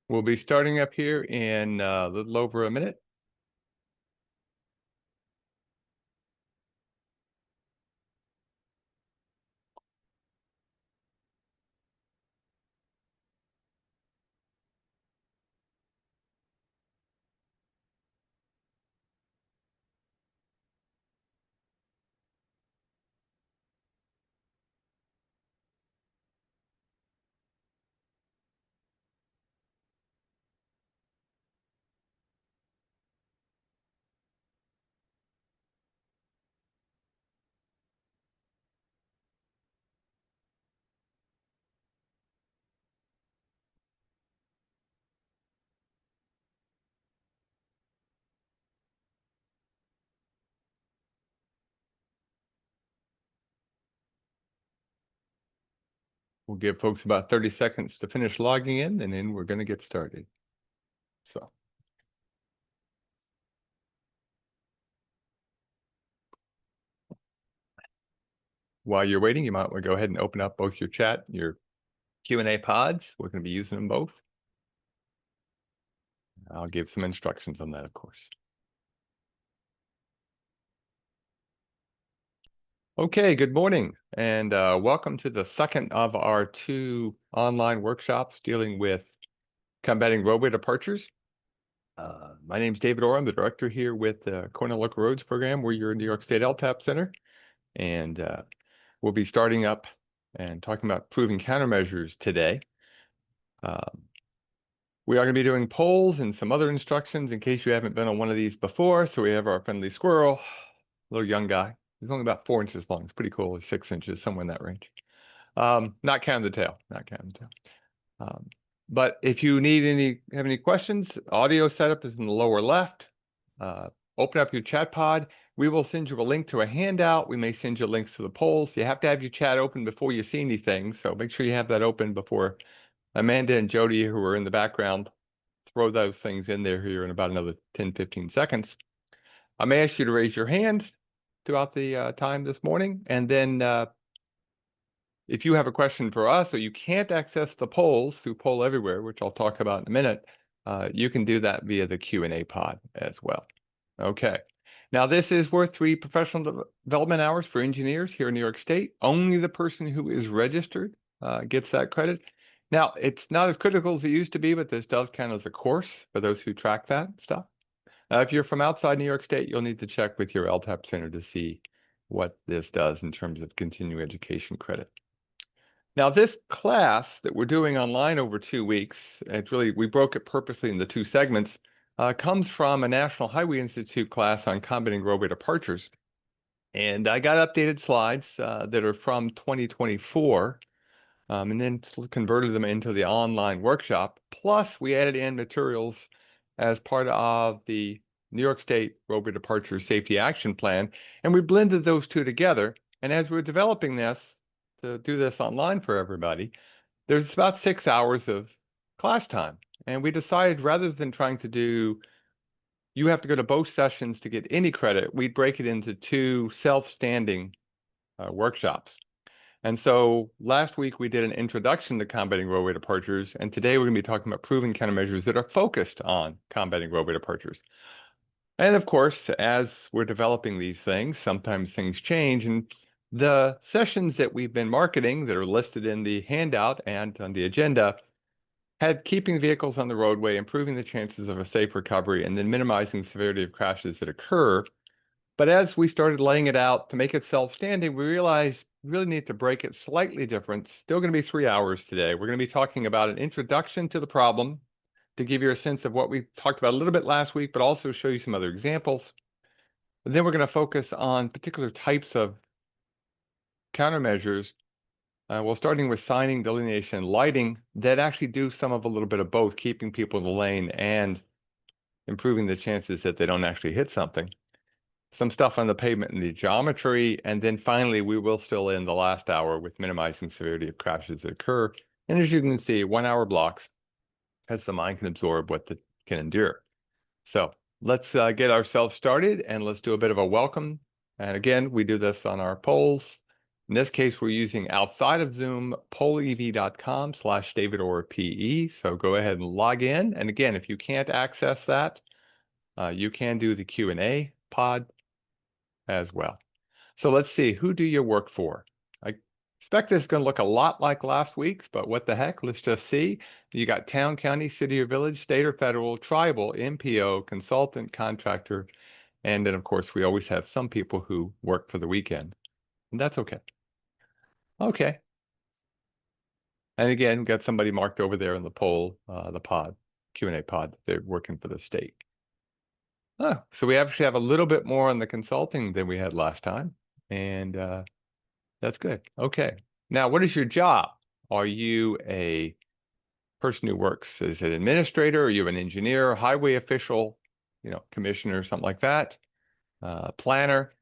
We'll be starting up here in a little over a minute. We'll give folks about 30 seconds to finish logging in, and then we're going to get started. So, while you're waiting, you might want to go ahead and open up both your chat, your Q&A pods. We're going to be using them both. I'll give some instructions on that, of course. Okay, good morning, and welcome to the second of our two online workshops dealing with combating roadway departures. My name is David Orr. I'm the director here with the Cornell Local Roads program. We're your New York State LTAP Center, and we'll be starting up and talking about proving countermeasures today. We are going to be doing polls and some other instructions in case you haven't been on one of these before. So we have our friendly squirrel, little young guy. He's only about 4 inches long. It's pretty cool. He's 6 inches, somewhere in that range. Not counting the tail, not counting the tail. But if you have any questions, audio setup is in the lower left. Open up your chat pod. We will send you a link to a handout. We may send you links to the polls. You have to have your chat open before you see anything. So make sure you have that open before Amanda and Jody, who are in the background, throw those things in there here in about another 10, 15 seconds. I may ask you to raise your hand throughout the time this morning. And then if you have a question for us or you can't access the polls through Poll Everywhere, which I'll talk about in a minute, you can do that via the Q&A pod as well. Okay. Now, this is worth 3 professional development hours for engineers here in New York State. Only the person who is registered gets that credit. Now, it's not as critical as it used to be, but this does count as a course for those who track that stuff. If you're from outside New York State, you'll need to check with your LTAP center to see what this does in terms of continuing education credit. Now, this class that we're doing online over 2 weeks, we broke it purposely into 2 segments, comes from a National Highway Institute class on combating roadway departures. And I got updated slides that are from 2024, and then converted them into the online workshop. Plus, we added in materials as part of the New York State Roadway Departure Safety Action Plan, and we blended those 2 together. And as we're developing this, to do this online for everybody, there's about 6 hours of class time. And we decided rather than trying to do, you have to go to both sessions to get any credit, we'd break it into 2 self-standing workshops. And so last week we did an introduction to combating roadway departures, and today we're going to be talking about proven countermeasures that are focused on combating roadway departures. And of course, as we're developing these things, sometimes things change, and the sessions that we've been marketing that are listed in the handout and on the agenda had keeping vehicles on the roadway, improving the chances of a safe recovery, and then minimizing the severity of crashes that occur. But as we started laying it out to make it self-standing, we realized we really need to break it slightly different. Still going to be 3 hours today. We're going to be talking about an introduction to the problem to give you a sense of what we talked about a little bit last week, but also show you some other examples. And then we're going to focus on particular types of countermeasures, well, starting with signing, delineation, and lighting that actually do some of a little bit of both, keeping people in the lane and improving the chances that they don't actually hit something. Some stuff on the pavement and the geometry, and then finally, we will still end the last hour with minimizing severity of crashes that occur. And as you can see, 1 hour blocks, as the mind can absorb what it can endure. So let's get ourselves started, and let's do a bit of a welcome. And again, we do this on our polls. In this case, we're using outside of Zoom, polev.com/DavidOrPE. So go ahead and log in. And again, if you can't access that, you can do the Q&A pod as well. So let's see, who do you work for? I expect this is going to look a lot like last week's, but what the heck? Let's just see. You got town, county, city or village, state or federal, tribal, MPO, consultant, contractor, and then of course we always have some people who work for the weekend, and that's okay. Okay. And again, got somebody marked over there in the poll, the pod, Q&A pod. They're working for the state. Oh, so we actually have a little bit more on the consulting than we had last time, and that's good. Okay. Now, what is your job? Are you a person who works as an administrator? Are you an engineer, highway official, commissioner, something like that? Planner,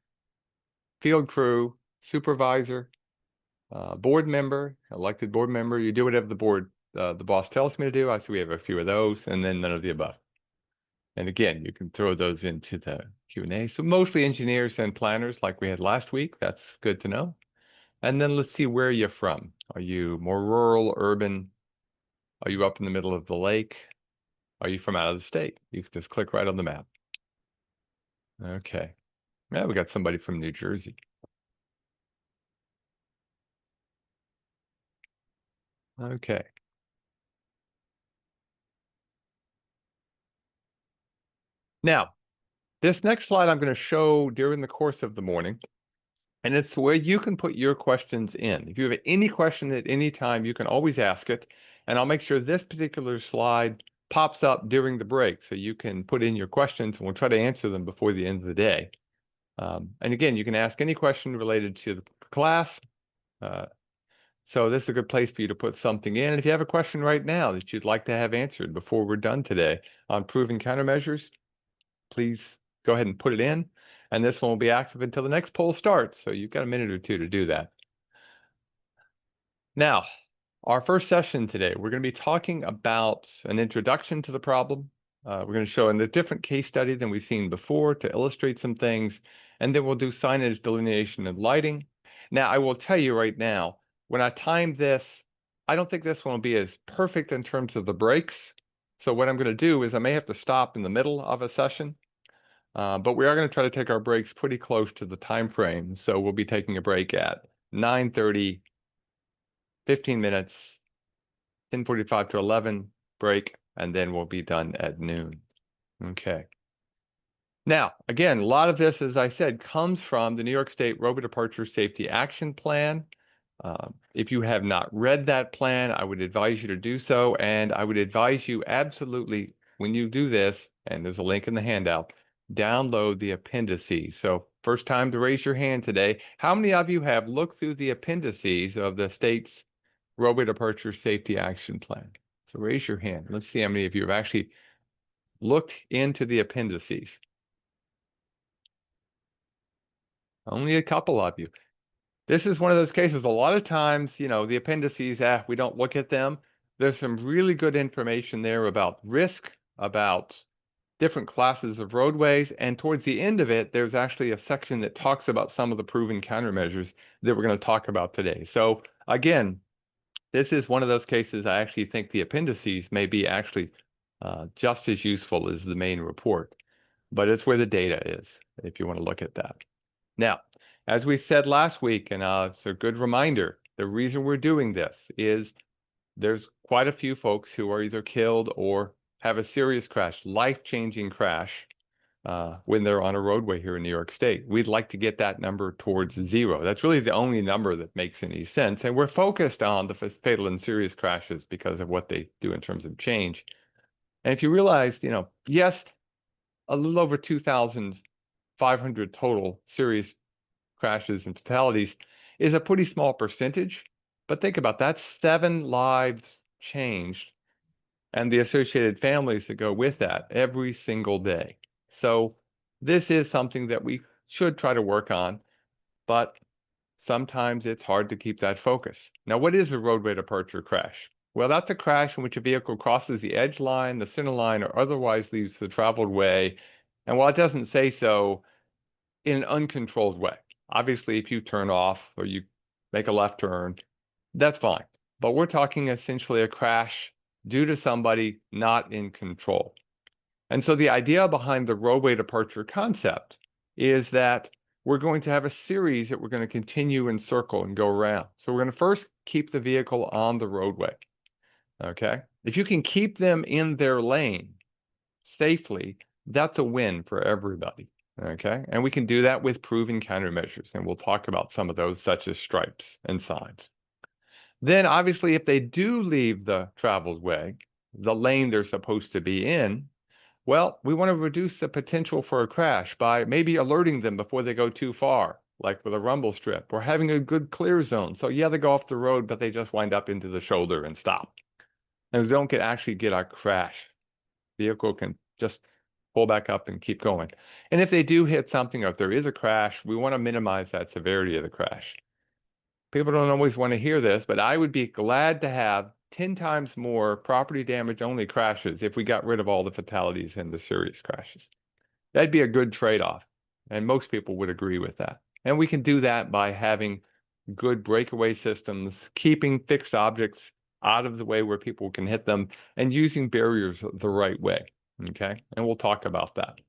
field crew, supervisor, board member, elected board member. You do whatever the boss tells me to do. I see we have a few of those, and then none of the above. And again, you can throw those into the Q&A. So mostly engineers and planners like we had last week. That's good to know. And then let's see where you're from. Are you more rural, urban? Are you up in the middle of the lake? Are you from out of the state? You can just click right on the map. Okay. Yeah, we got somebody from New Jersey. Okay. Now, this next slide I'm going to show during the course of the morning, and it's where you can put your questions in. If you have any question at any time, you can always ask it, and I'll make sure this particular slide pops up during the break so you can put in your questions, and we'll try to answer them before the end of the day. And again, you can ask any question related to the class. So this is a good place for you to put something in. And if you have a question right now that you'd like to have answered before we're done today on proving countermeasures, please go ahead and put it in. And this one will be active until the next poll starts. So you've got a minute or two to do that. Now, our first session today, we're going to be talking about an introduction to the problem. We're going to show in a different case study than we've seen before to illustrate some things. And then we'll do signage, delineation, and lighting. Now, I will tell you right now, when I timed this, I don't think this one will be as perfect in terms of the breaks. So what I'm going to do is I may have to stop in the middle of a session. But we are going to try to take our breaks pretty close to the time frame. So we'll be taking a break at 9:30, 15 minutes, 10:45 to 11 break, and then we'll be done at noon. Okay. Now, again, a lot of this, as I said, comes from the New York State Roadway Departure Safety Action Plan. If you have not read that plan, I would advise you to do so. And I would advise you absolutely, when you do this, and there's a link in the handout, download the appendices. So first time to raise your hand today. How many of you have looked through the appendices of the state's Roadway Departure Safety Action Plan? So raise your hand. Let's see how many of you have actually looked into the appendices. Only a couple of you. This is one of those cases, a lot of times, the appendices, we don't look at them. There's some really good information there about risk, about different classes of roadways, and towards the end of it, there's actually a section that talks about some of the proven countermeasures that we're going to talk about today. So again, this is one of those cases I actually think the appendices may be actually just as useful as the main report, but it's where the data is, if you want to look at that. Now, as we said last week, and it's a good reminder, the reason we're doing this is there's quite a few folks who are either killed or have a serious crash, life-changing crash, when they're on a roadway here in New York State. We'd like to get that number towards 0. That's really the only number that makes any sense. And we're focused on the fatal and serious crashes because of what they do in terms of change. And if you realize, yes, a little over 2,500 total serious crashes and fatalities is a pretty small percentage. But think about that, 7 lives changed and the associated families that go with that every single day. So this is something that we should try to work on, but sometimes it's hard to keep that focus. Now, what is a roadway departure crash? Well, that's a crash in which a vehicle crosses the edge line, the center line, or otherwise leaves the traveled way. And while it doesn't say so, in an uncontrolled way. Obviously, if you turn off or you make a left turn, that's fine. But we're talking essentially a crash due to somebody not in control. And so the idea behind the roadway departure concept is that we're going to have a series that we're going to continue in circle and go around. So we're going to first keep the vehicle on the roadway. Okay? If you can keep them in their lane safely, that's a win for everybody. Okay? And we can do that with proven countermeasures. And we'll talk about some of those, such as stripes and signs. Then, obviously, if they do leave the traveled way, the lane they're supposed to be in, well, we want to reduce the potential for a crash by maybe alerting them before they go too far, like with a rumble strip, or having a good clear zone. So yeah, they go off the road, but they just wind up into the shoulder and stop. And they don't actually get a crash. Vehicle can just pull back up and keep going. And if they do hit something, or if there is a crash, we want to minimize that severity of the crash. People don't always want to hear this, but I would be glad to have 10 times more property damage only crashes if we got rid of all the fatalities and the serious crashes. That'd be a good trade-off, and most people would agree with that. And we can do that by having good breakaway systems, keeping fixed objects out of the way where people can hit them, and using barriers the right way. Okay, and we'll talk about that.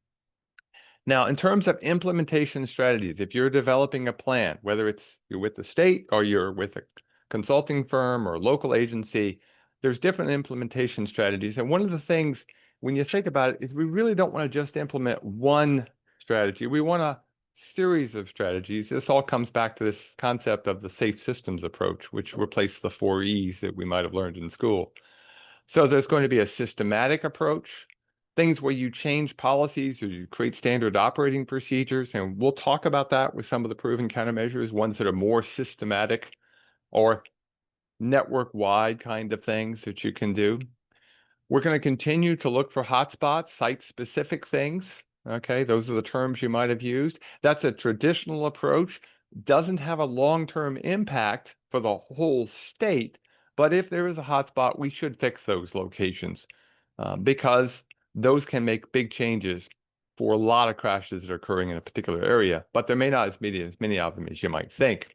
Now, in terms of implementation strategies, if you're developing a plan, whether you're with the state or you're with a consulting firm or local agency, there's different implementation strategies. And one of the things, when you think about it, is we really don't want to just implement one strategy. We want a series of strategies. This all comes back to this concept of the safe systems approach, which replaced the 4 E's that we might have learned in school. So there's going to be a systematic approach, things where you change policies or you create standard operating procedures, and we'll talk about that with some of the proven countermeasures, ones that are more systematic or network-wide kind of things that you can do. We're going to continue to look for hotspots, site-specific things. Okay, those are the terms you might have used. That's a traditional approach. Doesn't have a long-term impact for the whole state, but if there is a hotspot, we should fix those locations because those can make big changes for a lot of crashes that are occurring in a particular area, but there may not be as many of them as you might think.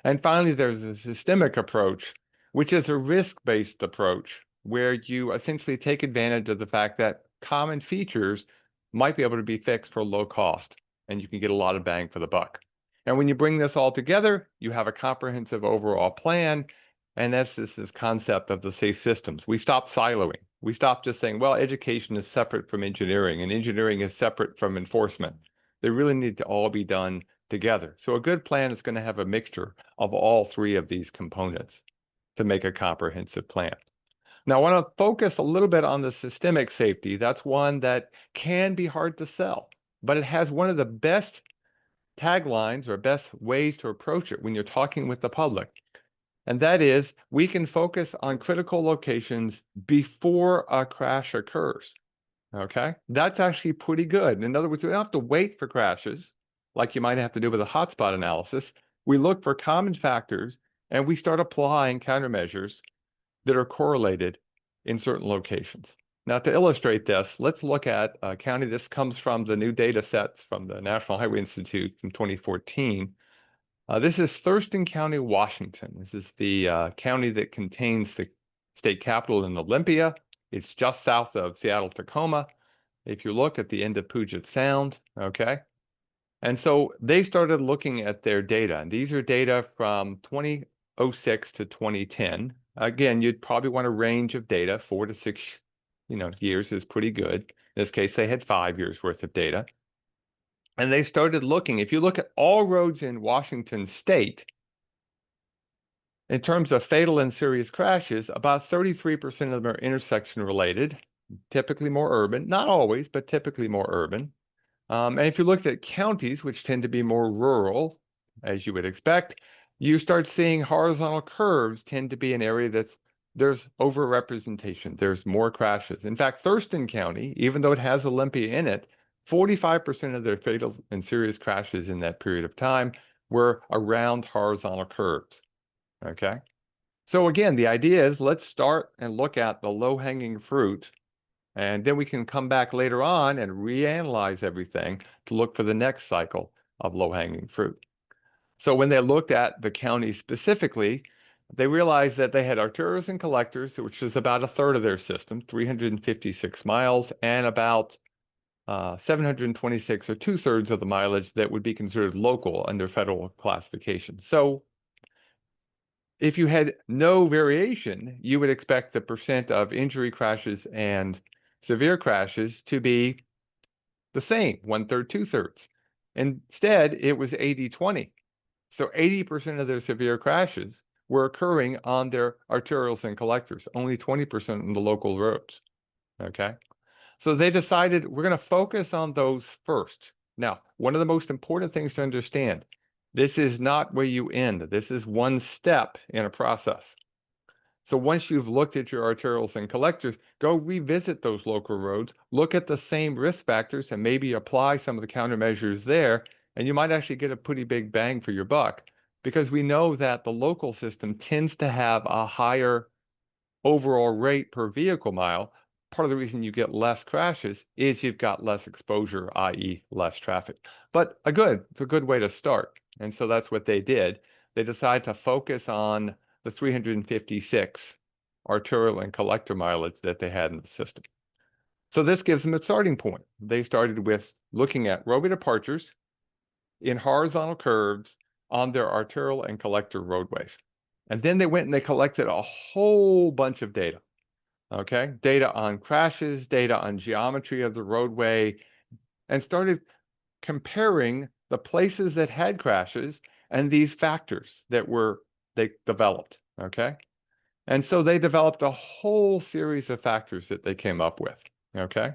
And finally, there's a systemic approach, which is a risk-based approach where you essentially take advantage of the fact that common features might be able to be fixed for low cost, and you can get a lot of bang for the buck. And when you bring this all together, you have a comprehensive overall plan, and that's this concept of the safe systems. We stop siloing. We stop just saying, well, education is separate from engineering, and engineering is separate from enforcement. They really need to all be done together. So a good plan is going to have a mixture of all three of these components to make a comprehensive plan. Now, I want to focus a little bit on the systemic safety. That's one that can be hard to sell, but it has one of the best taglines or best ways to approach it when you're talking with the public. And that is, we can focus on critical locations before a crash occurs. Okay? That's actually pretty good. In other words, we don't have to wait for crashes like you might have to do with a hotspot analysis. We look for common factors and we start applying countermeasures that are correlated in certain locations. Now, to illustrate this, let's look at a county. This comes from the new data sets from the National Highway Institute from 2014. This is Thurston County, Washington. This is the county that contains the state capital in Olympia. It's just south of Seattle-Tacoma. If you look at the end of Puget Sound, okay? And so they started looking at their data, and these are data from 2006 to 2010. Again, you'd probably want a range of data, 4 to 6, years is pretty good. In this case, they had 5 years worth of data. And they started looking, if you look at all roads in Washington state, in terms of fatal and serious crashes, about 33% of them are intersection related, typically more urban, not always, but typically more urban. And if you looked at counties, which tend to be more rural, as you would expect, you start seeing horizontal curves tend to be an area there's overrepresentation. There's more crashes. In fact, Thurston County, even though it has Olympia in it, 45% of their fatal and serious crashes in that period of time were around horizontal curves. Okay? So again, the idea is let's start and look at the low-hanging fruit, and then we can come back later on and reanalyze everything to look for the next cycle of low-hanging fruit. So when they looked at the county specifically, they realized that they had arterials and collectors, which is about a third of their system, 356 miles, and about 726 or two-thirds of the mileage that would be considered local under federal classification. So if you had no variation, you would expect the percent of injury crashes and severe crashes to be the same, one-third, two-thirds. Instead, it was 80-20. So 80% of their severe crashes were occurring on their arterials and collectors, only 20% on the local roads. Okay? So they decided we're going to focus on those first. Now, one of the most important things to understand, this is not where you end. This is one step in a process. So once you've looked at your arterials and collectors, go revisit those local roads, look at the same risk factors and maybe apply some of the countermeasures there, and you might actually get a pretty big bang for your buck because we know that the local system tends to have a higher overall rate per vehicle mile. Part of the reason you get less crashes is you've got less exposure, i.e. less traffic. But it's a good way to start. And so that's what they did. They decided to focus on the 356 arterial and collector mileage that they had in the system. So this gives them a starting point. They started with looking at roadway departures in horizontal curves on their arterial and collector roadways. And then they went and they collected a whole bunch of data. Okay, data on crashes, data on geometry of the roadway, and started comparing the places that had crashes and these factors that they developed. Okay, and so they developed a whole series of factors that they came up with. Okay,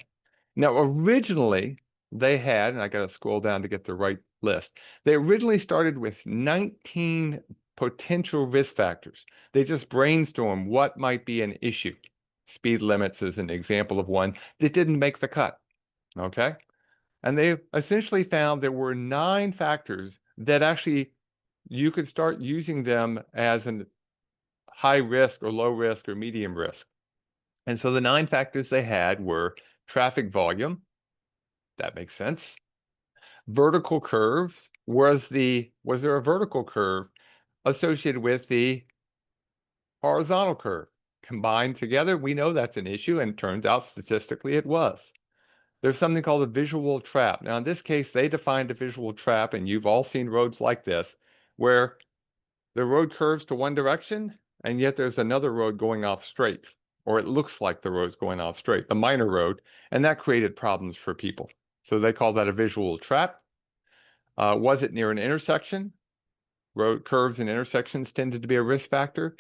now originally they had, and I got to scroll down to get the right list. They originally started with 19 potential risk factors. They just brainstormed what might be an issue. Speed limits is an example of one that didn't make the cut. Okay, and they essentially found there were 9 factors that actually you could start using them as a high risk or low risk or medium risk. And so the 9 factors they had were traffic volume. That makes sense. Vertical curves. Was there a vertical curve associated with the horizontal curve? Combined together, we know that's an issue, and it turns out statistically it was. There's something called a visual trap. Now, in this case, they defined a visual trap, and you've all seen roads like this, where the road curves to one direction, and yet there's another road going off straight, or it looks like the road's going off straight, the minor road, and that created problems for people. So they call that a visual trap. Was it near an intersection? Road curves and intersections tended to be a risk factor.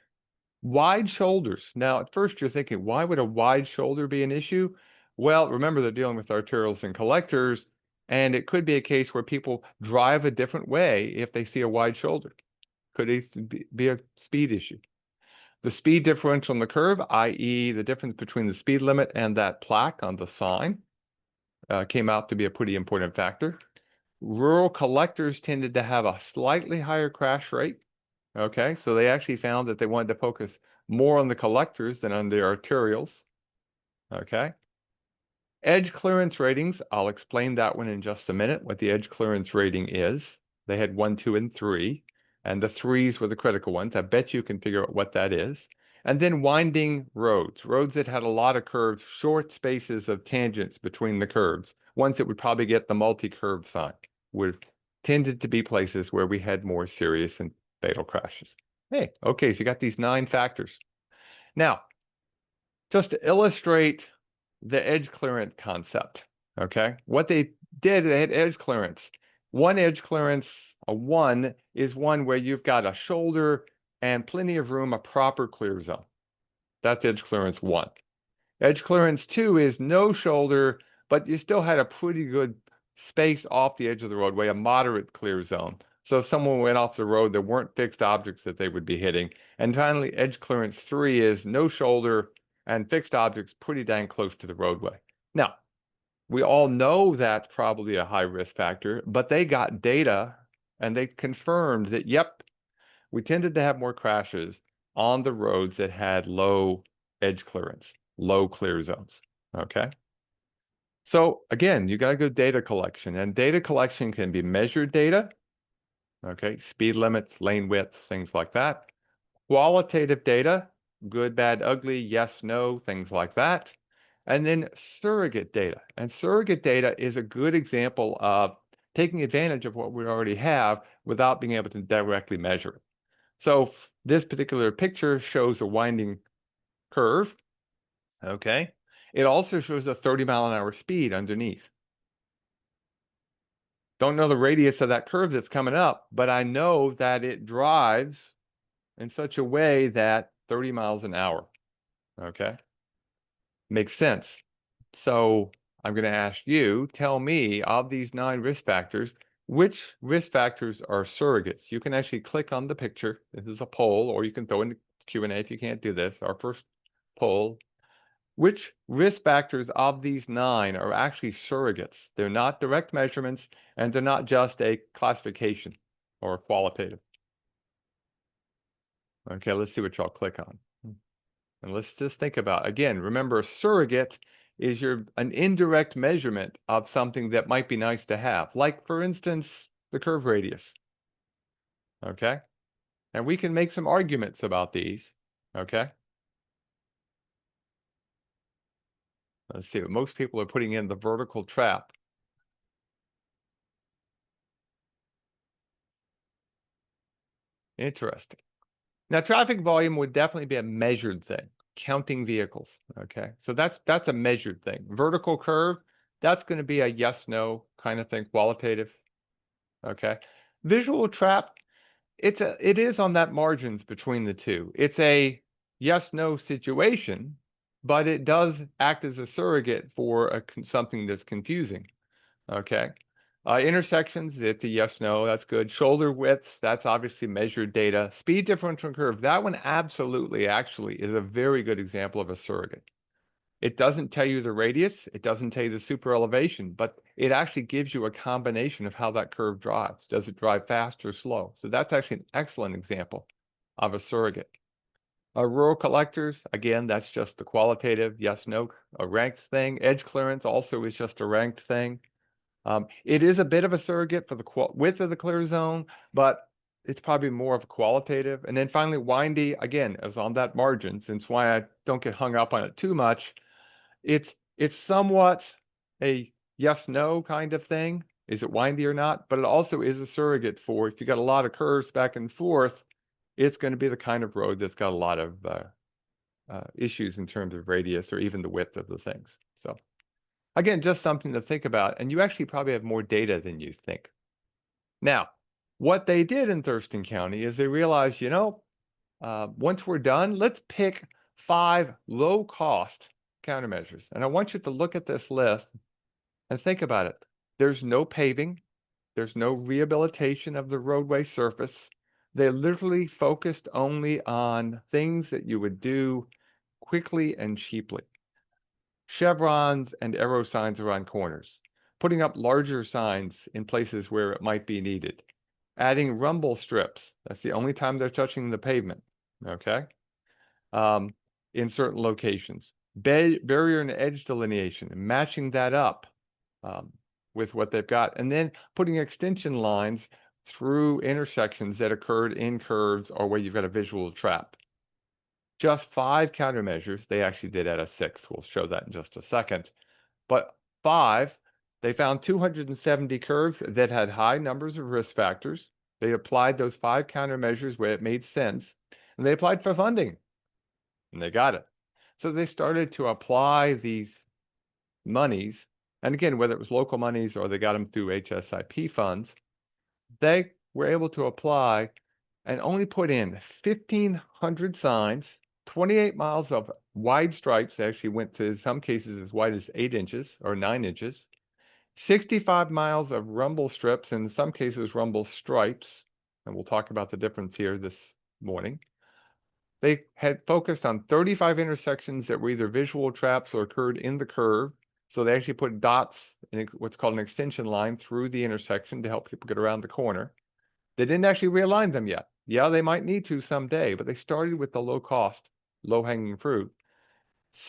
Wide shoulders. Now, at first you're thinking, why would a wide shoulder be an issue? Well, remember they're dealing with arterials and collectors, and it could be a case where people drive a different way if they see a wide shoulder. Could be a speed issue. The speed differential in the curve, i.e. the difference between the speed limit and that plaque on the sign, came out to be a pretty important factor. Rural collectors tended to have a slightly higher crash rate. Okay, so they actually found that they wanted to focus more on the collectors than on the arterials. Okay. Edge clearance ratings, I'll explain that one in just a minute, what the edge clearance rating is. They had 1, 2, and 3, and the 3s were the critical ones. I bet you can figure out what that is. And then winding roads, roads that had a lot of curves, short spaces of tangents between the curves, ones that would probably get the multi-curve sign, would tended to be places where we had more serious and fatal crashes. Hey, okay, so you got these 9 factors. Now, just to illustrate the edge clearance concept, okay? What they did, they had edge clearance. One edge clearance, a 1, is one where you've got a shoulder and plenty of room, a proper clear zone. That's edge clearance 1. Edge clearance 2 is no shoulder, but you still had a pretty good space off the edge of the roadway, a moderate clear zone. So if someone went off the road, there weren't fixed objects that they would be hitting. And finally, edge clearance 3 is no shoulder and fixed objects pretty dang close to the roadway. Now, we all know that's probably a high risk factor, but they got data and they confirmed that, yep, we tended to have more crashes on the roads that had low edge clearance, low clear zones, okay? So again, you got to go data collection, and data collection can be measured data, Okay, speed limits, lane widths, things like that. Qualitative data, good, bad, ugly, yes, no, things like that. And then surrogate data. And surrogate data is a good example of taking advantage of what we already have without being able to directly measure it. So this particular picture shows a winding curve. Okay. It also shows a 30-mile-an-hour speed underneath. Don't know the radius of that curve that's coming up, but I know that it drives in such a way that 30 miles an hour. Okay. Makes sense. So I'm going to ask you, tell me of these 9 risk factors, which risk factors are surrogates? You can actually click on the picture. This is a poll, or you can throw in the Q&A if you can't do this. Our first poll. Which risk factors of these 9 are actually surrogates? They're not direct measurements, and they're not just a classification or qualitative. Okay, let's see what y'all click on. And let's just think about, again, remember, a surrogate is an indirect measurement of something that might be nice to have, like, for instance, the curve radius. Okay? And we can make some arguments about these. Okay? Let's see, most people are putting in the vertical trap. Interesting. Now, traffic volume would definitely be a measured thing, counting vehicles. Okay? So that's a measured thing. Vertical curve, that's going to be a yes, no kind of thing, qualitative. Okay? Visual trap, it is on that margins between the two. It's a yes no situation, but it does act as a surrogate for something that's confusing. Okay. Intersections, it's a yes no, that's good. Shoulder widths, that's obviously measured data. Speed differential curve, that one absolutely actually is a very good example of a surrogate. It doesn't tell you the radius, it doesn't tell you the super elevation, but it actually gives you a combination of how that curve drives. Does it drive fast or slow? So that's actually an excellent example of a surrogate. Rural collectors, again, that's just the qualitative yes, no, a ranked thing. Edge clearance also is just a ranked thing. It is a bit of a surrogate for the width of the clear zone, but it's probably more of a qualitative. And then finally, windy, again, is on that margins. And it's why I don't get hung up on it too much. It's somewhat a yes no kind of thing. Is it windy or not? But it also is a surrogate for if you got a lot of curves back and forth, it's going to be the kind of road that's got a lot of issues in terms of radius or even the width of the things. So again, just something to think about. And you actually probably have more data than you think. Now, what they did in Thurston County is they realized, once we're done, let's pick 5 low-cost countermeasures. And I want you to look at this list and think about it. There's no paving. There's no rehabilitation of the roadway surface. They literally focused only on things that you would do quickly and cheaply. Chevrons and arrow signs around corners. Putting up larger signs in places where it might be needed. Adding rumble strips. That's the only time they're touching the pavement. Okay? In certain locations. Barrier and edge delineation, and matching that up with what they've got. And then putting extension lines through intersections that occurred in curves or where you've got a visual trap. Just 5 countermeasures. They actually did add a 6th. We'll show that in just a second. But 5, they found 270 curves that had high numbers of risk factors. They applied those 5 countermeasures where it made sense, and they applied for funding. And they got it. So they started to apply these monies, and again, whether it was local monies or they got them through HSIP funds, they were able to apply and only put in 1,500 signs, 28 miles of wide stripes. They actually went to some cases as wide as 8 inches or 9 inches, 65 miles of rumble strips, and in some cases rumble stripes, and we'll talk about the difference here this morning. They had focused on 35 intersections that were either visual traps or occurred in the curve. So they actually put dots in what's called an extension line through the intersection to help people get around the corner. They didn't actually realign them yet. Yeah, they might need to someday, but they started with the low cost, low hanging fruit.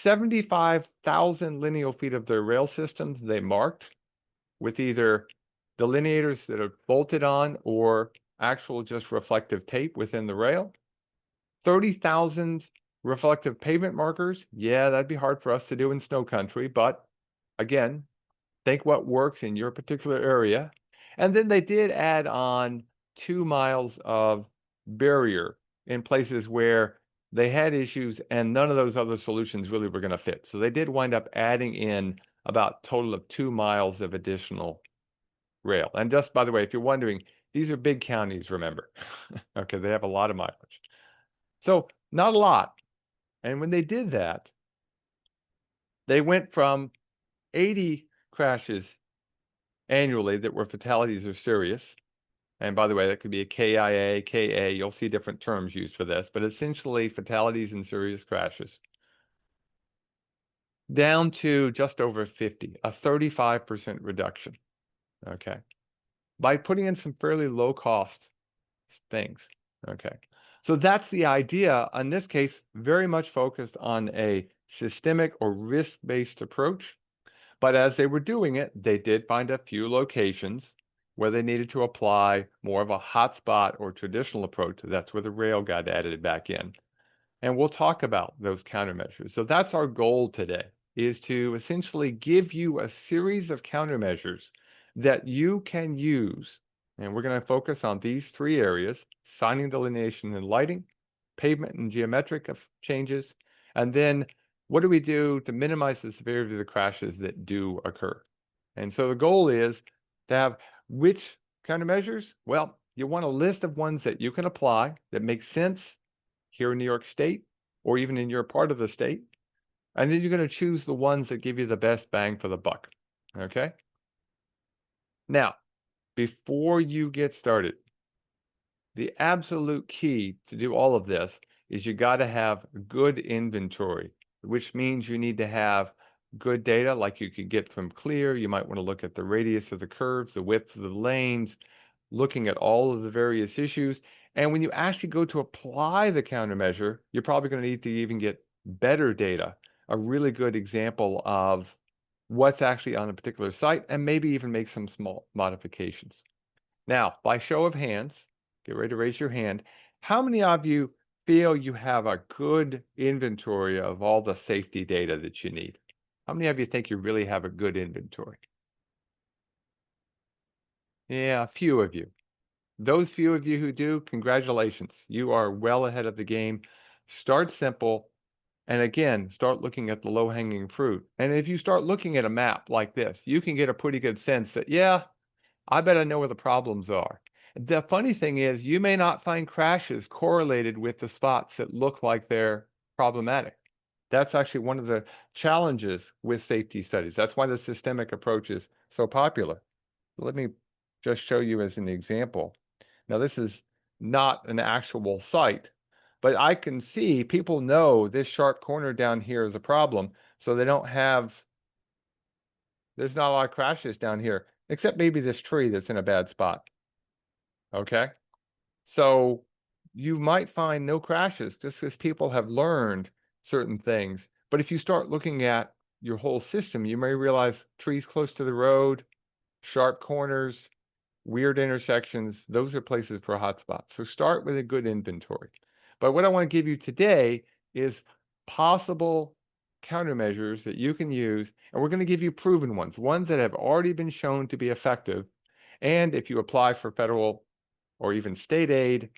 75,000 lineal feet of their rail systems they marked with either delineators that are bolted on or actual just reflective tape within the rail. 30,000 reflective pavement markers. Yeah, that'd be hard for us to do in snow country, but again, think what works in your particular area. And then they did add on 2 miles of barrier in places where they had issues and none of those other solutions really were going to fit. So they did wind up adding in about a total of 2 miles of additional rail. And just by the way, if you're wondering, these are big counties, remember. Okay, they have a lot of mileage. So not a lot. And when they did that, they went from 80 crashes annually that were fatalities or serious. And by the way, that could be a KIA, KA. You'll see different terms used for this, but essentially fatalities and serious crashes. Down to just over 50, a 35% reduction. Okay. By putting in some fairly low cost things. Okay. So that's the idea. In this case, very much focused on a systemic or risk-based approach. But as they were doing it, they did find a few locations where they needed to apply more of a hotspot or traditional approach. That's where the rail got added back in. And we'll talk about those countermeasures. So that's our goal today, is to essentially give you a series of countermeasures that you can use. And we're going to focus on these three areas: signing, delineation, and lighting, pavement and geometric changes, and then what do we do to minimize the severity of the crashes that do occur? And so the goal is to have which countermeasures? Well, you want a list of ones that you can apply that make sense here in New York State or even in your part of the state. And then you're going to choose the ones that give you the best bang for the buck. Okay? Now, before you get started, the absolute key to do all of this is you got to have good inventory, which means you need to have good data like you could get from Clear. You might want to look at the radius of the curves, the width of the lanes, looking at all of the various issues. And when you actually go to apply the countermeasure, you're probably going to need to even get better data, a really good example of what's actually on a particular site, and maybe even make some small modifications. Now, by show of hands, get ready to raise your hand. How many of you feel you have a good inventory of all the safety data that you need? How many of you think you really have a good inventory? Yeah, a few of you. Those few of you who do, congratulations. You are well ahead of the game. Start simple. And again, start looking at the low-hanging fruit. And if you start looking at a map like this, you can get a pretty good sense that, yeah, I bet I know where the problems are. The funny thing is, you may not find crashes correlated with the spots that look like they're problematic. That's actually one of the challenges with safety studies. That's why the systemic approach is so popular. Let me just show you as an example. Now, this is not an actual site, but I can see people know this sharp corner down here is a problem, so they don't have, there's not a lot of crashes down here, except maybe this tree that's in a bad spot. Okay? So you might find no crashes just because people have learned certain things. But if you start looking at your whole system, you may realize trees close to the road, sharp corners, weird intersections, those are places for hotspots. So start with a good inventory. But what I want to give you today is possible countermeasures that you can use, and we're going to give you proven ones, ones that have already been shown to be effective. And if you apply for federal or even state aid,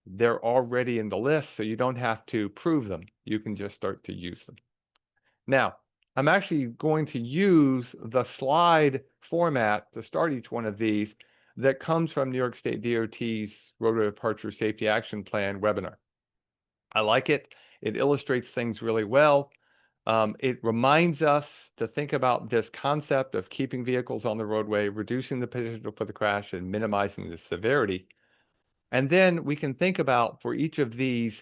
they're already in the list, so you don't have to prove them. You can just start to use them. Now, I'm actually going to use the slide format to start each one of these that comes from New York State DOT's Roadway Departure Safety Action Plan webinar. I like it. It illustrates things really well. It reminds us to think about this concept of keeping vehicles on the roadway, reducing the potential for the crash, and minimizing the severity. And then we can think about, for each of these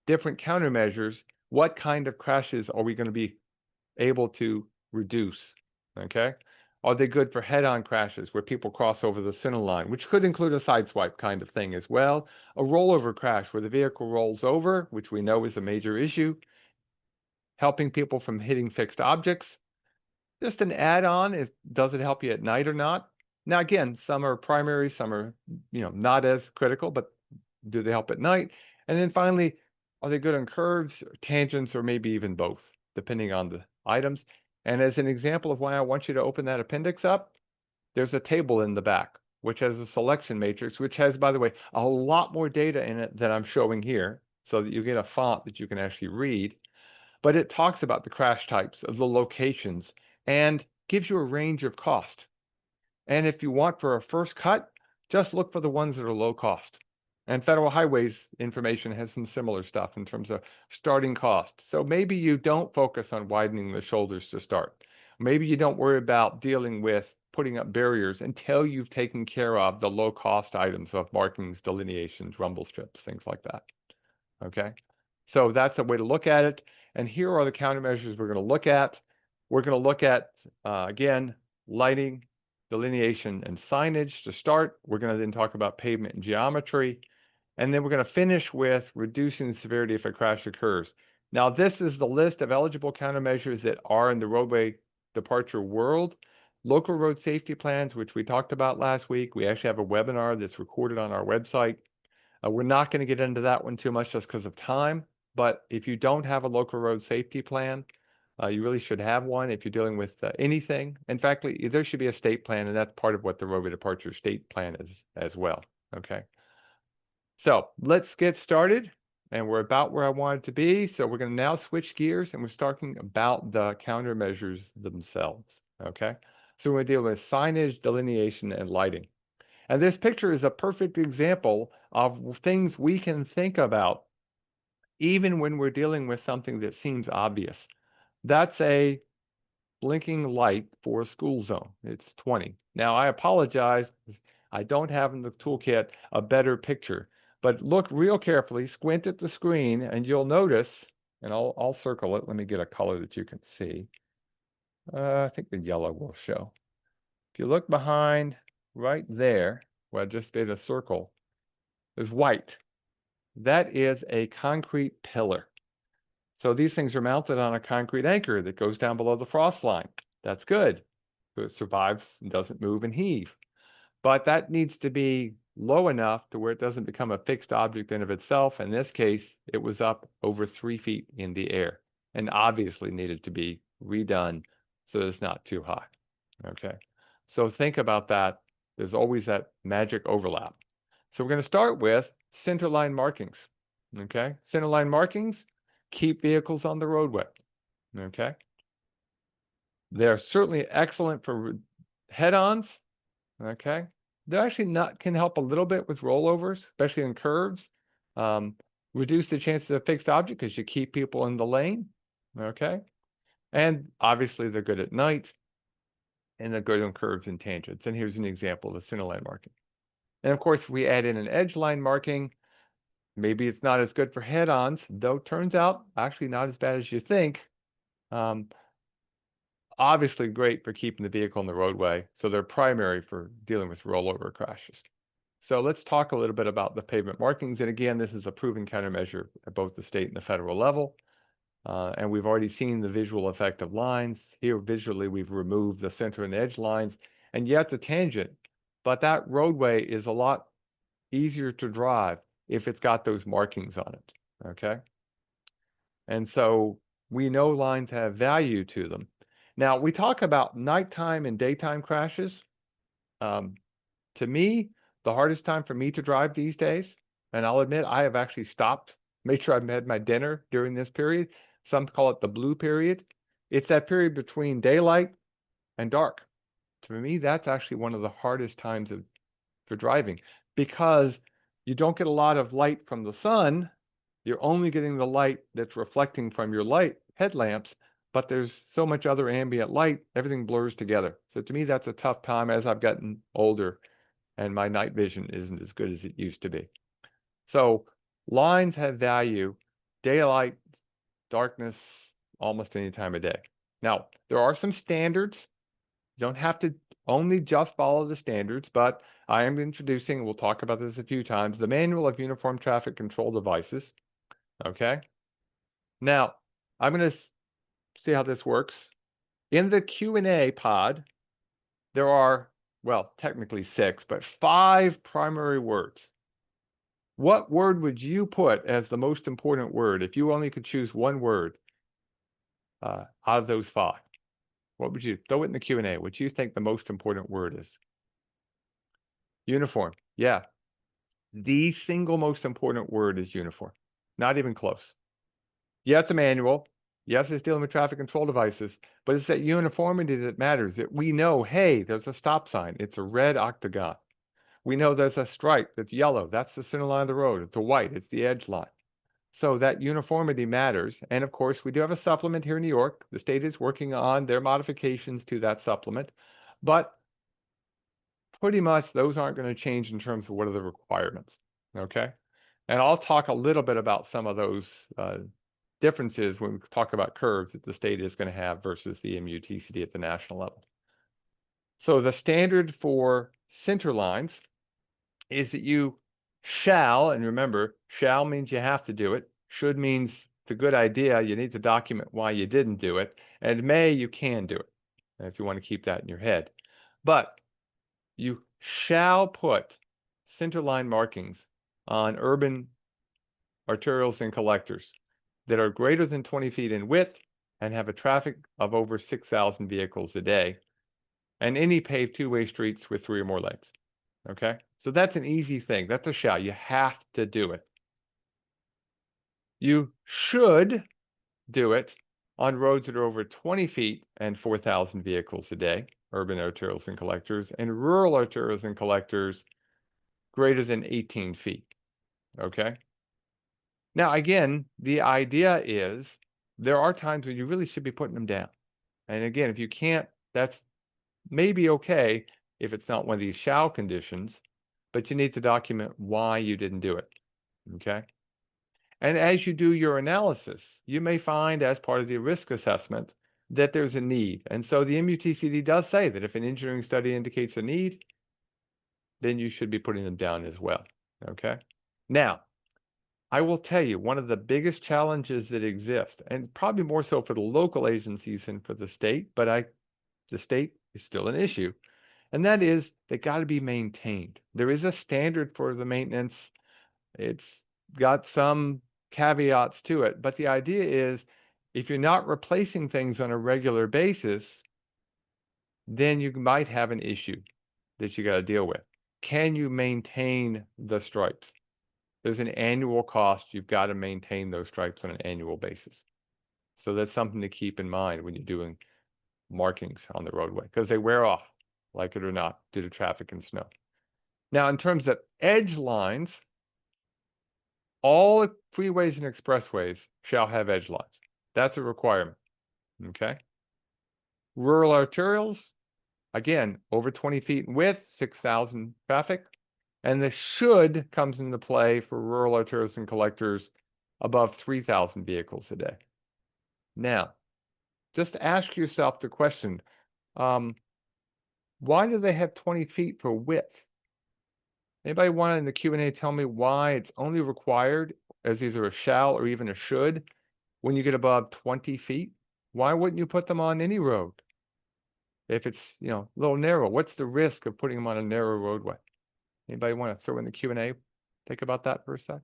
different countermeasures, what kind of crashes are we going to be able to reduce? Okay? Are they good for head-on crashes where people cross over the center line, which could include a sideswipe kind of thing as well? A rollover crash where the vehicle rolls over, which we know is a major issue, helping people from hitting fixed objects. Just an add-on is, does it help you at night or not? Now, again, some are primary, some are, not as critical, but do they help at night? And then finally, are they good on curves, or tangents, or maybe even both, depending on the items? And as an example of why I want you to open that appendix up, there's a table in the back, which has a selection matrix, which has, by the way, a lot more data in it than I'm showing here, so that you get a font that you can actually read. But it talks about the crash types, of the locations, and gives you a range of cost. And if you want for a first cut, just look for the ones that are low cost. And Federal Highways information has some similar stuff in terms of starting cost. So maybe you don't focus on widening the shoulders to start. Maybe you don't worry about dealing with putting up barriers until you've taken care of the low cost items of markings, delineations, rumble strips, things like that. Okay? So that's a way to look at it. And here are the countermeasures we're going to look at. We're going to look at, again, lighting, delineation, and signage to start. We're going to then talk about pavement and geometry. And then we're going to finish with reducing the severity if a crash occurs. Now, this is the list of eligible countermeasures that are in the roadway departure world. Local road safety plans, which we talked about last week. We actually have a webinar that's recorded on our website. We're not going to get into that one too much just because of time, but if you don't have a local road safety plan, you really should have one if you're dealing with anything. In fact, there should be a state plan, and that's part of what the roadway departure state plan is as well. Okay. So let's get started, and we're about where I wanted to be. So we're going to now switch gears, and we're talking about the countermeasures themselves. Okay. So we're going to deal with signage, delineation, and lighting. And this picture is a perfect example of things we can think about even when we're dealing with something that seems obvious. That's a blinking light for a school zone. It's 20. Now, I apologize. I don't have in the toolkit a better picture, but look real carefully, squint at the screen, and you'll notice, and I'll circle it. Let me get a color that you can see. I think the yellow will show. If you look behind right there, where I just made a circle, is white. That is a concrete pillar. So these things are mounted on a concrete anchor that goes down below the frost line. That's good. So it survives and doesn't move and heave. But that needs to be low enough to where it doesn't become a fixed object in of itself. In this case, it was up over 3 feet in the air and obviously needed to be redone so that it's not too high. Okay. So think about that. There's always that magic overlap. So we're going to start with centerline markings. Okay. Centerline markings keep vehicles on the roadway. Okay. They're certainly excellent for head-ons. Okay. They're actually not can help a little bit with rollovers, especially in curves. Um, reduce the chances of fixed object because you keep people in the lane. Okay. And obviously they're good at night and they're good on curves and tangents. And here's an example of a centerline marking. And of course, if we add in an edge line marking, maybe it's not as good for head-ons, though it turns out actually not as bad as you think. Um, obviously great for keeping the vehicle on the roadway, so they're primary for dealing with rollover crashes. So let's talk a little bit about the pavement markings. And again, this is a proven countermeasure at both the state and the federal level. And we've already seen the visual effect of lines. Here, visually, we've removed the center and edge lines, and yet the tangent. But that roadway is a lot easier to drive if it's got those markings on it, okay? And so we know lines have value to them. Now, we talk about nighttime and daytime crashes. To me, the hardest time for me to drive these days, and I'll admit I have actually stopped, made sure I've had my dinner during this period. Some call it the blue period. It's that period between daylight and dark. To me, that's actually one of the hardest times for driving because you don't get a lot of light from the sun. You're only getting the light that's reflecting from your light headlamps, but there's so much other ambient light, everything blurs together. So to me, that's a tough time as I've gotten older and my night vision isn't as good as it used to be. So lines have value, daylight, darkness, almost any time of day. Now, there are some standards. You don't have to only just follow the standards, but I am introducing, we'll talk about this a few times, the Manual of Uniform Traffic Control Devices. Okay. Now, I'm going to see how this works. In the Q&A pod, there are well, technically 6, but 5 primary words. What word would you put as the most important word if you only could choose one word out of those 5? What would you throw it in the Q&A? What do you think the most important word is? Uniform. Yeah. The single most important word is uniform. Not even close. Yeah, it's a manual. Yes, it's dealing with traffic control devices, but it's that uniformity that matters. That we know, hey, there's a stop sign. It's a red octagon. We know there's a stripe that's yellow. That's the center line of the road. It's a white. It's the edge line. So that uniformity matters. And of course, we do have a supplement here in New York. The state is working on their modifications to that supplement. But pretty much those aren't going to change in terms of what are the requirements. Okay. And I'll talk a little bit about some of those differences when we talk about curves that the state is going to have versus the MUTCD at the national level. So the standard for center lines is that you shall, and remember, shall means you have to do it. Should means it's a good idea. You need to document why you didn't do it. And may, you can do it, if you want to keep that in your head. But you shall put centerline markings on urban arterials and collectors that are greater than 20 feet in width and have a traffic of over 6,000 vehicles a day, and any paved two-way streets with 3 or more lanes. Okay? So that's an easy thing. That's a shall. You have to do it. You should do it on roads that are over 20 feet and 4,000 vehicles a day, urban arterials and collectors, and rural arterials and collectors greater than 18 feet. Okay? Now, again, the idea is there are times when you really should be putting them down. And again, if you can't, that's maybe okay if it's not one of these shall conditions, but you need to document why you didn't do it. Okay? And as you do your analysis, you may find as part of the risk assessment that there's a need. And so the MUTCD does say that if an engineering study indicates a need, then you should be putting them down as well. Okay? Now, I will tell you, one of the biggest challenges that exist, and probably more so for the local agencies than for the state, but the state is still an issue, and that is they got to be maintained. There is a standard for the maintenance. It's got some caveats to it, but the idea is if you're not replacing things on a regular basis, then you might have an issue that you got to deal with. Can you maintain the stripes? There's an annual cost. You've got to maintain those stripes on an annual basis. So that's something to keep in mind when you're doing markings on the roadway, because they wear off, like it or not, due to traffic and snow. Now, in terms of edge lines, all freeways and expressways shall have edge lines. That's a requirement. Okay. Rural arterials, again, over 20 feet in width, 6,000 traffic. And the should comes into play for rural arterials and collectors above 3,000 vehicles a day. Now, just ask yourself the question, why do they have 20 feet for width? Anybody want in the Q&A tell me why it's only required as either a shall or even a should when you get above 20 feet? Why wouldn't you put them on any road? If it's, a little narrow, what's the risk of putting them on a narrow roadway? Anybody want to throw in the Q&A? Think about that for a sec.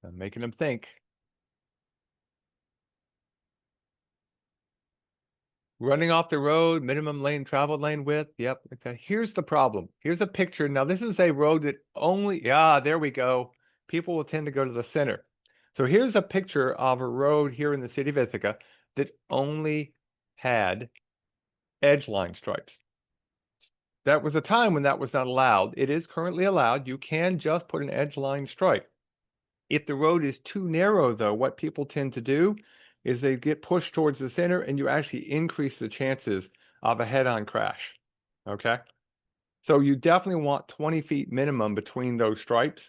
I'm making them think. Running off the road, minimum lane travel lane width. Yep. Okay. Here's the problem. Here's a picture. Now, this is a road that only, there we go. People will tend to go to the center. So here's a picture of a road here in the city of Ithaca that only had edge line stripes. That was a time when that was not allowed. It is currently allowed. You can just put an edge line stripe. If the road is too narrow, though, what people tend to do is they get pushed towards the center and you actually increase the chances of a head-on crash. Okay? So you definitely want 20 feet minimum between those stripes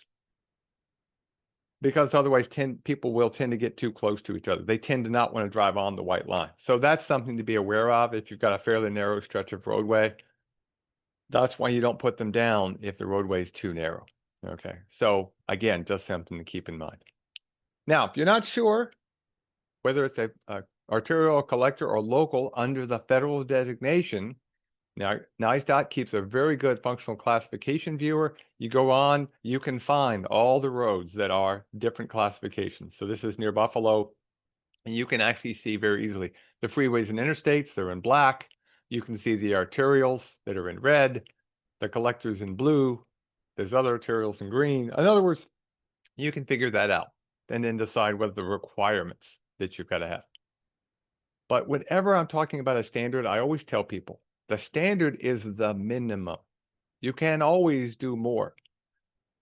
because otherwise people will tend to get too close to each other. They tend to not want to drive on the white line. So that's something to be aware of if you've got a fairly narrow stretch of roadway. That's why you don't put them down if the roadway is too narrow. Okay, so again, just something to keep in mind. Now, if you're not sure whether it's a arterial collector or local under the federal designation, now, NICE keeps a very good functional classification viewer. You go on, you can find all the roads that are different classifications. So this is near Buffalo, and you can actually see very easily the freeways and interstates, they're in black. You can see the arterials that are in red, the collectors in blue, there's other arterials in green. In other words, you can figure that out and then decide what the requirements that you've got to have. But whenever I'm talking about a standard, I always tell people the standard is the minimum. You can always do more.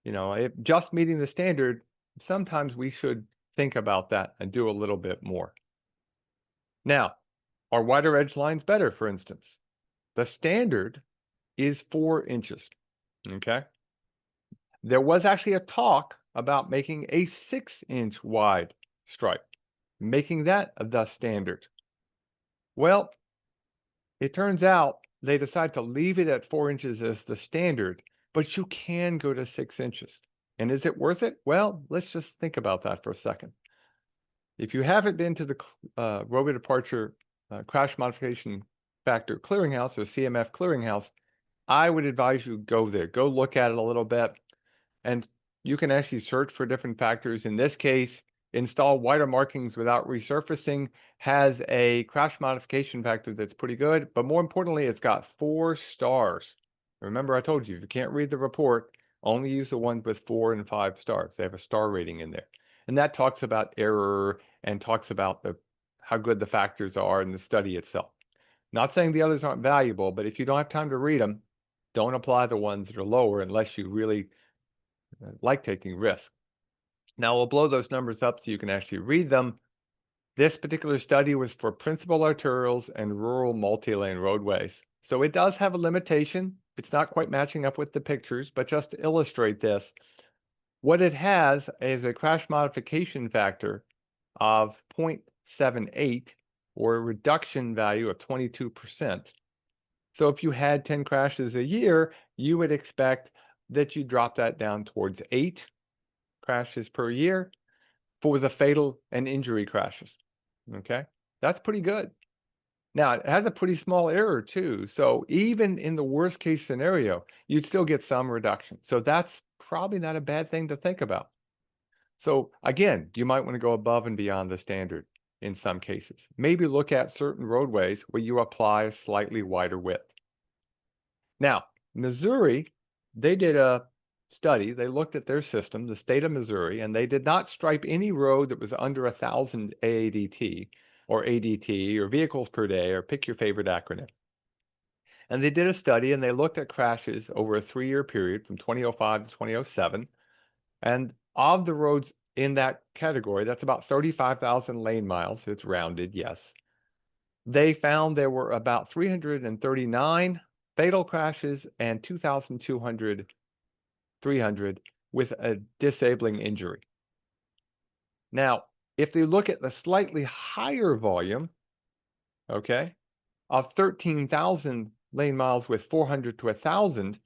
You know, if just meeting the standard, sometimes we should think about that and do a little bit more. Now, are wider edge lines better, for instance? The standard is 4 inches, okay? There was actually a talk about making a 6-inch wide stripe, making that the standard. Well, it turns out they decided to leave it at 4 inches as the standard, but you can go to 6 inches. And is it worth it? Well, let's just think about that for a second. If you haven't been to the Roadway Departure Crash Modification Factor Clearinghouse or CMF Clearinghouse, I would advise you go there. Go look at it a little bit. And you can actually search for different factors. In this case, install wider markings without resurfacing has a crash modification factor that's pretty good, but more importantly, it's got 4 stars. Remember, I told you, if you can't read the report, only use the ones with 4 and 5 stars. They have a star rating in there. And that talks about error and talks about how good the factors are in the study itself. Not saying the others aren't valuable, but if you don't have time to read them, don't apply the ones that are lower unless you really like taking risks. Now we'll blow those numbers up so you can actually read them. This particular study was for principal arterials and rural multi-lane roadways. So it does have a limitation. It's not quite matching up with the pictures, but just to illustrate this, what it has is a crash modification factor of 0.78 or a reduction value of 22%. So if you had 10 crashes a year, you would expect that you drop that down towards 8 crashes per year for the fatal and injury crashes. Okay, that's pretty good. Now, it has a pretty small error too. So even in the worst case scenario, you'd still get some reduction. So that's probably not a bad thing to think about. So again, you might want to go above and beyond the standard in some cases. Maybe look at certain roadways where you apply a slightly wider width. Now, Missouri, they did a study. They looked at their system, the state of Missouri, and they did not stripe any road that was under 1,000 AADT or ADT or vehicles per day, or pick your favorite acronym. And they did a study and they looked at crashes over a 3-year period from 2005 to 2007. And of the roads in that category, that's about 35,000 lane miles. It's rounded, yes. They found there were about 339 fatal crashes and 300 with a disabling injury. Now, if they look at the slightly higher volume, okay, of 13,000 lane miles with 400 to 1,000,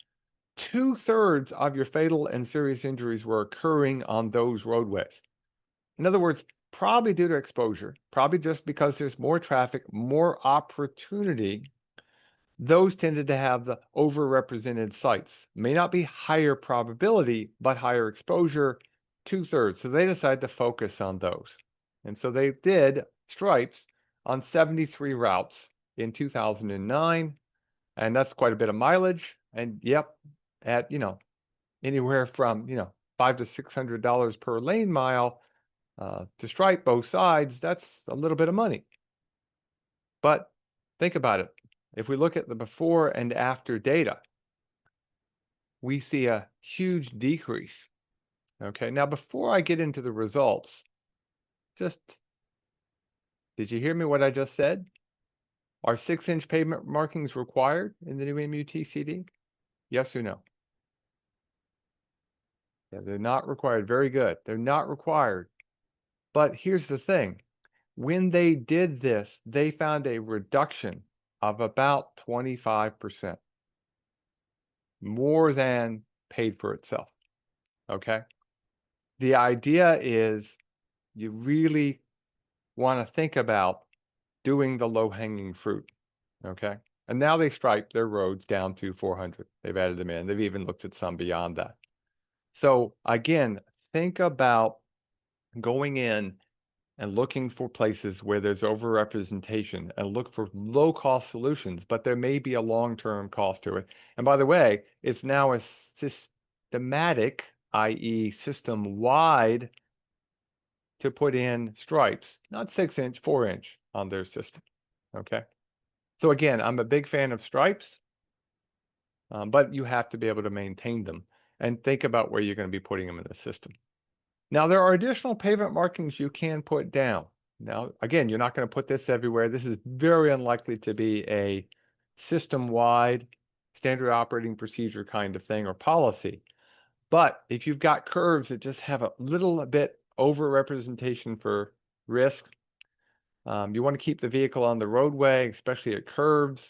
2/3 of your fatal and serious injuries were occurring on those roadways. In other words, probably due to exposure, probably just because there's more traffic, more opportunity. Those tended to have the overrepresented sites. May not be higher probability, but higher exposure, 2/3. So they decided to focus on those. And so they did stripes on 73 routes in 2009. And that's quite a bit of mileage. And yep, at, anywhere from, $500 to $600 per lane mile to stripe both sides, that's a little bit of money. But think about it. If we look at the before and after data, we see a huge decrease. Okay, now before I get into the results, just, did you hear me what I just said? Are 6-inch pavement markings required in the new MUTCD? Yes or no? Yeah, they're not required. Very good. They're not required. But here's the thing. When they did this, they found a reduction of about 25%, more than paid for itself. okay? The idea is you really want to think about doing the low-hanging fruit, okay? And now they stripe their roads down to 400. They've added them in. They've even looked at some beyond that. So again, think about going in and looking for places where there's overrepresentation and look for low-cost solutions, but there may be a long-term cost to it. And by the way, it's now a systematic, i.e. system-wide, to put in stripes, not 6-inch, 4-inch on their system, okay? So again, I'm a big fan of stripes, but you have to be able to maintain them and think about where you're going to be putting them in the system. Now, there are additional pavement markings you can put down. Now, again, you're not going to put this everywhere. This is very unlikely to be a system-wide standard operating procedure kind of thing or policy. But if you've got curves that just have a little bit over-representation for risk, you want to keep the vehicle on the roadway, especially at curves,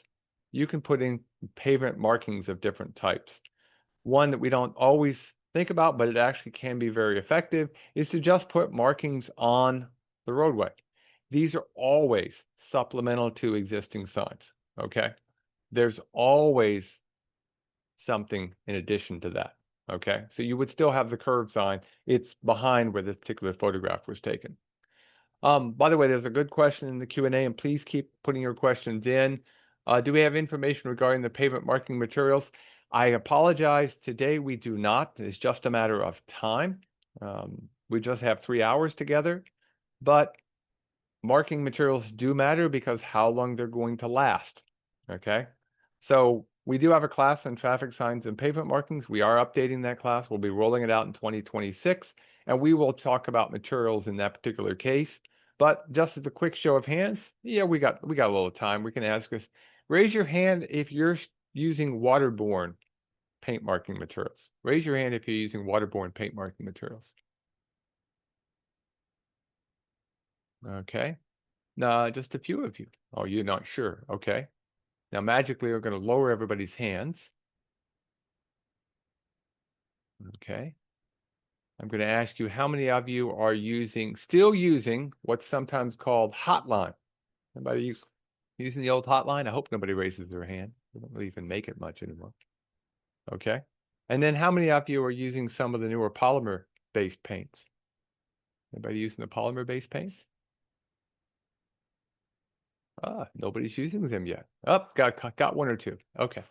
you can put in pavement markings of different types. One that we don't always think about, but it actually can be very effective, is to just put markings on the roadway. These are always supplemental to existing signs, okay? There's always something in addition to that, okay? So you would still have the curve sign. It's behind where this particular photograph was taken. By the way, there's a good question in the Q&A, and please keep putting your questions in. Do we have information regarding the pavement marking materials? I apologize. Today we do not. It's just a matter of time. We just have 3 hours together, but marking materials do matter because how long they're going to last, okay? So we do have a class on traffic signs and pavement markings. We are updating that class. We'll be rolling it out in 2026, and we will talk about materials in that particular case. But just as a quick show of hands, yeah, we got a little time. We can ask us. Raise your hand if you're using waterborne paint marking materials. Raise your hand if you're using waterborne paint marking materials. Okay. No, just a few of you. Oh, you're not sure. Okay. Now, magically, we're going to lower everybody's hands. Okay. I'm going to ask you how many of you are still using what's sometimes called hotline. Anybody using the old hotline? I hope nobody raises their hand. We don't really even make it much anymore. Okay. And then how many of you are using some of the newer polymer-based paints? Anybody using the polymer-based paints? Nobody's using them yet. Oh, got one or two. Okay.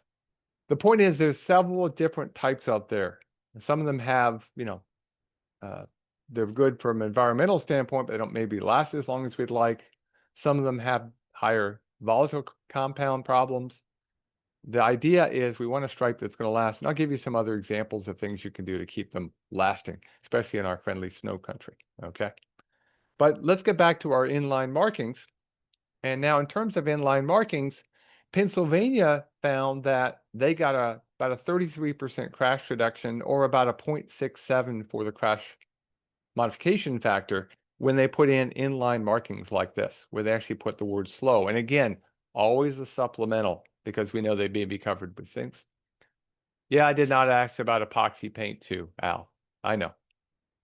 The point is there's several different types out there. Some of them have, they're good from an environmental standpoint, but they don't maybe last as long as we'd like. Some of them have higher volatile compound problems. The idea is we want a stripe that's going to last. And I'll give you some other examples of things you can do to keep them lasting, especially in our friendly snow country. Okay. But let's get back to our inline markings. And now in terms of inline markings, Pennsylvania found that they got about a 33% crash reduction or about a 0.67 for the crash modification factor when they put in inline markings like this, where they actually put the word slow. And again, always a supplemental because we know they may be covered with things. Yeah, I did not ask about epoxy paint too, Al. I know.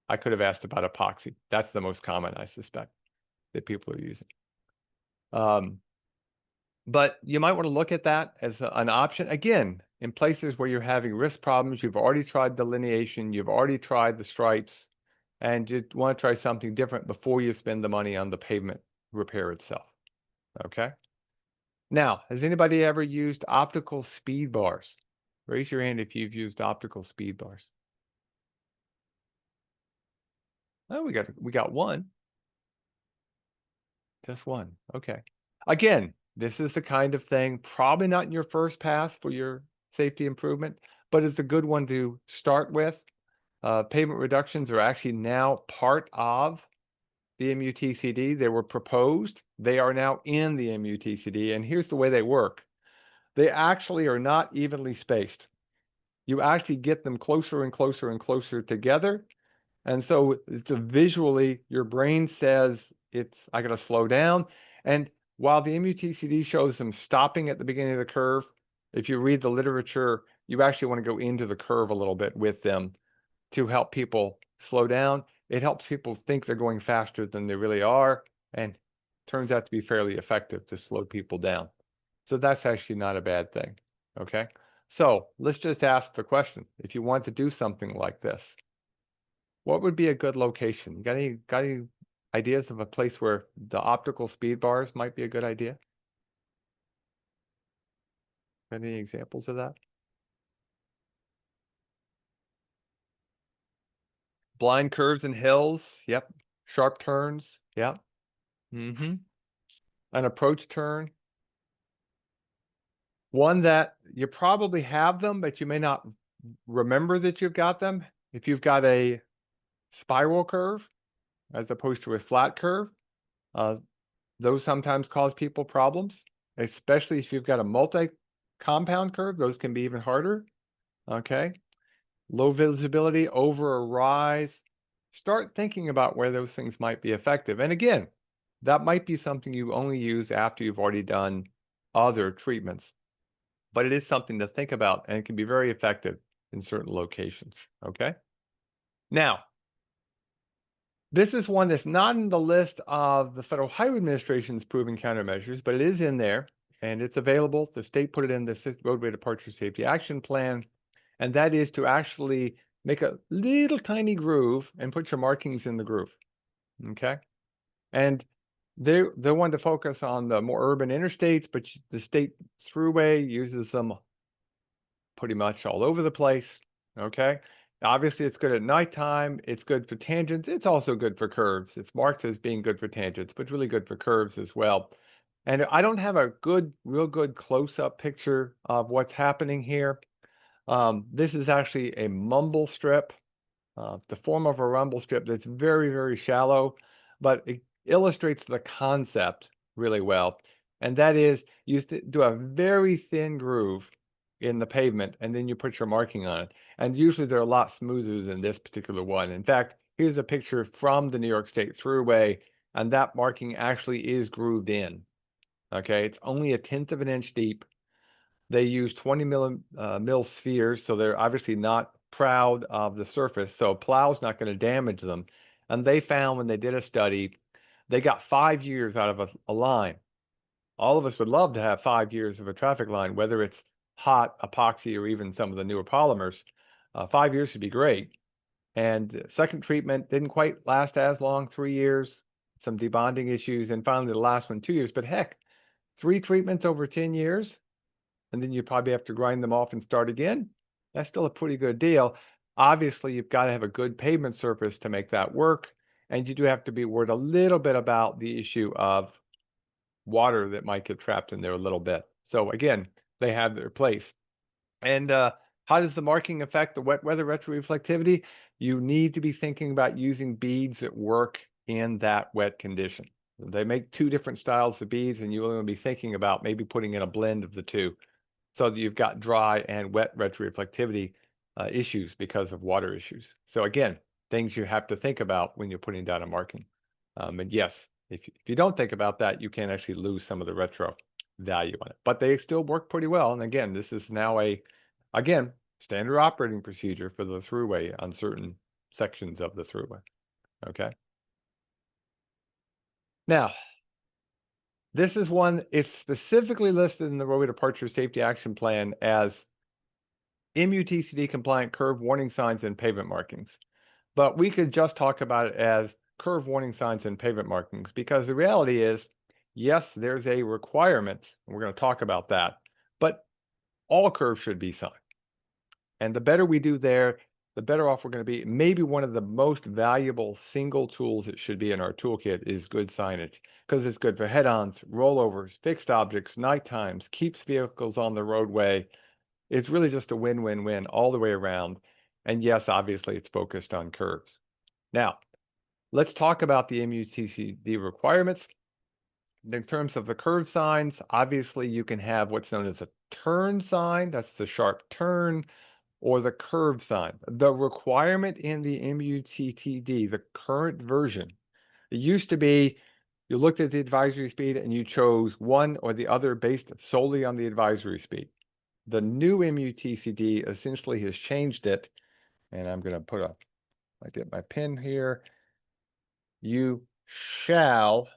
I could have asked about epoxy. That's the most common, I suspect, that people are using. But you might want to look at that as an option. Again, in places where you're having risk problems, you've already tried delineation, you've already tried the stripes, and you want to try something different before you spend the money on the pavement repair itself. Okay? Now, has anybody ever used optical speed bars? Raise your hand if you've used optical speed bars. Oh, we got one. Just one. Okay. Again, this is the kind of thing, probably not in your first pass for your safety improvement, but it's a good one to start with. Pavement reductions are actually now part of the MUTCD. They were proposed. They are now in the MUTCD. And here's the way they work. They actually are not evenly spaced. You actually get them closer and closer and closer together. And so it's visually, your brain says, I got to slow down. And while the MUTCD shows them stopping at the beginning of the curve, if you read the literature, you actually want to go into the curve a little bit with them. to help people slow down. It helps people think they're going faster than they really are, and turns out to be fairly effective to slow people down. So that's actually not a bad thing. Okay. So let's just ask the question. If you want to do something like this, what would be a good location? Got any ideas of a place where the optical speed bars might be a good idea? Any examples of that? Blind curves and hills. Yep. Sharp turns. Yep. Mm-hmm. An approach turn. One that you probably have them, but you may not remember that you've got them. If you've got a spiral curve as opposed to a flat curve, uh, those sometimes cause people problems, especially if you've got a multi-compound curve. Those can be even harder. Okay. Low visibility over a rise. Start thinking about where those things might be effective. And again, that might be something you only use after you've already done other treatments. But it is something to think about, and it can be very effective in certain locations. Okay. Now, this is one that's not in the list of the Federal Highway Administration's proven countermeasures, but it is in there and it's available. The state put it in the Roadway Departure Safety Action Plan, and that is to actually make a little tiny groove and put your markings in the groove. Okay. And they want to focus on the more urban interstates, but the state thruway uses them pretty much all over the place. Okay. Obviously, it's good at nighttime. It's good for tangents. It's also good for curves. It's marked as being good for tangents, but really good for curves as well. And I don't have a real good close-up picture of what's happening here. This is actually a mumble strip, the form of a rumble strip that's very, very shallow, but it illustrates the concept really well. And that is you do a very thin groove in the pavement, and then you put your marking on it. And usually they're a lot smoother than this particular one. In fact, here's a picture from the New York State Thruway, and that marking actually is grooved in. Okay, it's only 1/10 of an inch deep. They use 20 mil spheres, so they're obviously not proud of the surface, so a plow's not going to damage them. And they found when they did a study, they got 5 years out of a line. All of us would love to have 5 years of a traffic line, whether it's hot, epoxy, or even some of the newer polymers. 5 years would be great. And second treatment didn't quite last as long, 3 years, some debonding issues, and finally the last one, 2 years. But heck, 3 treatments over 10 years, and then you probably have to grind them off and start again. That's still a pretty good deal. Obviously, you've got to have a good pavement surface to make that work. And you do have to be worried a little bit about the issue of water that might get trapped in there a little bit. So again, they have their place. And how does the marking affect the wet weather retroreflectivity? You need to be thinking about using beads that work in that wet condition. They make 2 different styles of beads, and you want to be thinking about maybe putting in a blend of the two so that you've got dry and wet retroreflectivity issues because of water issues. So again, things you have to think about when you're putting down a marking. And yes, if you don't think about that, you can actually lose some of the retro value on it. But they still work pretty well. And again, this is now again, standard operating procedure for the thruway on certain sections of the thruway. Okay. Now, this is one, it's specifically listed in the Roadway Departure Safety Action Plan as MUTCD compliant curve warning signs and pavement markings. But we could just talk about it as curve warning signs and pavement markings, because the reality is, yes, there's a requirement, and we're going to talk about that, but all curves should be signed. And the better we do there, the better off we're going to be. Maybe one of the most valuable single tools that should be in our toolkit is good signage, because it's good for head-ons, rollovers, fixed objects, night times, keeps vehicles on the roadway. It's really just a win-win-win all the way around. And yes, obviously it's focused on curves. Now, let's talk about the MUTCD requirements. In terms of the curve signs, obviously you can have what's known as a turn sign, that's the sharp turn, or the curve sign. The requirement in the MUTCD, the current version, it used to be you looked at the advisory speed and you chose one or the other based solely on the advisory speed. The new MUTCD essentially has changed it and I'm going to put a, I get my pen here. You shall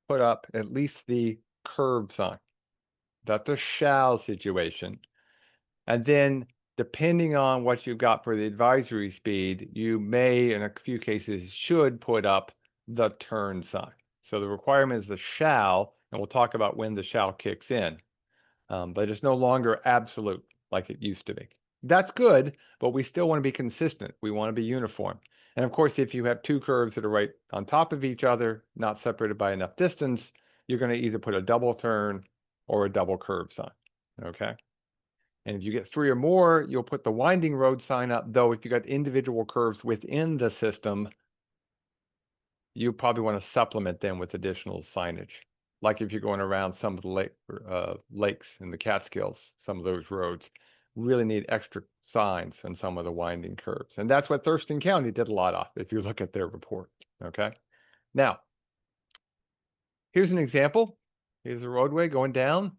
put up at least the curb sign. That's a shall situation. And then depending on what you've got for the advisory speed, you may, in a few cases, should put up the turn sign. So the requirement is the shall, and we'll talk about when the shall kicks in. But it's no longer absolute like it used to be. That's good, but we still want to be consistent. We want to be uniform. And of course, if you have two curves that are right on top of each other, not separated by enough distance, you're going to either put a double turn or a double curve sign. Okay. And if you get three or more, you'll put the winding road sign up, though if you got individual curves within the system, you probably want to supplement them with additional signage. Like if you're going around some of the lakes in the Catskills, some of those roads really need extra signs on some of the winding curves. And that's what Thurston County did a lot of, if you look at their report, okay? Now, here's an example. Here's a roadway going down.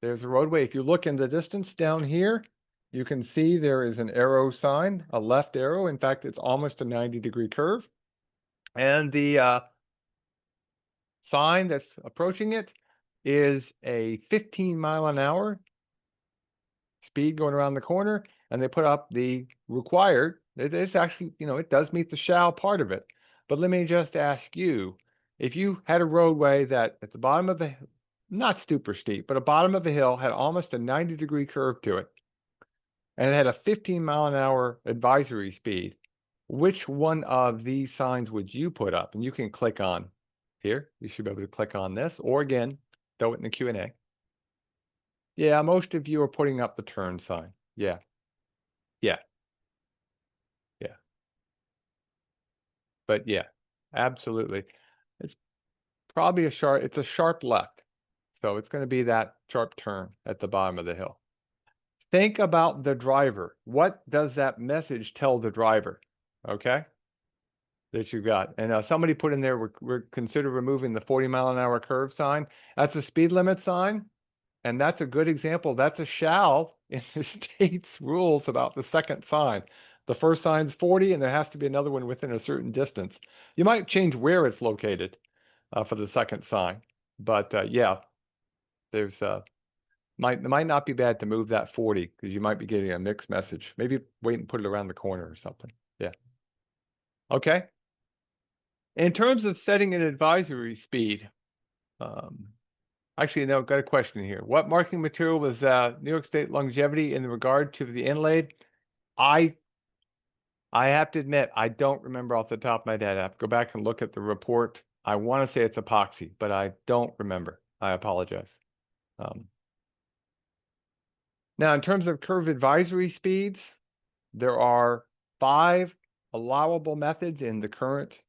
There's a roadway. If you look in the distance down here, you can see there is an arrow sign, a left arrow. In fact, it's almost a 90-degree curve. And the sign that's approaching it is a 15-mile-an-hour speed going around the corner, and they put up the required. It's actually, it does meet the shall part of it. But let me just ask you, if you had a roadway that at the bottom of the, not super steep, but a bottom of a hill had almost a 90-degree curve to it, and it had a 15-mile-an-hour advisory speed, which one of these signs would you put up? And you can click on here. You should be able to click on this, or again, throw it in the Q&A. Yeah, most of you are putting up the turn sign. Yeah, yeah, yeah. But yeah, absolutely. It's probably it's a sharp left. So it's going to be that sharp turn at the bottom of the hill. Think about the driver. What does that message tell the driver? Okay, that you got. And somebody put in there, we're consider removing the 40-mile-an-hour curve sign. That's a speed limit sign. And that's a good example. That's a shall in the state's rules about the second sign. The first sign's 40, and there has to be another one within a certain distance. You might change where it's located for the second sign. But yeah, there's it might not be bad to move that 40 because you might be getting a mixed message. Maybe wait and put it around the corner or something. Yeah. Okay. In terms of setting an advisory speed, actually, no, got a question here. What marking material was New York State longevity in regard to the inlaid? I have to admit, I don't remember off the top of my head. I have to go back and look at the report. I want to say it's epoxy, but I don't remember. I apologize. Now, in terms of curve advisory speeds, there are 5 allowable methods in the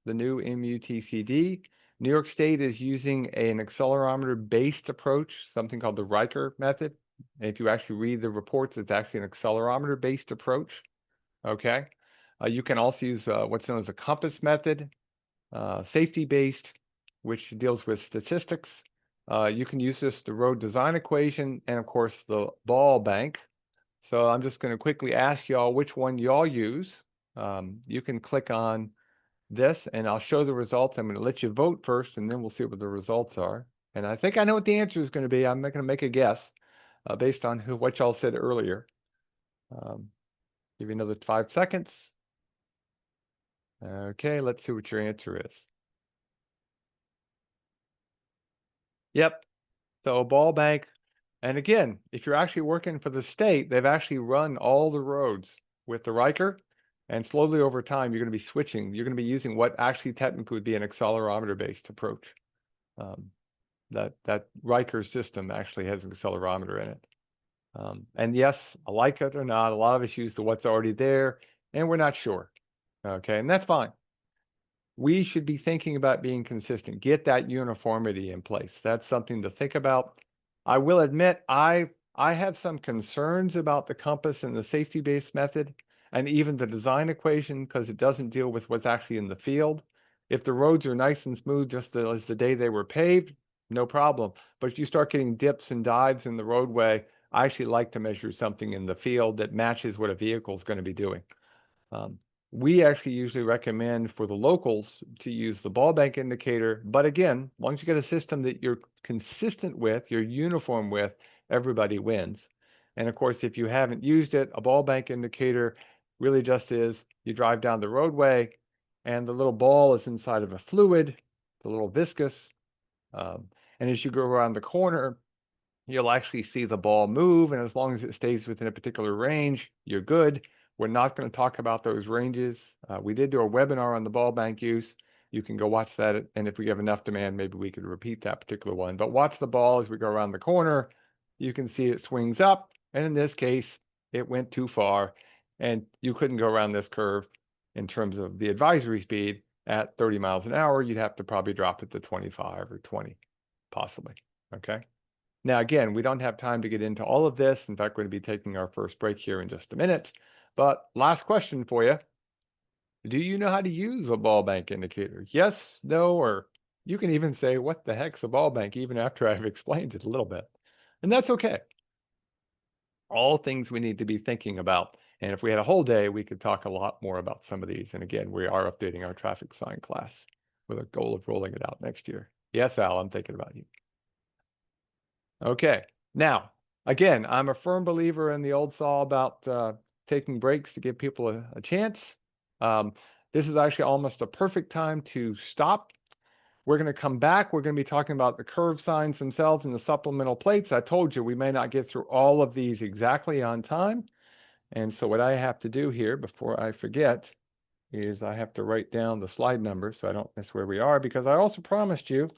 new MUTCD. New York State is using an accelerometer-based approach, something called the Riker method. And if you actually read the reports, it's actually an accelerometer-based approach. Okay. You can also use what's known as a compass method, safety-based, which deals with statistics. You can use the road design equation, and of course the ball bank. So I'm just going to quickly ask y'all which one y'all use. You can click on this and I'll show the results. I'm going to let you vote first and then we'll see what the results are. And I think I know what the answer is going to be. I'm not going to make a guess based on what y'all said earlier. Give you another 5 seconds. Okay, let's see what your answer is. Yep. So a ball bank. And again, if you're actually working for the state, they've actually run all the roads with the Riker. And slowly over time, you're going to be switching. You're going to be using what actually technically would be an accelerometer-based approach. That Riker system actually has an accelerometer in it. And yes, I like it or not, a lot of us use the what's already there, and we're not sure. Okay, and that's fine. We should be thinking about being consistent. Get that uniformity in place. That's something to think about. I will admit, I have some concerns about the compass and the safety-based method, and even the design equation, because it doesn't deal with what's actually in the field. If the roads are nice and smooth just as the day they were paved, no problem. But if you start getting dips and dives in the roadway, I actually like to measure something in the field that matches what a vehicle is going to be doing. We actually usually recommend for the locals to use the ball bank indicator, but again, as long as you get a system that you're consistent with, you're uniform with, everybody wins. And of course, if you haven't used it, a ball bank indicator really just is you drive down the roadway and the little ball is inside of a fluid, the little viscous. And as you go around the corner, you'll actually see the ball move, and as long as it stays within a particular range, you're good. We're not going to talk about those ranges. We did do a webinar on the ball bank use. You can go watch that, and if we have enough demand, maybe we could repeat that particular one. But watch the ball as we go around the corner. You can see it swings up, and in this case, it went too far, and you couldn't go around this curve in terms of the advisory speed at 30 miles an hour. You'd have to probably drop it to 25 or 20, possibly, okay? Now, again, we don't have time to get into all of this. In fact, we're going to be taking our first break here in just a minute. But last question for you. Do you know how to use a ball bank indicator? Yes, no, or you can even say, what the heck's a ball bank, even after I've explained it a little bit. And that's okay. All things we need to be thinking about. And if we had a whole day, we could talk a lot more about some of these. And again, we are updating our traffic sign class with a goal of rolling it out next year. Yes, Al, I'm thinking about you. Okay. Now, again, I'm a firm believer in the old saw about taking breaks to give people a chance. This is actually almost a perfect time to stop. We're going to come back. We're going to be talking about the curve signs themselves and the supplemental plates. I told you we may not get through all of these exactly on time. And so what I have to do here before I forget is I have to write down the slide number so I don't miss where we are, because I also promised you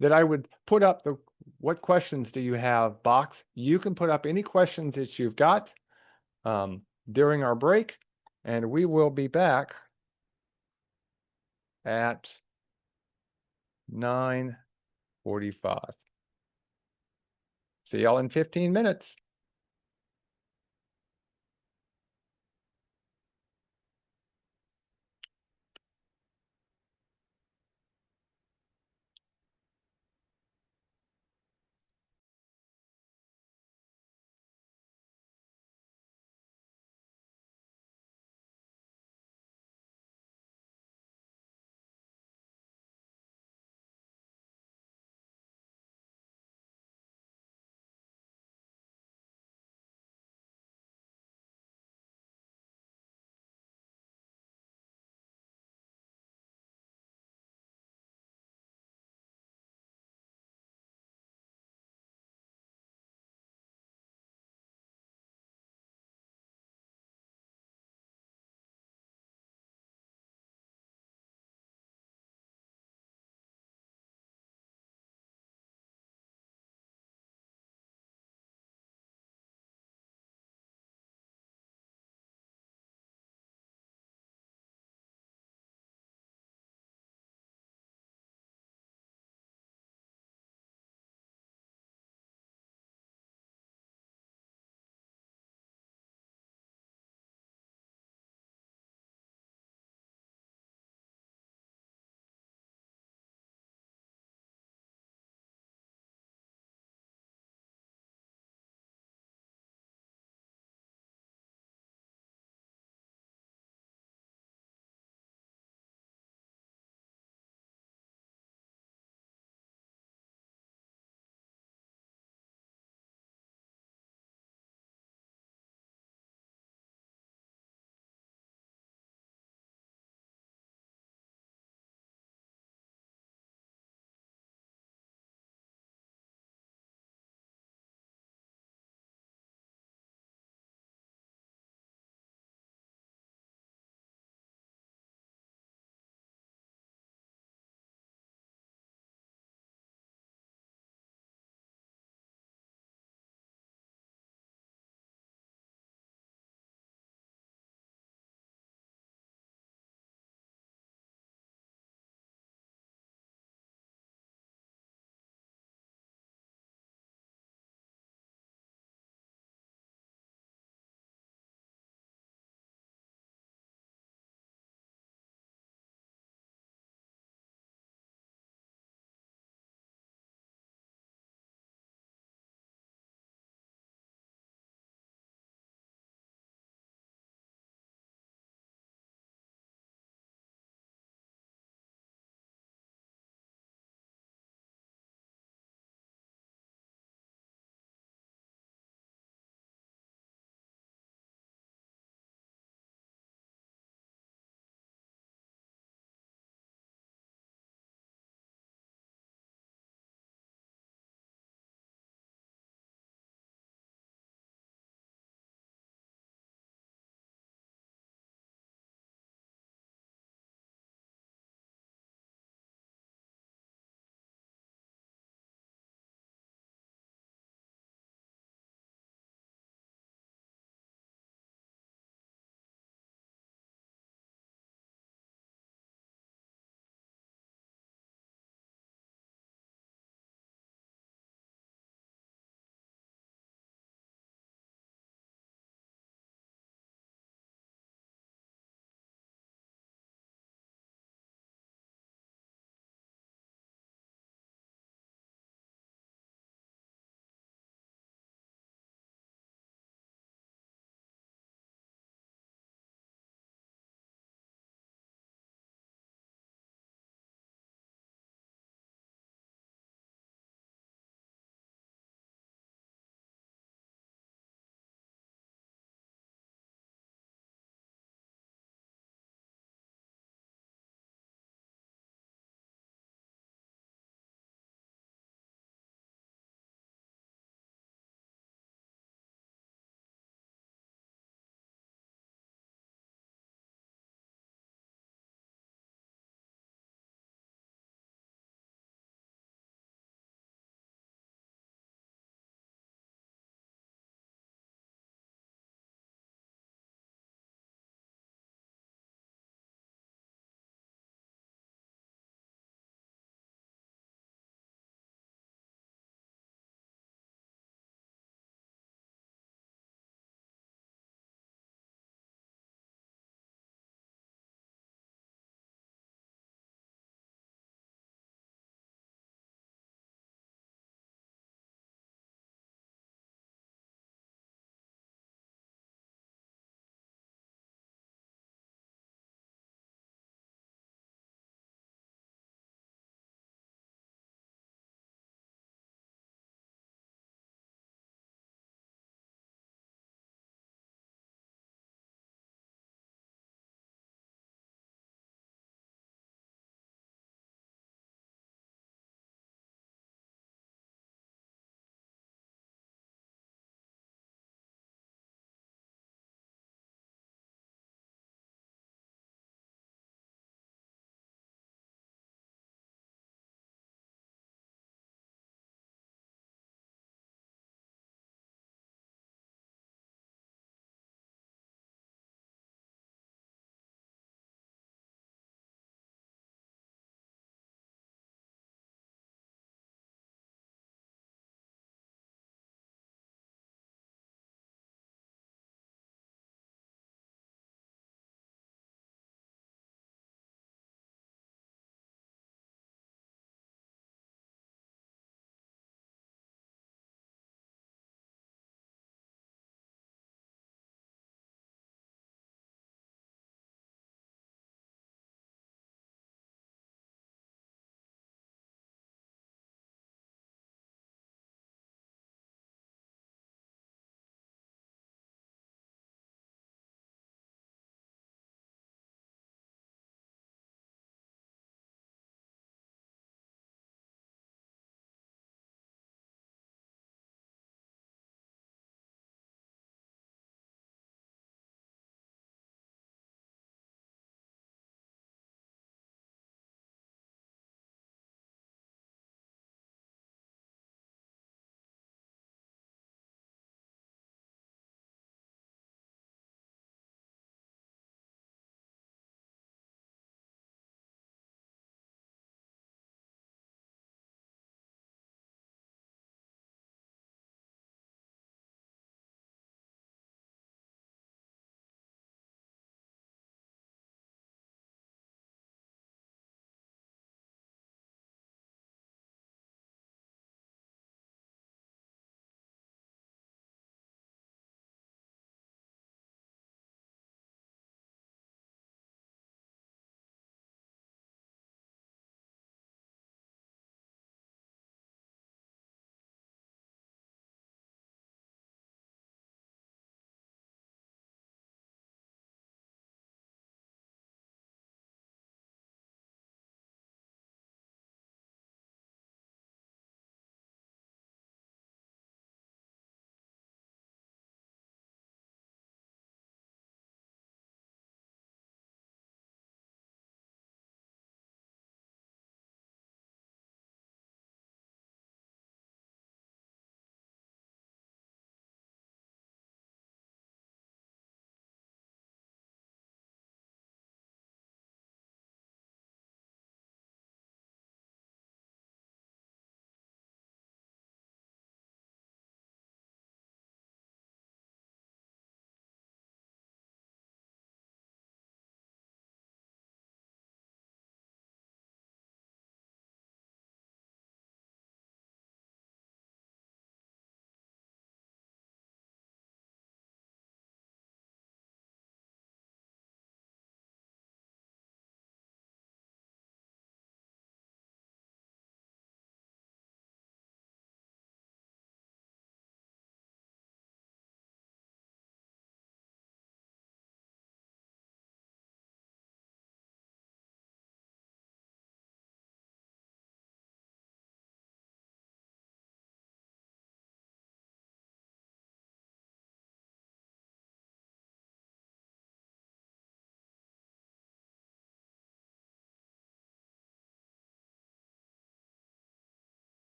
that I would put up the what questions do you have box. You can put up any questions that you've got during our break, and we will be back at 9:45. See y'all in 15 minutes.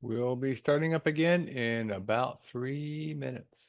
We'll be starting up again in about 3 minutes.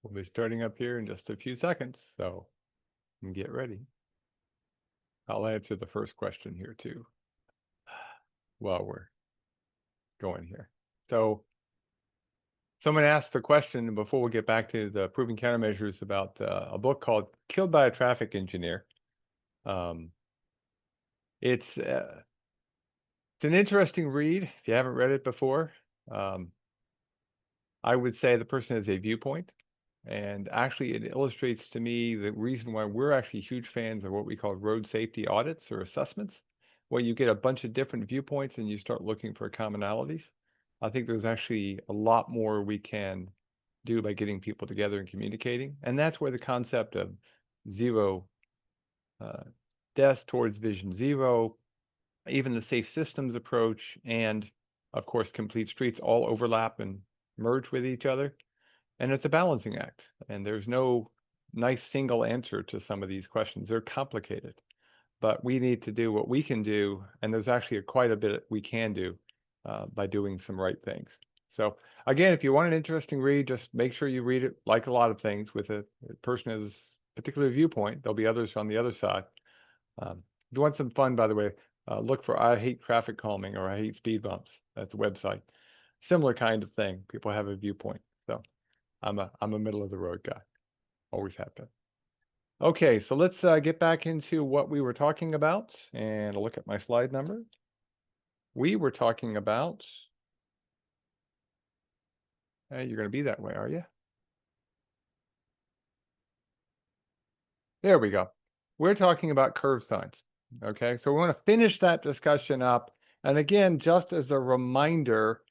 We'll be starting up here in just a few seconds, so get ready. I'll answer the first question here too while we're going here. So someone asked the question before we get back to the proving countermeasures about a book called Killed by a Traffic Engineer. Um, it's an interesting read if you haven't read it before. Um, I would say the person has a viewpoint. And actually, it illustrates to me the reason why we're actually huge fans of what we call road safety audits or assessments, where you get a bunch of different viewpoints and you start looking for commonalities. I think there's actually a lot more we can do by getting people together and communicating. And that's where the concept of zero uh, deaths towards vision zero, even the safe systems approach, and of course, complete streets all overlap and merge with each other. And it's a balancing act. And there's no nice single answer to some of these questions. They're complicated, but we need to do what we can do. And there's actually quite a bit we can do by doing some right things. So again, if you want an interesting read, just make sure you read it like a lot of things with a person has a particular viewpoint. There'll be others on the other side. If you want some fun, by the way, look for I Hate Traffic Calming or I Hate Speed Bumps. That's a website. Similar kind of thing. People have a viewpoint. So I'm a middle of the road guy. Always have been. Okay, so let's get back into what we were talking about and look at my slide number. We were talking about, hey, you're going to be that way, are you? There we go. We're talking about curve signs. Okay, so we want to finish that discussion up. And again, just as a reminder,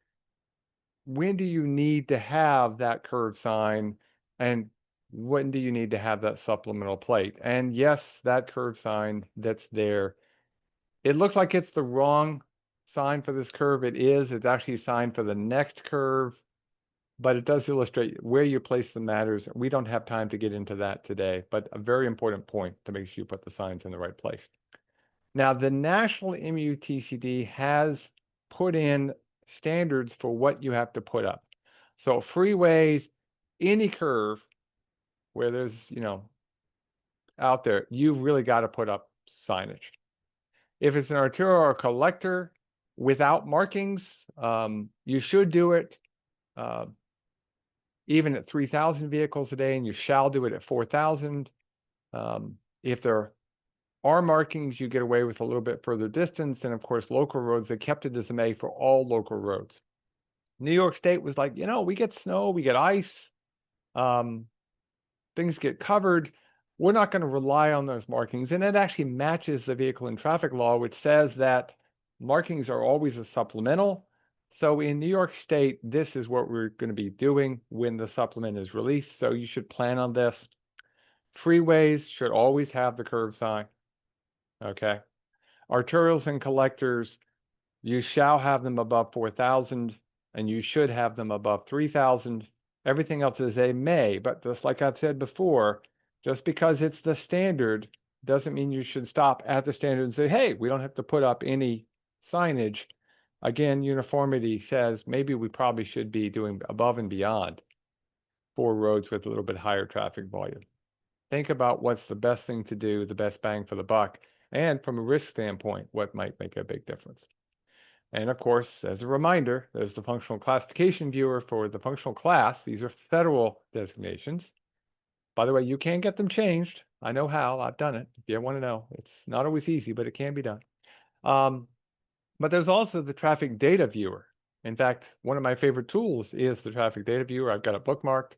when do you need to have that curve sign and when do you need to have that supplemental plate? And yes, that curve sign that's there, it looks like it's the wrong sign for this curve. It is. It's actually a sign for the next curve. but it does illustrate where you place them matters. We don't have time to get into that today, but a very important point to make sure you put the signs in the right place. Now, the National MUTCD has put in standards for what you have to put up. So freeways, any curve where there's, out there, you've really got to put up signage. If it's an arterial or collector without markings, you should do it even at 3,000 vehicles a day, and you shall do it at 4,000. If there are markings, you get away with a little bit further distance. And of course, local roads, they kept it as a may for all local roads. New York State was like, we get snow, we get ice, things get covered. We're not going to rely on those markings. And it actually matches the vehicle and traffic law, which says that markings are always a supplemental. So in New York State, this is what we're going to be doing when the supplement is released. So you should plan on this. Freeways should always have the curve sign. Okay. Arterials and collectors, you shall have them above 4,000, and you should have them above 3,000. Everything else is a may, but just like I've said before, just because it's the standard doesn't mean you should stop at the standard and say, hey, we don't have to put up any signage. Again, uniformity says maybe we probably should be doing above and beyond for roads with a little bit higher traffic volume. Think about what's the best thing to do, the best bang for the buck, and from a risk standpoint, what might make a big difference. And of course, as a reminder, there's the functional classification viewer for the functional class. These are federal designations. By the way, you can get them changed. I know how. I've done it. If you want to know, it's not always easy, but it can be done. But there's also the traffic data viewer. In fact, one of my favorite tools is the traffic data viewer. I've got it bookmarked.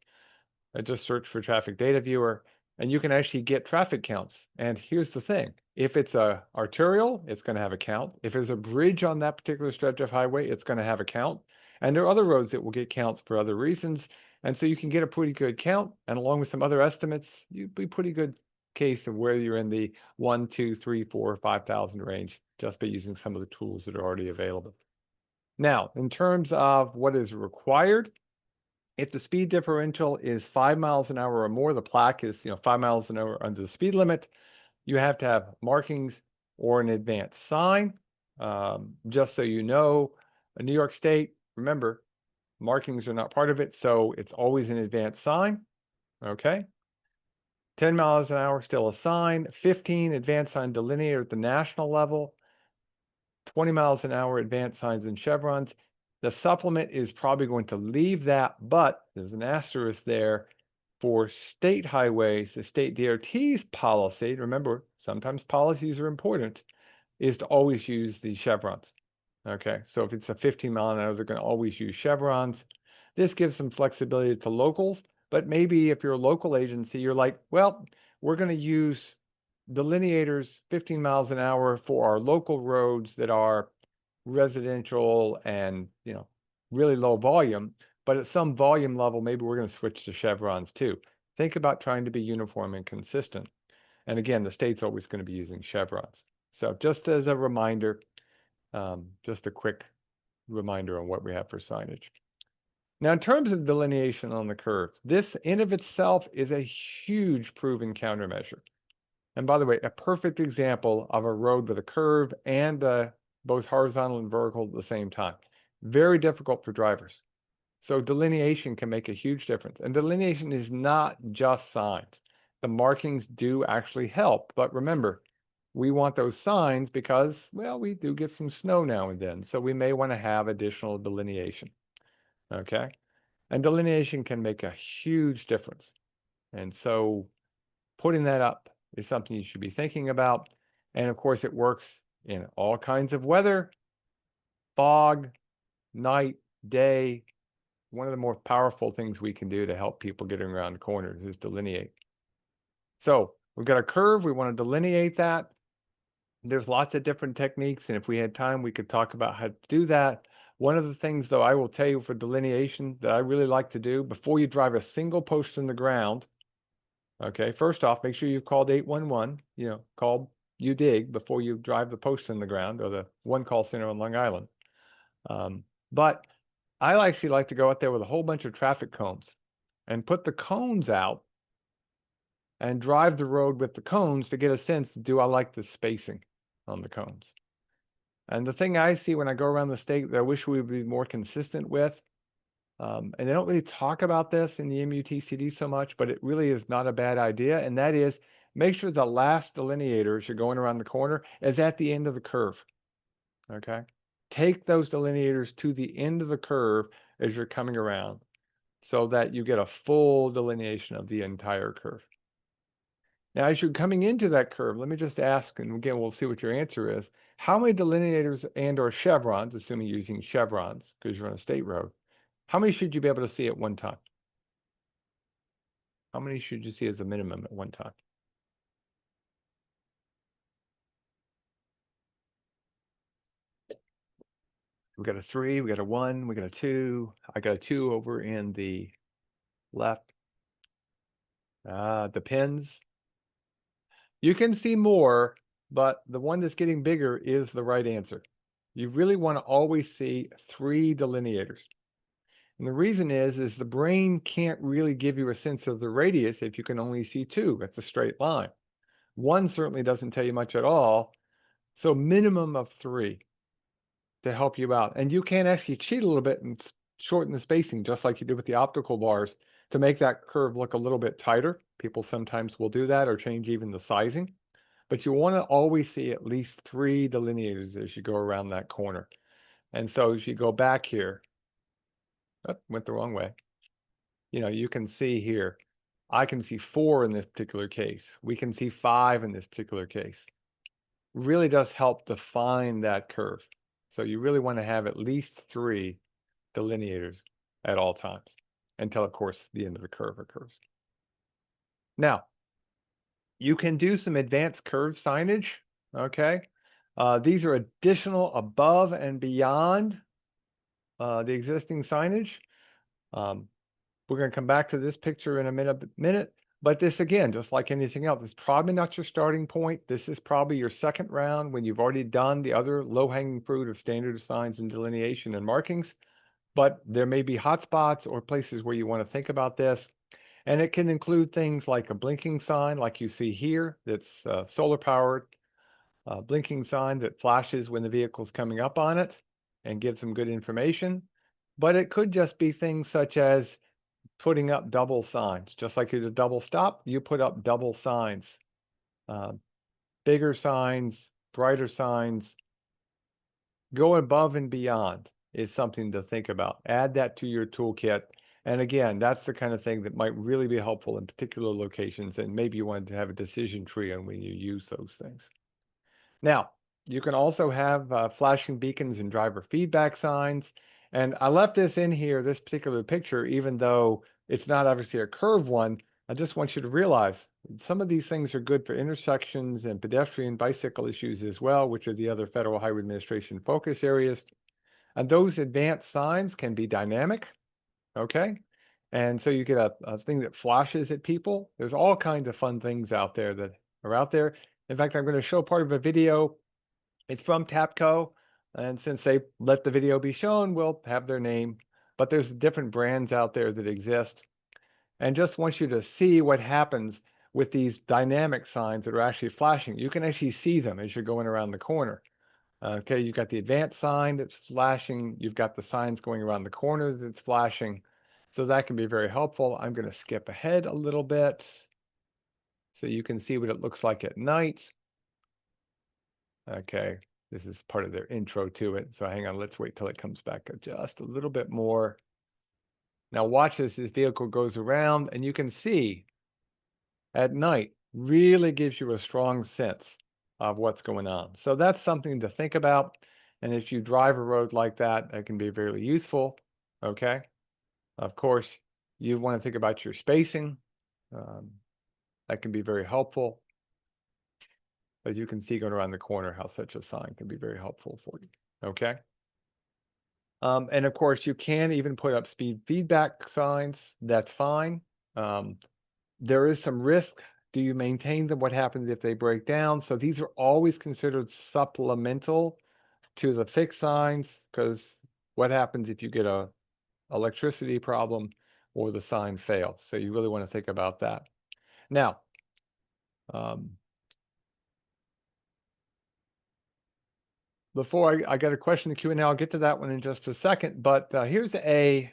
I just search for traffic data viewer, and you can actually get traffic counts. And here's the thing. If it's a arterial, it's going to have a count. If there's a bridge on that particular stretch of highway, it's going to have a count. And there are other roads that will get counts for other reasons. And so you can get a pretty good count. And along with some other estimates, you'd be pretty good case of where you're in the 1, 2, 3, 4, 5,000 range just by using some of the tools that are already available. Now, in terms of what is required, if the speed differential is 5 miles an hour or more, the plaque is 5 miles an hour under the speed limit, you have to have markings or an advanced sign. Just so you know, in New York State, remember, markings are not part of it, so it's always an advanced sign. Okay. 10 miles an hour, still a sign. 15, advanced sign delineator at the national level. 20 miles an hour, advanced signs and chevrons. The supplement is probably going to leave that, but there's an asterisk there. For state highways, the state DOT's policy, remember, sometimes policies are important, is to always use the chevrons. Okay, so if it's a 15 mile an hour, they're going to always use chevrons. This gives some flexibility to locals, but maybe if you're a local agency, you're like, well, we're going to use delineators 15 miles an hour for our local roads that are residential and really low volume, but at some volume level, maybe we're going to switch to chevrons too. Think about trying to be uniform and consistent. And again, the state's always going to be using chevrons. So just as a reminder, just a quick reminder on what we have for signage. Now, in terms of delineation on the curves, this in of itself is a huge proven countermeasure. And by the way, a perfect example of a road with a curve and both horizontal and vertical at the same time. Very difficult for drivers. So delineation can make a huge difference. And delineation is not just signs. The markings do actually help. But remember, we want those signs because, well, we do get some snow now and then. So we may want to have additional delineation. Okay? And delineation can make a huge difference. And so putting that up is something you should be thinking about. And of course, it works in all kinds of weather, fog, night, day. One of the more powerful things we can do to help people getting around corners is delineate. So we've got a curve. We want to delineate that. There's lots of different techniques. And if we had time, we could talk about how to do that. One of the things, though, I will tell you for delineation that I really like to do before you drive a single post in the ground. Okay, first off, make sure you've called 811, call UDIG before you drive the post in the ground or the one call center on Long Island. But I actually like to go out there with a whole bunch of traffic cones and put the cones out and drive the road with the cones to get a sense, do I like the spacing on the cones? And the thing I see when I go around the state that I wish we would be more consistent with, and they don't really talk about this in the MUTCD so much, but it really is not a bad idea, and that is make sure the last delineator as you're going around the corner is at the end of the curve, okay? Take those delineators to the end of the curve as you're coming around so that you get a full delineation of the entire curve. Now, as you're coming into that curve, let me just ask, and again, we'll see what your answer is. How many delineators and or chevrons, assuming you're using chevrons because you're on a state road, how many should you be able to see at one time? How many should you see as a minimum at one time? We got a 3, we got a 1, we got a 2. I got a 2 over in the left. Depends. You can see more, but the one that's getting bigger is the right answer. You really want to always see 3 delineators. And the reason is the brain can't really give you a sense of the radius if you can only see 2. It's a straight line. 1 certainly doesn't tell you much at all. So minimum of 3 to help you out. And you can actually cheat a little bit and shorten the spacing, just like you did with the optical bars, to make that curve look a little bit tighter. People sometimes will do that or change even the sizing. But you want to always see at least 3 delineators as you go around that corner. And so as you go back here, oh, went the wrong way. You know, you can see here, I can see 4 in this particular case. We can see 5 in this particular case. Really does help define that curve. So you really want to have at least 3 delineators at all times until, of course, the end of the curve occurs. Now, you can do some advanced curve signage, okay? These are additional above and beyond the existing signage. We're going to come back to this picture in a minute, but this again, just like anything else, is probably not your starting point. This is probably your second round when you've already done the other low-hanging fruit of standard signs and delineation and markings, but there may be hotspots or places where you want to think about this. And it can include things like a blinking sign like you see here that's solar powered, a blinking sign that flashes when the vehicle's coming up on it and gives them good information. But it could just be things such as putting up double signs. Just like you did a double stop, you put up double signs. Uh, Bigger signs, brighter signs. Go above and beyond is something to think about. Add that to your toolkit. And again, that's the kind of thing that might really be helpful in particular locations, and maybe you want to have a decision tree on when you use those things. Now, you can also have flashing beacons and driver feedback signs. And I left this in here, this particular picture, even though it's not obviously a curved one. I just want you to realize some of these things are good for intersections and pedestrian bicycle issues as well, which are the other Federal Highway Administration focus areas. And those advanced signs can be dynamic, okay? And so you get a thing that flashes at people. There's all kinds of fun things out there that are out there. In fact, I'm going to show part of a video. It's from TAPCO, and since they let the video be shown, we'll have their name. But there's different brands out there that exist. And just want you to see what happens with these dynamic signs that are actually flashing. You can actually see them as you're going around the corner. Okay, you've got the advanced sign that's flashing. You've got the signs going around the corner that's flashing. So that can be very helpful. I'm going to skip ahead a little bit so you can see what it looks like at night. Okay, this is part of their intro to it. So hang on, let's wait till it comes back just a little bit more. Now watch as this vehicle goes around, and you can see at night really gives you a strong sense of what's going on. So that's something to think about. And if you drive a road like that, that can be very useful. Okay. Of course, you want to think about your spacing. That can be very helpful. As you can see going around the corner, how such a sign can be very helpful for you. Okay. And of course, you can even put up speed feedback signs. That's fine. There is some risk. Do you maintain them? What happens if they break down? So these are always considered supplemental to the fixed signs, because what happens if you get a electricity problem, or the sign failed. So you really want to think about that. Now, before I got a question in the Q&A, I'll get to that one in just a second, but here's a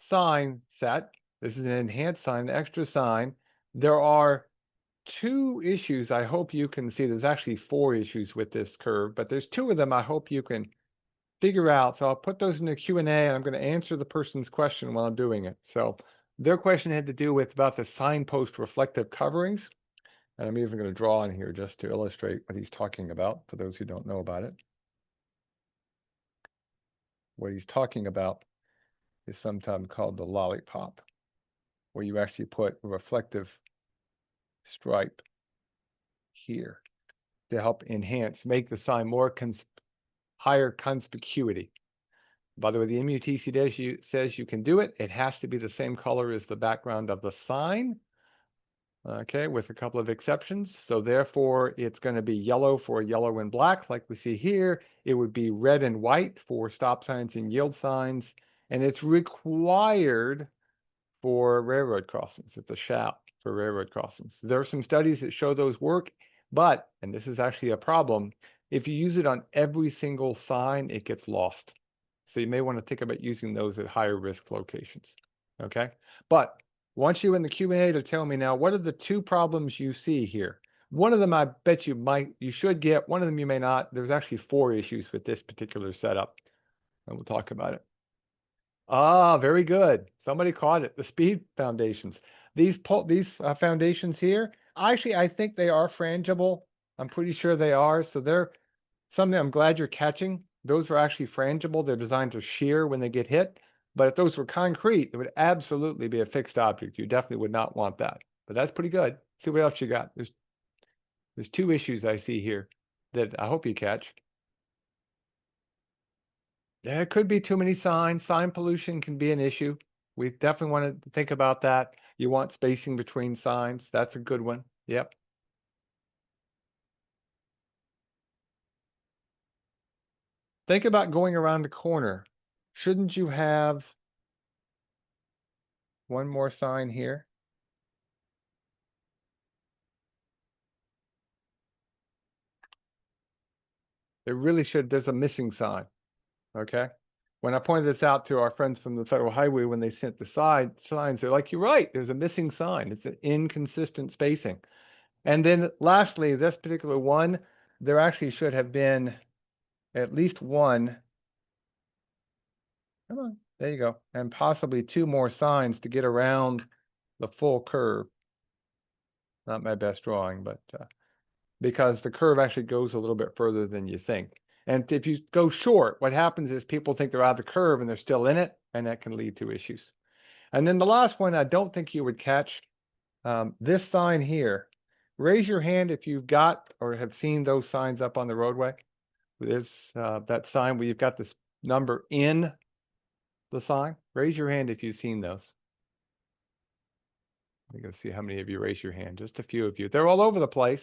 sign set. This is an enhanced sign, an extra sign. There are two issues I hope you can see. There's actually four issues with this curve, but there's two of them I hope you can figure out. So I'll put those in the Q&A, and I'm going to answer the person's question while I'm doing it. So their question had to do with about the signpost reflective coverings. And I'm even going to draw on here just to illustrate what he's talking about for those who don't know about it. What he's talking about is sometimes called the lollipop, where you actually put a reflective stripe here to help enhance, make the sign more higher conspicuity. By the way, the MUTC says you can do it. It has to be the same color as the background of the sign, okay, with a couple of exceptions. So therefore, it's going to be yellow for yellow and black, like we see here. It would be red and white for stop signs and yield signs. And it's required for railroad crossings. It's a shall for railroad crossings. There are some studies that show those work, but, and this is actually a problem, if you use it on every single sign, it gets lost. So you may want to think about using those at higher risk locations, okay? But once you in the Q&A to tell me now, what are the two problems you see here? One of them I bet you should get, one of them you may not. There's actually four issues with this particular setup, and we'll talk about it. Ah, very good. Somebody caught it. The speed foundations. These foundations here, actually, I think they are frangible. I'm pretty sure they are. So they're something I'm glad you're catching. Those are actually frangible. They're designed to shear when they get hit. But if those were concrete, it would absolutely be a fixed object. You definitely would not want that. But that's pretty good. See what else you got. There's two issues I see here that I hope you catch. There could be too many signs. Sign pollution can be an issue. We definitely want to think about that. You want spacing between signs. That's a good one. Yep. Think about going around the corner. Shouldn't you have one more sign here? There really should. There's a missing sign. Okay. When I pointed this out to our friends from the Federal Highway when they sent the signs, they're like, "You're right. There's a missing sign. It's an inconsistent spacing." And then lastly, this particular one, there actually should have been at least one. Come on, there you go. And possibly two more signs to get around the full curve. Not my best drawing, but because the curve actually goes a little bit further than you think. And if you go short, what happens is people think they're out of the curve and they're still in it, and that can lead to issues. And then the last one, I don't think you would catch this sign here. Raise your hand if you've got or have seen those signs up on the roadway. There's that sign where you've got this number in the sign. Raise your hand if you've seen those. I'm going to see how many of you raise your hand. Just a few of you. They're all over the place.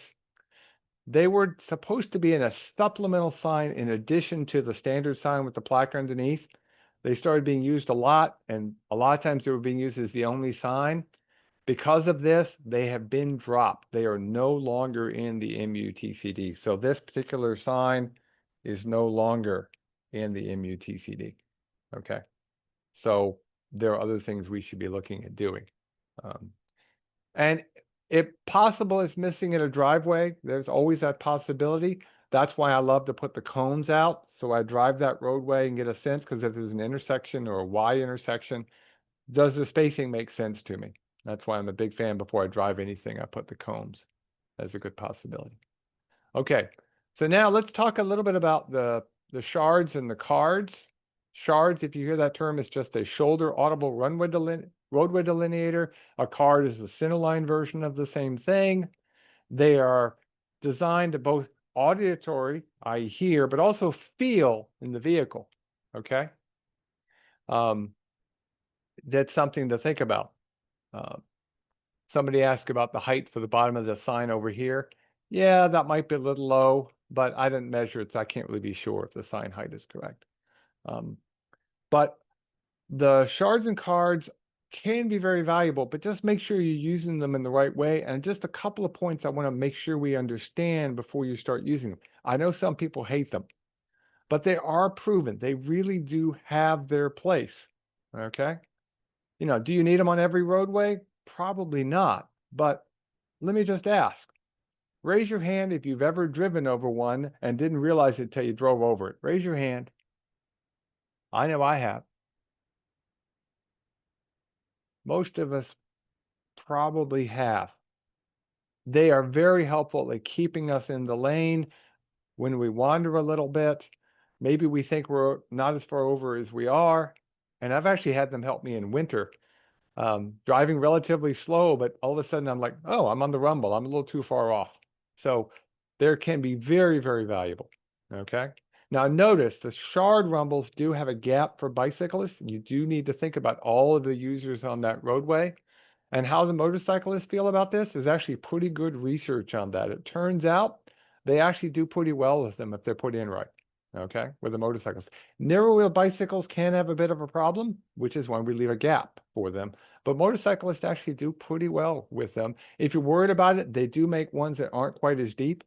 They were supposed to be in a supplemental sign in addition to the standard sign with the plaque underneath. They started being used a lot, and a lot of times they were being used as the only sign. Because of this, they have been dropped. They are no longer in the MUTCD. So this particular sign is no longer in the MUTCD. Okay. So there are other things we should be looking at doing. And if possible, it's missing in a driveway. There's always that possibility. That's why I love to put the cones out. So I drive that roadway and get a sense, because if there's an intersection or a Y intersection, does the spacing make sense to me? That's why I'm a big fan. Before I drive anything, I put the cones. That's a good possibility. Okay, so now let's talk a little bit about the shards and the cards. Shards, if you hear that term, is just a shoulder audible roadway delineator. A card is the centerline version of the same thing. They are designed to both auditory, I hear, but also feel in the vehicle. Okay, that's something to think about. Somebody asked about the height for the bottom of the sign over here. Yeah, that might be a little low, but I didn't measure it, so I can't really be sure if the sign height is correct. But the shards and cards can be very valuable, but just make sure you're using them in the right way. And just a couple of points I want to make sure we understand before you start using them. I know some people hate them, but they are proven. They really do have their place. Okay. Do you need them on every roadway? Probably not. But let me just ask. Raise your hand if you've ever driven over one and didn't realize it till you drove over it. Raise your hand. I know I have. Most of us probably have. They are very helpful at keeping us in the lane when we wander a little bit. Maybe we think we're not as far over as we are. And I've actually had them help me in winter, driving relatively slow, but all of a sudden I'm like, oh, I'm on the rumble. I'm a little too far off. So there can be very, very valuable. Okay. Now notice the shard rumbles do have a gap for bicyclists. You do need to think about all of the users on that roadway. And how the motorcyclists feel about this is actually pretty good research on that. It turns out they actually do pretty well with them if they're put in right, okay, with the motorcycles. Narrow wheel bicycles can have a bit of a problem, which is when we leave a gap for them. But motorcyclists actually do pretty well with them. If you're worried about it, they do make ones that aren't quite as deep.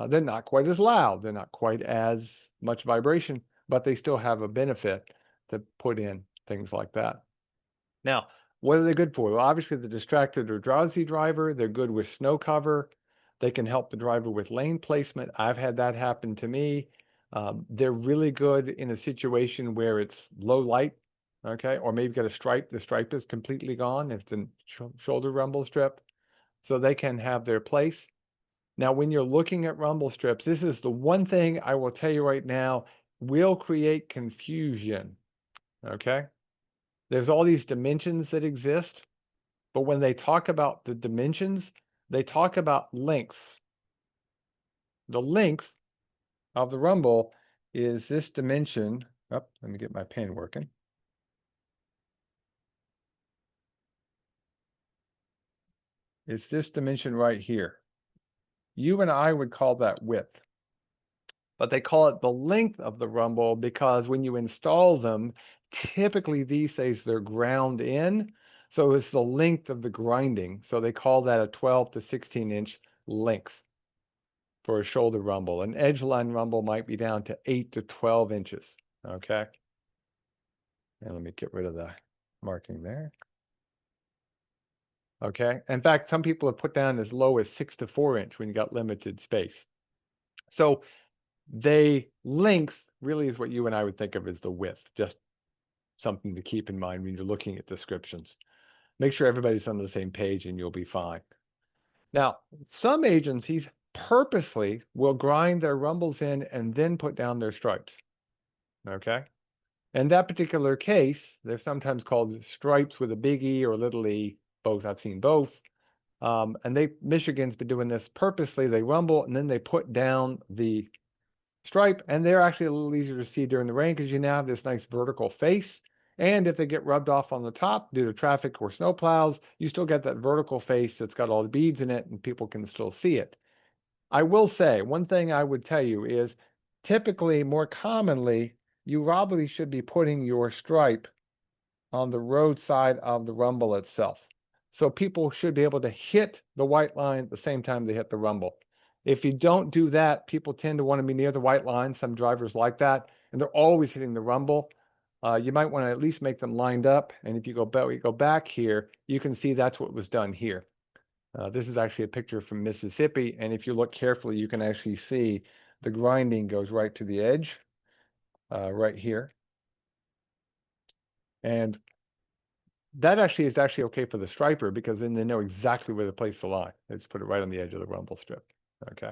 They're not quite as loud. They're not quite as much vibration, but they still have a benefit to put in things like that. Now, what are they good for? Well, obviously, the distracted or drowsy driver, they're good with snow cover. They can help the driver with lane placement. I've had that happen to me. They're really good in a situation where it's low light, okay, or maybe got a stripe. The stripe is completely gone. It's the shoulder rumble strip. So they can have their place. Now, when you're looking at rumble strips, this is the one thing I will tell you right now will create confusion, okay? There's all these dimensions that exist, but when they talk about the dimensions, they talk about lengths. The length of the rumble is this dimension. Oh, let me get my pen working. It's this dimension right here. You and I would call that width, but they call it the length of the rumble because when you install them, typically these days they're ground in. So it's the length of the grinding. So they call that a 12 to 16 inch length for a shoulder rumble. An edge line rumble might be down to 8 to 12 inches. Okay. And let me get rid of the marking there. Okay. In fact, some people have put down as low as 6 to 4 inch when you got limited space. So they length really is what you and I would think of as the width, just something to keep in mind when you're looking at descriptions. Make sure everybody's on the same page and you'll be fine. Now, some agencies purposely will grind their rumbles in and then put down their stripes. Okay. In that particular case, they're sometimes called stripes with a big E or little e, both. I've seen both. And Michigan's been doing this purposely. They rumble and then they put down the stripe, and they're actually a little easier to see during the rain because you now have this nice vertical face. And if they get rubbed off on the top due to traffic or snow plows, you still get that vertical face that's got all the beads in it and people can still see it. I will say, one thing I would tell you is typically, more commonly, you probably should be putting your stripe on the road side of the rumble itself. So people should be able to hit the white line at the same time they hit the rumble. If you don't do that, people tend to want to be near the white line. Some drivers like that, and they're always hitting the rumble. You might want to at least make them lined up. And if you go back here, you can see that's what was done here. This is actually a picture from Mississippi, and if you look carefully, you can actually see the grinding goes right to the edge, right here. And that actually is okay for the striper because then they know exactly where to place the line. They just put it right on the edge of the rumble strip. Okay.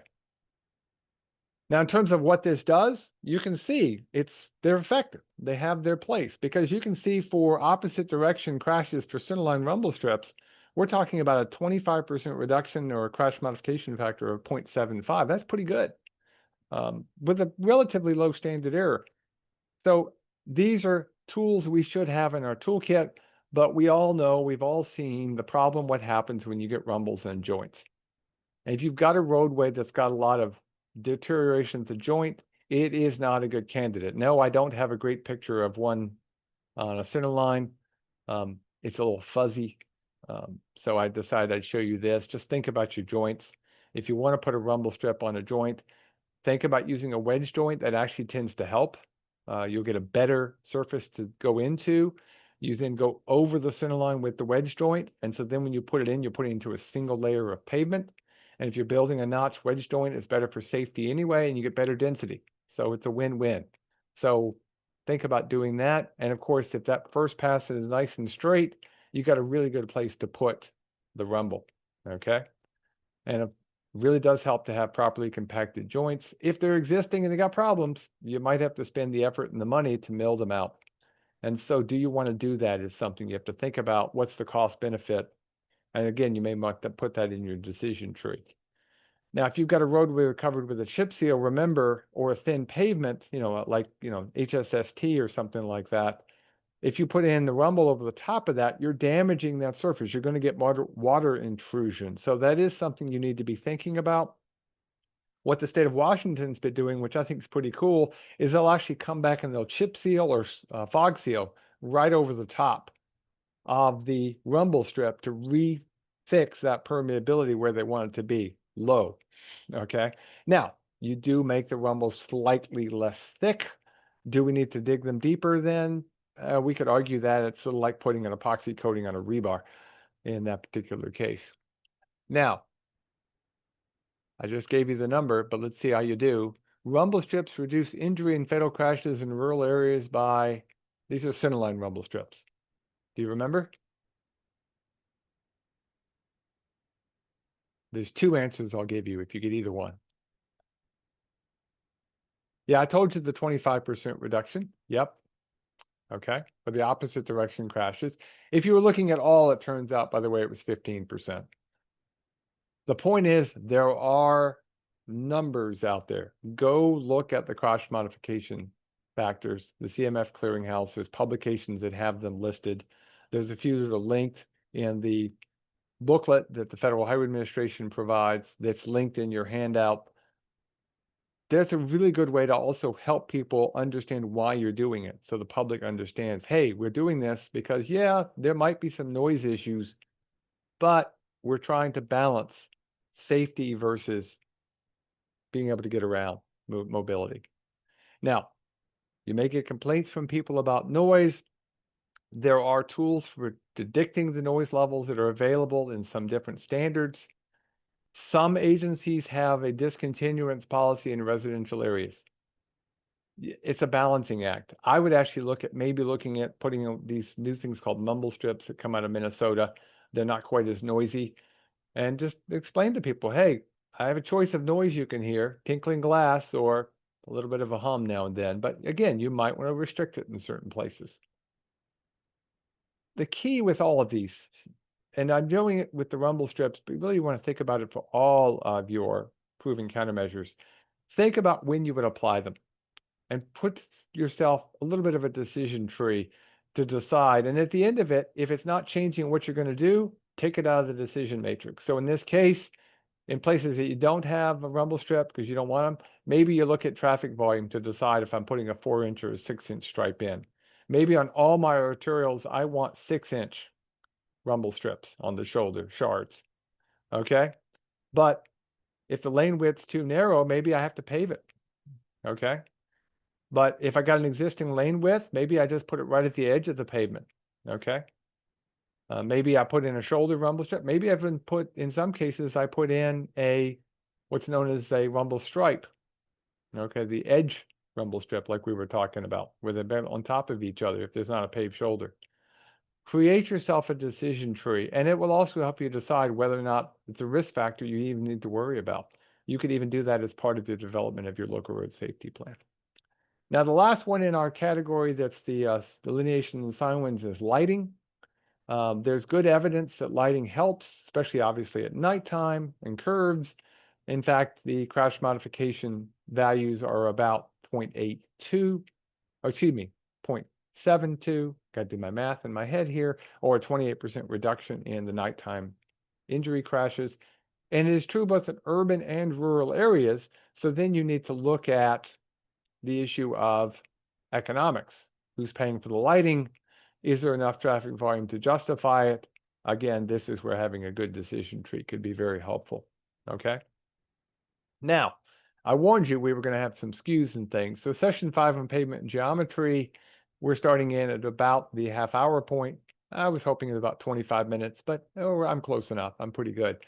Now, in terms of what this does, you can see they're effective. They have their place because you can see for opposite direction crashes for centerline rumble strips, we're talking about a 25% reduction or a crash modification factor of 0.75. That's pretty good with a relatively low standard error. So these are tools we should have in our toolkit, but we all know, we've all seen the problem, what happens when you get rumbles and joints. And if you've got a roadway that's got a lot of deterioration of the joint, it is not a good candidate. No, I don't have a great picture of one On a center line, it's a little fuzzy. So I decided I'd show you this. Just think about your joints. If you want to put a rumble strip on a joint, think about using a wedge joint. That actually tends to help. You'll get a better surface to go into. You then go over the center line with the wedge joint. And so then when you put it in, you're putting it into a single layer of pavement. And if you're building a notch wedge joint, it's better for safety anyway, and you get better density. So it's a win-win. So think about doing that. And of course, if that first pass is nice and straight, you got a really good place to put the rumble. Okay. And it really does help to have properly compacted joints. If they're existing and they got problems, you might have to spend the effort and the money to mill them out. And so do you want to do that is something you have to think about. What's the cost benefit? And again, you may want to put that in your decision tree. Now, if you've got a roadway covered with a chip seal, remember, or a thin pavement, like, HSST or something like that, if you put in the rumble over the top of that, you're damaging that surface. You're going to get water intrusion. So that is something you need to be thinking about. What the state of Washington's been doing, which I think is pretty cool, is they'll actually come back and they'll chip seal or fog seal right over the top of the rumble strip to refix that permeability where they want it to be, low. Okay. Now, you do make the rumble slightly less thick. Do we need to dig them deeper then? We could argue that it's sort of like putting an epoxy coating on a rebar in that particular case. Now, I just gave you the number, but let's see how you do. Rumble strips reduce injury and fatal crashes in rural areas by, these are centerline rumble strips. Do you remember? There's two answers I'll give you if you get either one. Yeah, I told you the 25% reduction. Yep. Okay. For the opposite direction crashes. If you were looking at all, it turns out, by the way, it was 15%. The point is, there are numbers out there. Go look at the crash modification factors, the CMF clearinghouse. There's publications that have them listed. There's a few that are linked in the booklet that the Federal Highway Administration provides that's linked in your handout. That's a really good way to also help people understand why you're doing it, so the public understands, hey, we're doing this because, yeah, there might be some noise issues, but we're trying to balance safety versus being able to get around, mobility. Now, you may get complaints from people about noise. There are tools for predicting the noise levels that are available in some different standards. Some agencies have a discontinuance policy in residential areas. It's a balancing act. I would actually look at maybe looking at putting these new things called mumble strips that come out of Minnesota. They're not quite as noisy. And just explain to people, hey, I have a choice of noise you can hear, tinkling glass or a little bit of a hum now and then. But again, you might want to restrict it in certain places. The key with all of these, and I'm doing it with the rumble strips, but you really want to think about it for all of your proven countermeasures. Think about when you would apply them and put yourself a little bit of a decision tree to decide. And at the end of it, if it's not changing what you're going to do, take it out of the decision matrix. So in this case, in places that you don't have a rumble strip because you don't want them, maybe you look at traffic volume to decide if I'm putting a 4-inch or a 6-inch stripe in. Maybe on all my arterials, I want 6-inch rumble strips on the shoulder shards. Okay. But if the lane width's too narrow, maybe I have to pave it. Okay. But if I got an existing lane width, maybe I just put it right at the edge of the pavement. Okay. Maybe I put in a shoulder rumble strip. Maybe I've been put, in some cases, I put in what's known as a rumble stripe. Okay. The edge rumble strip, like we were talking about, where they're on top of each other if there's not a paved shoulder. Create yourself a decision tree, and it will also help you decide whether or not it's a risk factor you even need to worry about. You could even do that as part of your development of your local road safety plan. Now, the last one in our category that's the delineation of the sign winds is lighting. There's good evidence that lighting helps, especially obviously at nighttime and curves. In fact, the crash modification values are about 0.82, or excuse me, 0.72, got to do my math in my head here, or a 28% reduction in the nighttime injury crashes. And it is true both in urban and rural areas. So then you need to look at the issue of economics. Who's paying for the lighting? Is there enough traffic volume to justify it? Again, this is where having a good decision tree could be very helpful. Okay. Now, I warned you we were going to have some skews and things. So session 5 on pavement and geometry, we're starting in at about the half-hour point. I was hoping at about 25 minutes, but I'm close enough. I'm pretty good.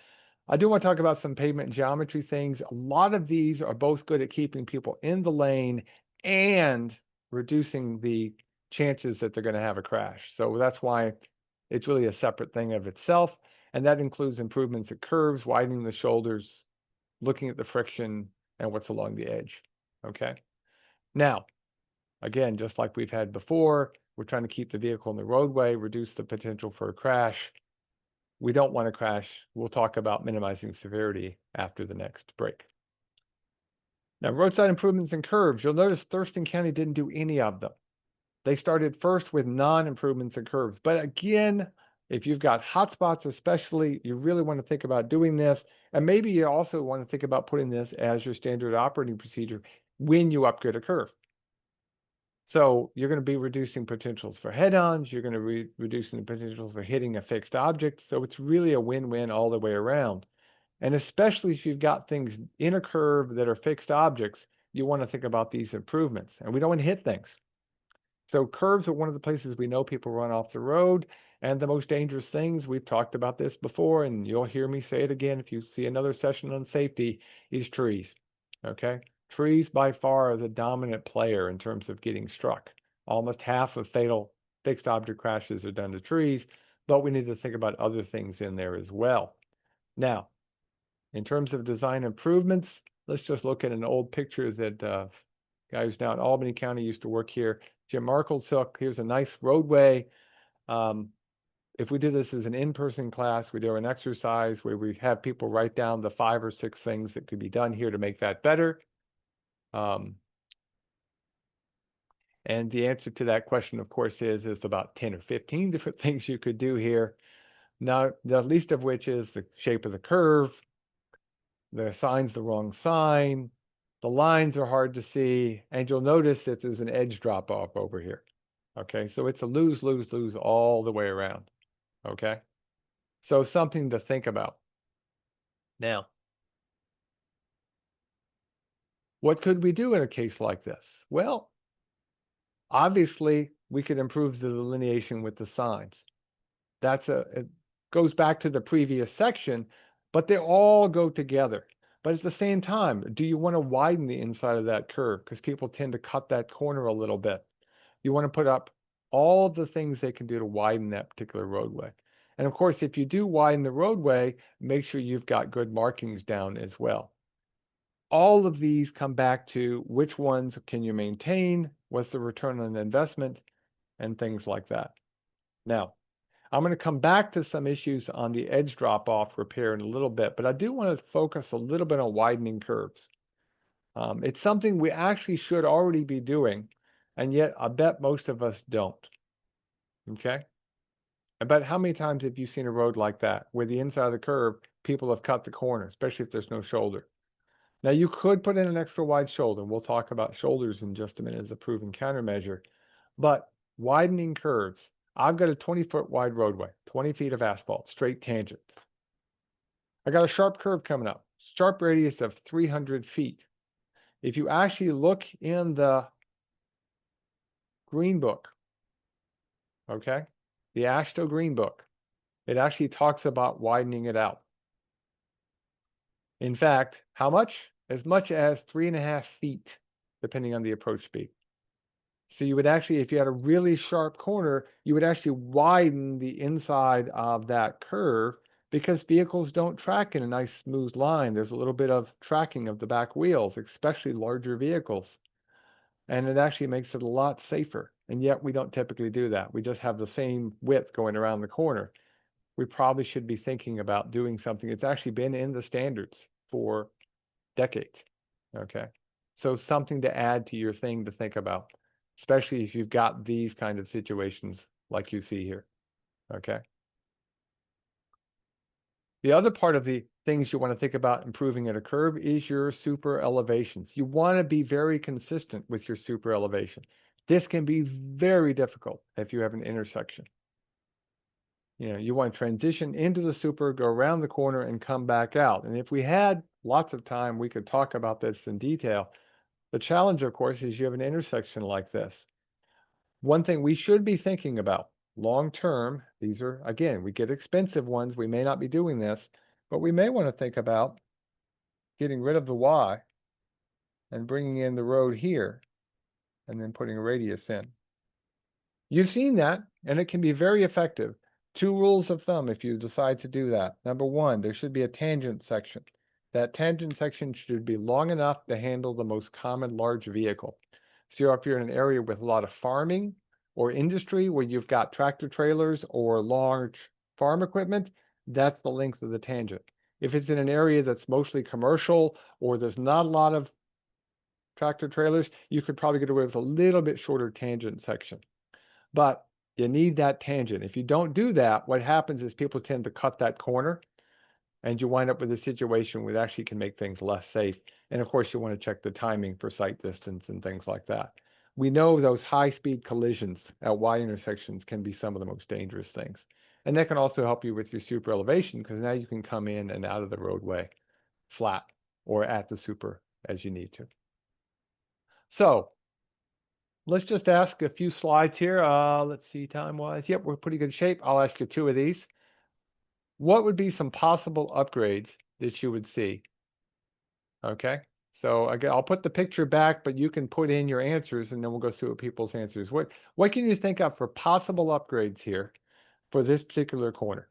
I do want to talk about some pavement and geometry things. A lot of these are both good at keeping people in the lane and reducing the chances that they're going to have a crash. So that's why it's really a separate thing of itself. And that includes improvements at curves, widening the shoulders, looking at the friction and what's along the edge. Okay. Now, again, just like we've had before, we're trying to keep the vehicle in the roadway, reduce the potential for a crash. We don't want to crash. We'll talk about minimizing severity after the next break. Now, roadside improvements and curves. You'll notice Thurston County didn't do any of them. They started first with non-improvements and curves. But again, if you've got hotspots especially, you really want to think about doing this. And maybe you also want to think about putting this as your standard operating procedure when you upgrade a curve. So you're going to be reducing potentials for head-ons. You're going to be reducing the potentials for hitting a fixed object. So it's really a win-win all the way around. And especially if you've got things in a curve that are fixed objects, you want to think about these improvements. And we don't want to hit things. So curves are one of the places we know people run off the road. And the most dangerous things, we've talked about this before, and you'll hear me say it again if you see another session on safety, is trees. Okay? Trees by far are the dominant player in terms of getting struck. Almost half of fatal fixed object crashes are done to trees, but we need to think about other things in there as well. Now, in terms of design improvements, let's just look at an old picture that guy who's now in Albany County used to work here, Jim Markle took. Here's a nice roadway. If we do this as an in-person class, we do an exercise where we have people write down the 5 or 6 things that could be done here to make that better. And the answer to that question, of course, is about 10 or 15 different things you could do here. Now, the least of which is the shape of the curve. The sign's the wrong sign. The lines are hard to see. And you'll notice that there's an edge drop off over here. Okay, so it's a lose, lose, lose all the way around. Okay, so something to think about. Now, what could we do in a case like this? Well, obviously, we could improve the delineation with the signs. It goes back to the previous section, but they all go together. But at the same time, do you want to widen the inside of that curve? Because people tend to cut that corner a little bit. You want to put up all the things they can do to widen that particular roadway. And of course, if you do widen the roadway, make sure you've got good markings down as well. All of these come back to which ones can you maintain, what's the return on investment, and things like that. Now, I'm going to come back to some issues on the edge drop-off repair in a little bit, but I do want to focus a little bit on widening curves. It's something we actually should already be doing, and yet I bet most of us don't. Okay? I bet how many times have you seen a road like that, where the inside of the curve, people have cut the corner, especially if there's no shoulder? Now, you could put in an extra wide shoulder. We'll talk about shoulders in just a minute as a proven countermeasure. But widening curves, I've got a 20-foot wide roadway, 20 feet of asphalt, straight tangent. I got a sharp curve coming up, sharp radius of 300 feet. If you actually look in the Green Book, okay, the AASHTO Green Book, it actually talks about widening it out. In fact, how much? As much as 3.5 feet, depending on the approach speed. So you would actually, if you had a really sharp corner, you would actually widen the inside of that curve because vehicles don't track in a nice smooth line. There's a little bit of tracking of the back wheels, especially larger vehicles. And it actually makes it a lot safer. And yet we don't typically do that. We just have the same width going around the corner. We probably should be thinking about doing something that's actually been in the standards for decades. Okay. So something to add to your thing to think about, especially if you've got these kind of situations like you see here. Okay. The other part of the things you want to think about improving at a curve is your super elevations. You want to be very consistent with your super elevation. This can be very difficult if you have an intersection. You want to transition into the super, go around the corner, and come back out. And if we had lots of time, we could talk about this in detail. The challenge, of course, is you have an intersection like this. One thing we should be thinking about long term, these are, again, we get expensive ones. We may not be doing this, but we may want to think about getting rid of the Y and bringing in the road here and then putting a radius in. You've seen that, and it can be very effective. Two rules of thumb if you decide to do that. Number one, there should be a tangent section. That tangent section should be long enough to handle the most common large vehicle. So if you're in an area with a lot of farming or industry where you've got tractor trailers or large farm equipment, that's the length of the tangent. If it's in an area that's mostly commercial or there's not a lot of tractor trailers, you could probably get away with a little bit shorter tangent section. But you need that tangent. If you don't do that, what happens is people tend to cut that corner and you wind up with a situation where it actually can make things less safe. And of course, you want to check the timing for sight distance and things like that. We know those high-speed collisions at Y intersections can be some of the most dangerous things. And that can also help you with your super elevation because now you can come in and out of the roadway flat or at the super as you need to. So let's just ask a few slides here. Let's see, time-wise. Yep, we're in pretty good shape. I'll ask you two of these. What would be some possible upgrades that you would see? Okay, so again, I'll put the picture back, but you can put in your answers, and then we'll go through people's answers. What can you think of for possible upgrades here for this particular corner?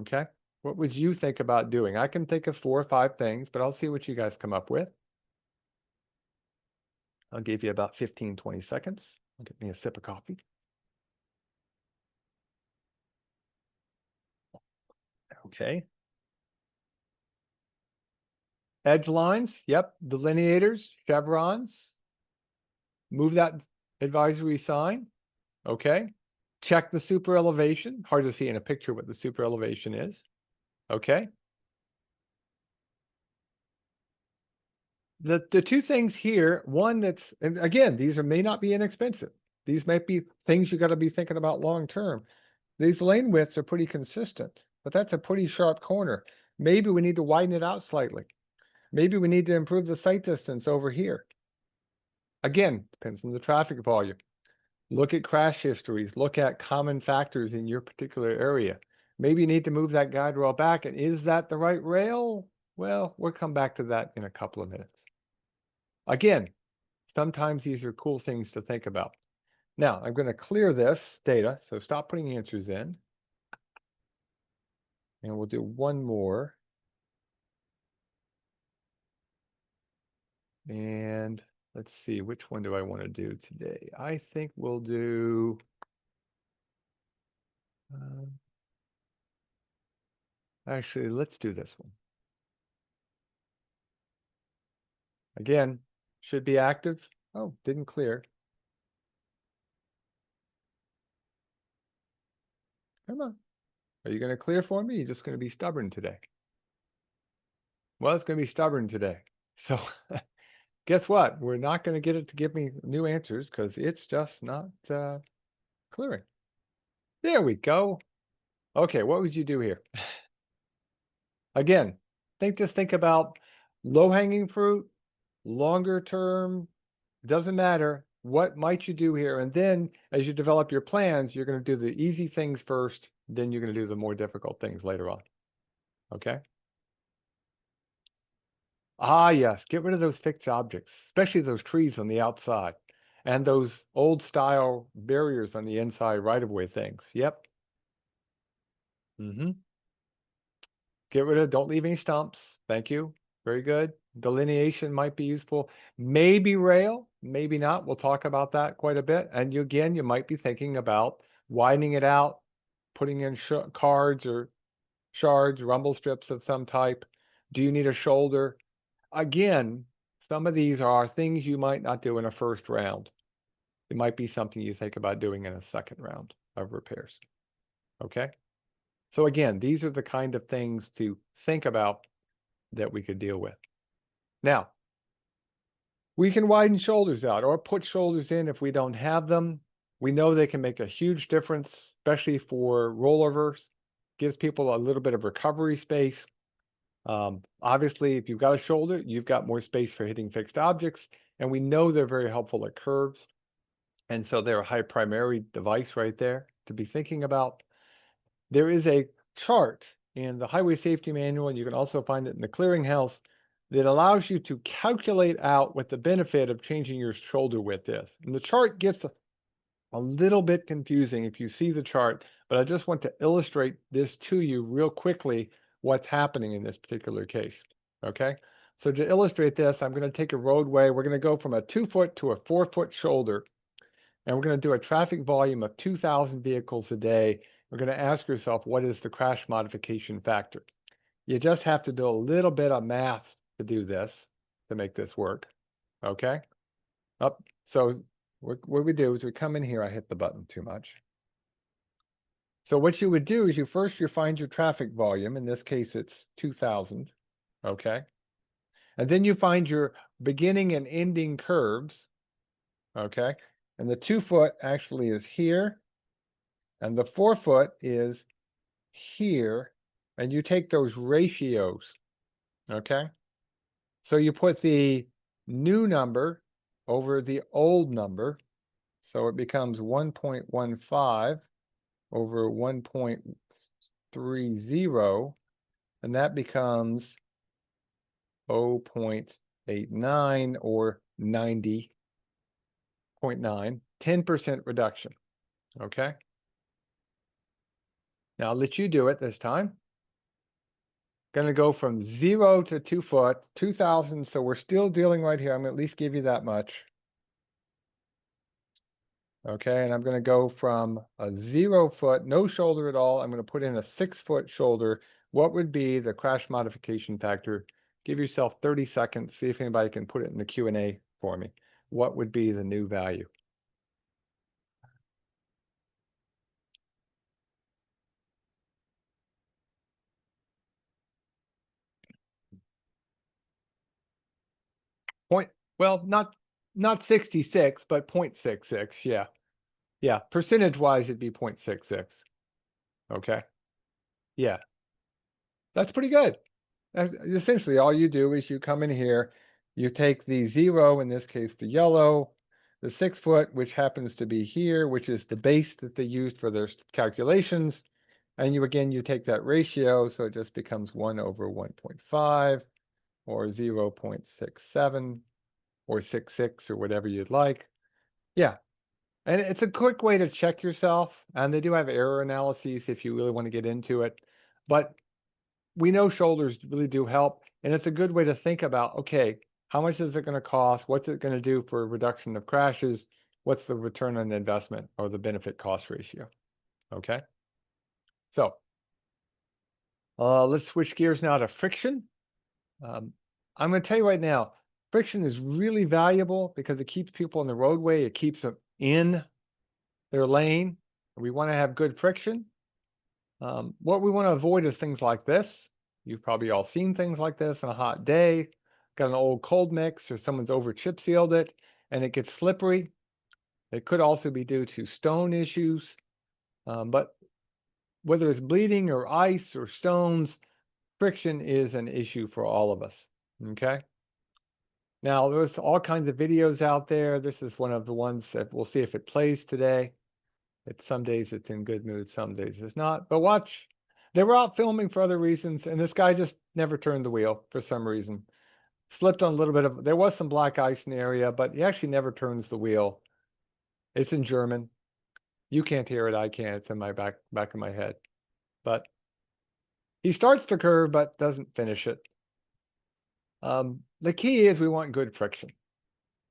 Okay, what would you think about doing? I can think of 4 or 5 things, but I'll see what you guys come up with. I'll give you about 15, 20 seconds. I'll get me a sip of coffee. Okay. Edge lines, yep. Delineators, chevrons. Move that advisory sign. Okay. Check the super elevation. Hard to see in a picture what the super elevation is. Okay. The two things here, one that's, and again, these may not be inexpensive. These might be things you got to be thinking about long term. These lane widths are pretty consistent, but that's a pretty sharp corner. Maybe we need to widen it out slightly. Maybe we need to improve the sight distance over here. Again, depends on the traffic volume. Look at crash histories. Look at common factors in your particular area. Maybe you need to move that guide rail back. And is that the right rail? Well, we'll come back to that in a couple of minutes. Again, sometimes these are cool things to think about. Now, I'm going to clear this data, so stop putting answers in. And we'll do one more. And let's see, which one do I want to do today? I think we'll do... actually, let's do this one. Again, should be active. Oh, didn't clear. Come on. Are you going to clear for me? You're just going to be stubborn today. Well, it's going to be stubborn today. So guess what? We're not going to get it to give me new answers because it's just not clearing. There we go. Okay, what would you do here? Again, just think about low-hanging fruit, longer term, doesn't matter. What might you do here? And then as you develop your plans, you're going to do the easy things first, then you're going to do the more difficult things later on. Okay? Ah, yes, get rid of those fixed objects, especially those trees on the outside and those old style barriers on the inside right-of-way things. Yep. Get rid of, don't leave any stumps. Thank you. Very good. Delineation might be useful. Maybe rail, maybe not. We'll talk about that quite a bit. And again, you might be thinking about widening it out, putting in cards or shards, rumble strips of some type. Do you need a shoulder? Again, some of these are things you might not do in a first round. It might be something you think about doing in a second round of repairs. Okay? So again, these are the kind of things to think about that we could deal with. Now, We can widen shoulders out or put shoulders in if we don't have them. We know they can make a huge difference, especially for rollovers. Gives people a little bit of recovery space. Obviously, if you've got a shoulder, you've got more space for hitting fixed objects, and we know they're very helpful at curves. And so they're a high primary device right there to be thinking about. There is a chart in the Highway Safety Manual, and you can also find it in the Clearinghouse, that allows you to calculate out what the benefit of changing your shoulder width is. And the chart gets a little bit confusing if you see the chart, but I just want to illustrate this to you real quickly, what's happening in this particular case, okay? So to illustrate this, I'm going to take a roadway. We're going to go from a 2-foot to a 4-foot shoulder, and we're going to do a traffic volume of 2,000 vehicles a day. We're going to ask yourself, what is the crash modification factor? You just have to do a little bit of math to do this, to make this work, okay? Up. So what we do is we come in here. I hit the button too much. So what you would do is you find your traffic volume. In this case, it's 2,000, okay? And then you find your beginning and ending curves, okay? And the 2-foot actually is here, and the 4-foot is here, and you take those ratios, okay? So you put the new number over the old number, so it becomes 1.15 over 1.30, and that becomes 0.89 or 90.9, 10% reduction, okay? Now I'll let you do it this time. Going to go from 0 to 2 foot, 2,000, so we're still dealing right here. I'm going to at least give you that much. Okay, and I'm going to go from a 0 foot, no shoulder at all. I'm going to put in a 6-foot shoulder. What would be the crash modification factor? Give yourself 30 seconds. See if anybody can put it in the Q&A for me. What would be the new value? Well, not 66, but 0.66. Yeah. Yeah. Percentage-wise, it'd be 0.66. Okay. Yeah. That's pretty good. Essentially, all you do is you come in here, you take the 0, in this case, the yellow, the 6-foot, which happens to be here, which is the base that they used for their calculations. And you take that ratio, so it just becomes 1 over 1.5 or 0.67 or 66 or whatever you'd like. Yeah. And it's a quick way to check yourself. And they do have error analyses if you really want to get into it. But we know shoulders really do help, and it's a good way to think about, okay, how much is it going to cost? What's it going to do for reduction of crashes? What's the return on investment or the benefit cost ratio? Okay. So let's switch gears now to friction. I'm going to tell you right now, friction is really valuable because it keeps people on the roadway. It keeps them in their lane. We want to have good friction. What we want to avoid is things like this. You've probably all seen things like this on a hot day. Got an old cold mix or someone's over chip sealed it and it gets slippery. It could also be due to stone issues. But whether it's bleeding or ice or stones, friction is an issue for all of us. Okay. Now, there's all kinds of videos out there. This is one of the ones that we'll see if it plays today. Some days it's in good mood, some days it's not. But watch, they were out filming for other reasons, and this guy just never turned the wheel for some reason. Slipped on a little bit of, there was some black ice in the area, but he actually never turns the wheel. It's in German. You can't hear it, I can't. It's in my back of my head. But he starts the curve, but doesn't finish it. The key is we want good friction.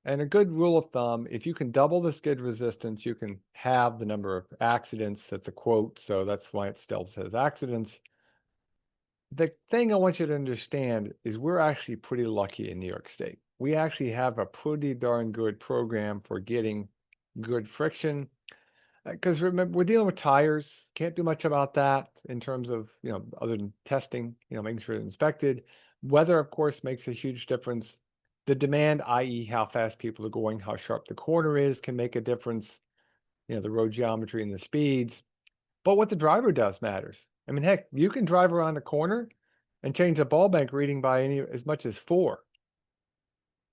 And a good rule of thumb, if you can double the skid resistance, you can have the number of accidents. That's a quote, so that's why it still says accidents. The thing I want you to understand is we're actually pretty lucky in New York State. We actually have a pretty darn good program for getting good friction. Because remember, we're dealing with tires. Can't do much about that in terms of, other than testing, making sure they're inspected. Weather, of course, makes a huge difference. The demand, i.e. how fast people are going, how sharp the corner is, can make a difference, the road geometry and the speeds. But what the driver does matters. I mean, heck, you can drive around a corner and change the ball bank reading by as much as 4.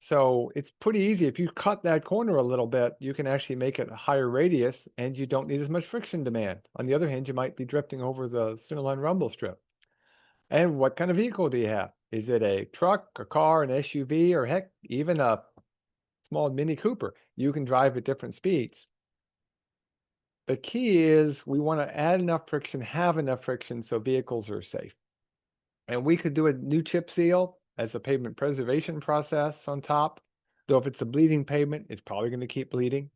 So it's pretty easy. If you cut that corner a little bit, you can actually make it a higher radius and you don't need as much friction demand. On the other hand, you might be drifting over the centerline rumble strip. And what kind of vehicle do you have? Is it a truck, a car, an SUV, or heck, even a small Mini Cooper? You can drive at different speeds. The key is we want to add enough friction, have enough friction so vehicles are safe. And we could do a new chip seal as a pavement preservation process on top. Though if it's a bleeding pavement, it's probably going to keep bleeding.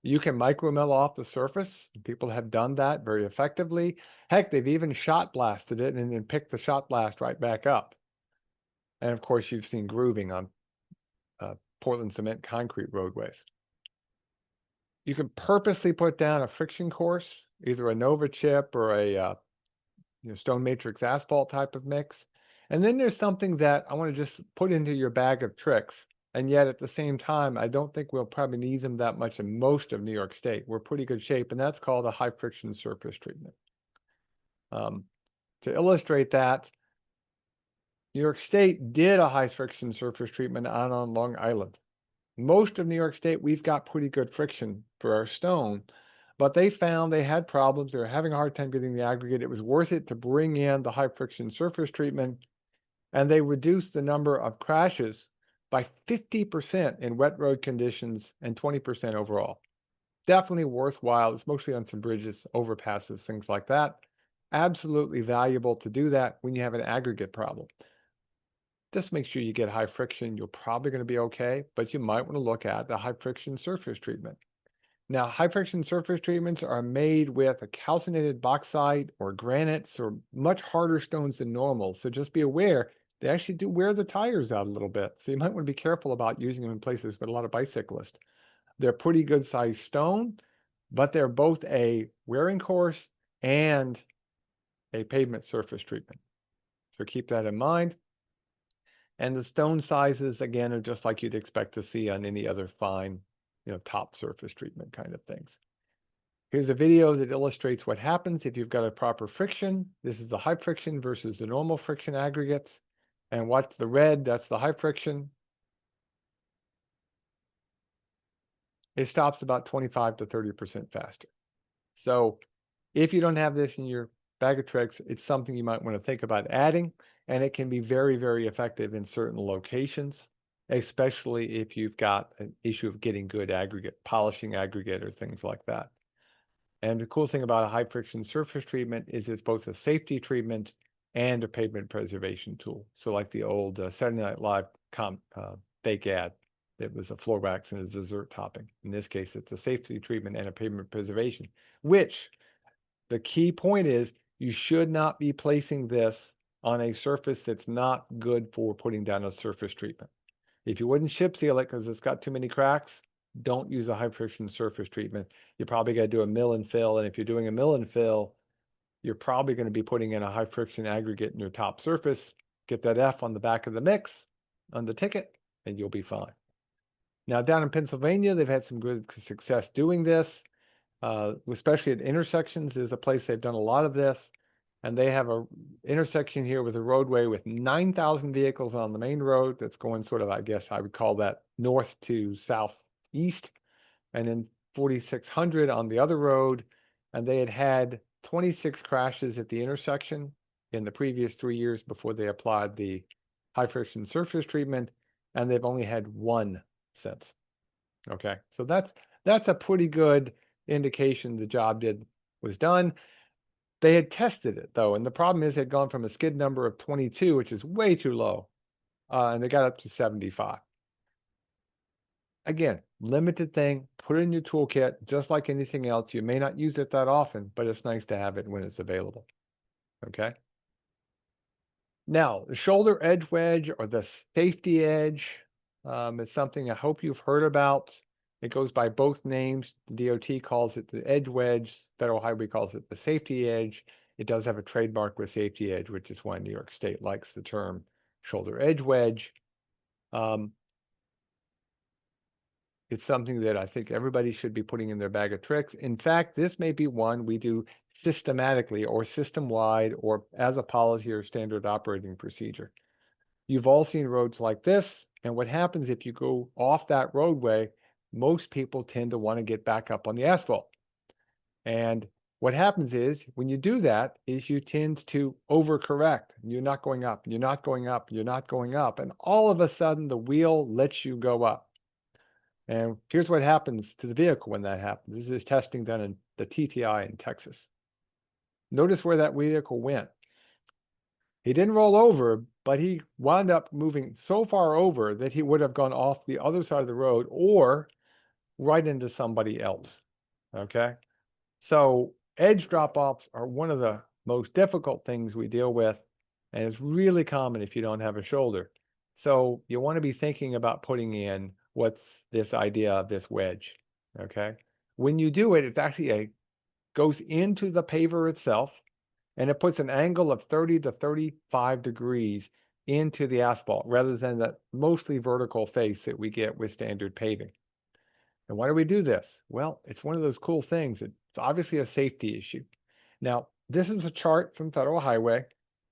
You can micromill off the surface. People have done that very effectively. Heck, they've even shot blasted it and then picked the shot blast right back up. And of course, you've seen grooving on Portland cement concrete roadways. You can purposely put down a friction course, either a Nova chip or a stone matrix asphalt type of mix. And then there's something that I want to just put into your bag of tricks. And yet at the same time, I don't think we'll probably need them that much in most of New York State. We're pretty good shape, and that's called a high friction surface treatment. To illustrate that, New York State did a high friction surface treatment on Long Island. Most of New York State, we've got pretty good friction for our stone, but they found they had problems. They were having a hard time getting the aggregate. It was worth it to bring in the high friction surface treatment, and they reduced the number of crashes by 50% in wet road conditions and 20% overall. Definitely worthwhile. It's mostly on some bridges, overpasses, things like that. Absolutely valuable to do that when you have an aggregate problem. Just make sure you get high friction. You're probably going to be okay, but you might want to look at the high friction surface treatment. Now, high friction surface treatments are made with a calcinated bauxite or granites or much harder stones than normal. So just be aware, they actually do wear the tires out a little bit. So you might want to be careful about using them in places with a lot of bicyclists. They're pretty good sized stone, but they're both a wearing course and a pavement surface treatment. So keep that in mind. And the stone sizes, again, are just like you'd expect to see on any other fine, top surface treatment kind of things. Here's a video that illustrates what happens if you've got a proper friction. This is the high friction versus the normal friction aggregates. And watch the red, that's the high friction. It stops about 25 to 30% faster. So if you don't have this in your bag of tricks, it's something you might want to think about adding, and it can be very, very effective in certain locations, especially if you've got an issue of getting good aggregate, polishing aggregate or things like that. And the cool thing about a high friction surface treatment is it's both a safety treatment and a pavement preservation tool. So like the old Saturday Night Live fake ad that was a floor wax and a dessert topping. In this case, it's a safety treatment and a pavement preservation, which the key point is you should not be placing this on a surface that's not good for putting down a surface treatment. If you wouldn't chip seal it because it's got too many cracks, don't use a high friction surface treatment. You're probably going to do a mill and fill. And if you're doing a mill and fill, you're probably going to be putting in a high friction aggregate in your top surface. Get that F on the back of the mix on the ticket, and you'll be fine. Now, down in Pennsylvania, they've had some good success doing this. Especially at intersections is a place they've done a lot of this. And they have a intersection here with a roadway with 9,000 vehicles on the main road that's going sort of, I guess I would call that north to southeast, and then 4,600 on the other road. And they had had 26 crashes at the intersection in the previous 3 years before they applied the high friction surface treatment, and they've only had 1 since. Okay, so that's a pretty good indication the job was done. They had tested it though, and the problem is they'd gone from a skid number of 22, which is way too low, and they got up to 75. Again, limited thing, put it in your toolkit, just like anything else. You may not use it that often, but it's nice to have it when it's available. Okay. Now, the shoulder edge wedge or the safety edge is something I hope you've heard about. It goes by both names. The DOT calls it the edge wedge. Federal Highway calls it the safety edge. It does have a trademark with safety edge, which is why New York State likes the term shoulder edge wedge. It's something that I think everybody should be putting in their bag of tricks. In fact, this may be one we do systematically or system-wide or as a policy or standard operating procedure. You've all seen roads like this, and what happens if you go off that roadway, most people tend to want to get back up on the asphalt. And what happens is when you do that is you tend to overcorrect. You're not going up, you're not going up, you're not going up. And all of a sudden the wheel lets you go up. And here's what happens to the vehicle when that happens. This is testing done in the TTI in Texas. Notice where that vehicle went. He didn't roll over, but he wound up moving so far over that he would have gone off the other side of the road or right into somebody else. Okay? So edge drop-offs are one of the most difficult things we deal with, and it's really common if you don't have a shoulder. So you want to be thinking about putting in what's this idea of this wedge, okay? When you do it, it's actually goes into the paver itself, and it puts an angle of 30 to 35 degrees into the asphalt rather than the mostly vertical face that we get with standard paving. And why do we do this? Well, it's one of those cool things. It's obviously a safety issue. Now, this is a chart from Federal Highway.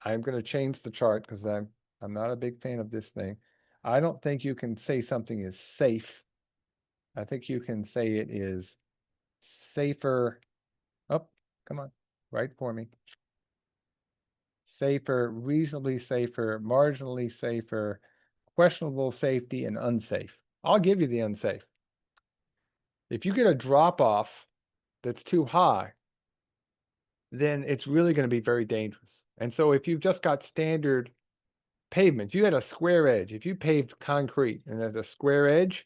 I'm going to change the chart because I'm not a big fan of this thing. I don't think you can say something is safe. I think you can say it is safer. Oh, come on, right for me. Safer, reasonably safer, marginally safer, questionable safety, and unsafe. I'll give you the unsafe. If you get a drop off that's too high, then it's really going to be very dangerous. And so if you've just got standard pavement, you had a square edge, if you paved concrete and there's a square edge,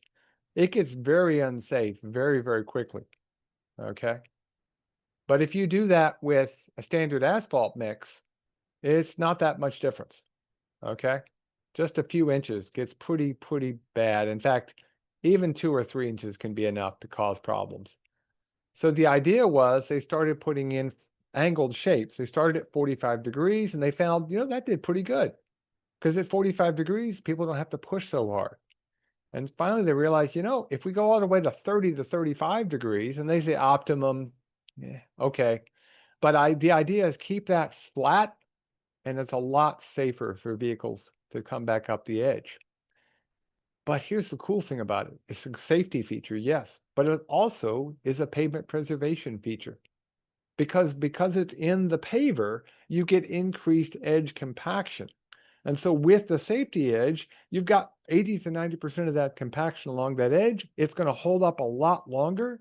it gets very unsafe very, very quickly. Okay. But if you do that with a standard asphalt mix, it's not that much difference. Okay. Just a few inches gets pretty bad. In fact, even 2 or 3 inches can be enough to cause problems. So the idea was they started putting in angled shapes. They started at 45 degrees and they found, that did pretty good. Because at 45 degrees, people don't have to push so hard. And finally they realized, if we go all the way to 30 to 35 degrees, and they say optimum, yeah, okay. But the idea is keep that flat, and it's a lot safer for vehicles to come back up the edge. But here's the cool thing about it. It's a safety feature, yes, but it also is a pavement preservation feature. Because it's in the paver, you get increased edge compaction. And so with the safety edge, you've got 80 to 90% of that compaction along that edge. It's going to hold up a lot longer,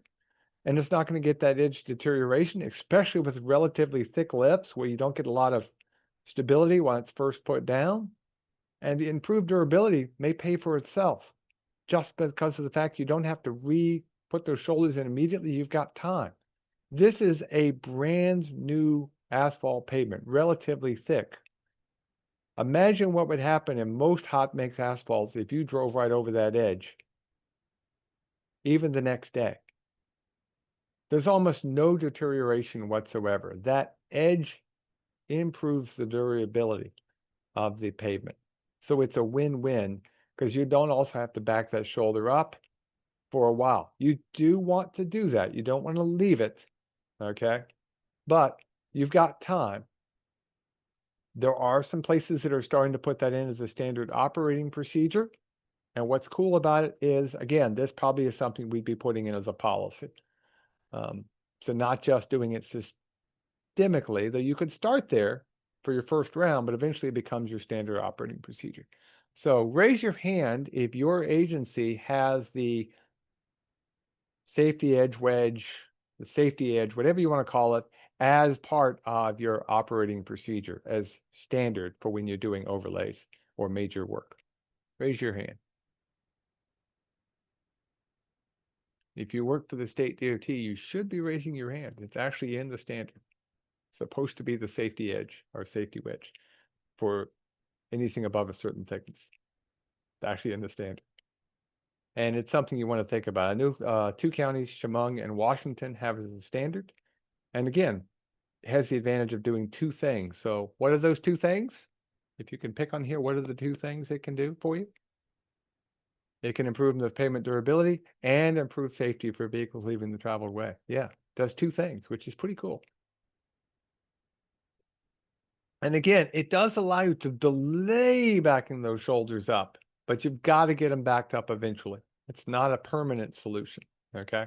and it's not going to get that edge deterioration, especially with relatively thick lips where you don't get a lot of stability when it's first put down. And the improved durability may pay for itself just because of the fact you don't have to re-put those shoulders in immediately. You've got time. This is a brand new asphalt pavement, relatively thick. Imagine what would happen in most hot mix asphalts if you drove right over that edge, even the next day. There's almost no deterioration whatsoever. That edge improves the durability of the pavement. So it's a win-win because you don't also have to back that shoulder up for a while. You do want to do that. You don't want to leave it, okay? But you've got time. There are some places that are starting to put that in as a standard operating procedure. And what's cool about it is, again, this probably is something we'd be putting in as a policy. So not just doing it systemically, though you could start there for your first round, but eventually it becomes your standard operating procedure. So raise your hand if your agency has the safety edge wedge, the safety edge, whatever you want to call it, as part of your operating procedure, as standard for when you're doing overlays or major work. Raise your hand. If you work for the state DOT, you should be raising your hand. It's actually in the standard. It's supposed to be the safety edge or safety wedge for anything above a certain thickness. It's actually in the standard. And it's something you want to think about. I know 2 counties, Chemung and Washington, have it as a standard. And again, it has the advantage of doing 2 things. So what are those 2 things? If you can pick on here, what are the 2 things it can do for you? It can improve the pavement durability and improve safety for vehicles leaving the traveled way. Yeah, does two things, which is pretty cool. And again, it does allow you to delay backing those shoulders up, but you've got to get them backed up eventually. It's not a permanent solution, okay?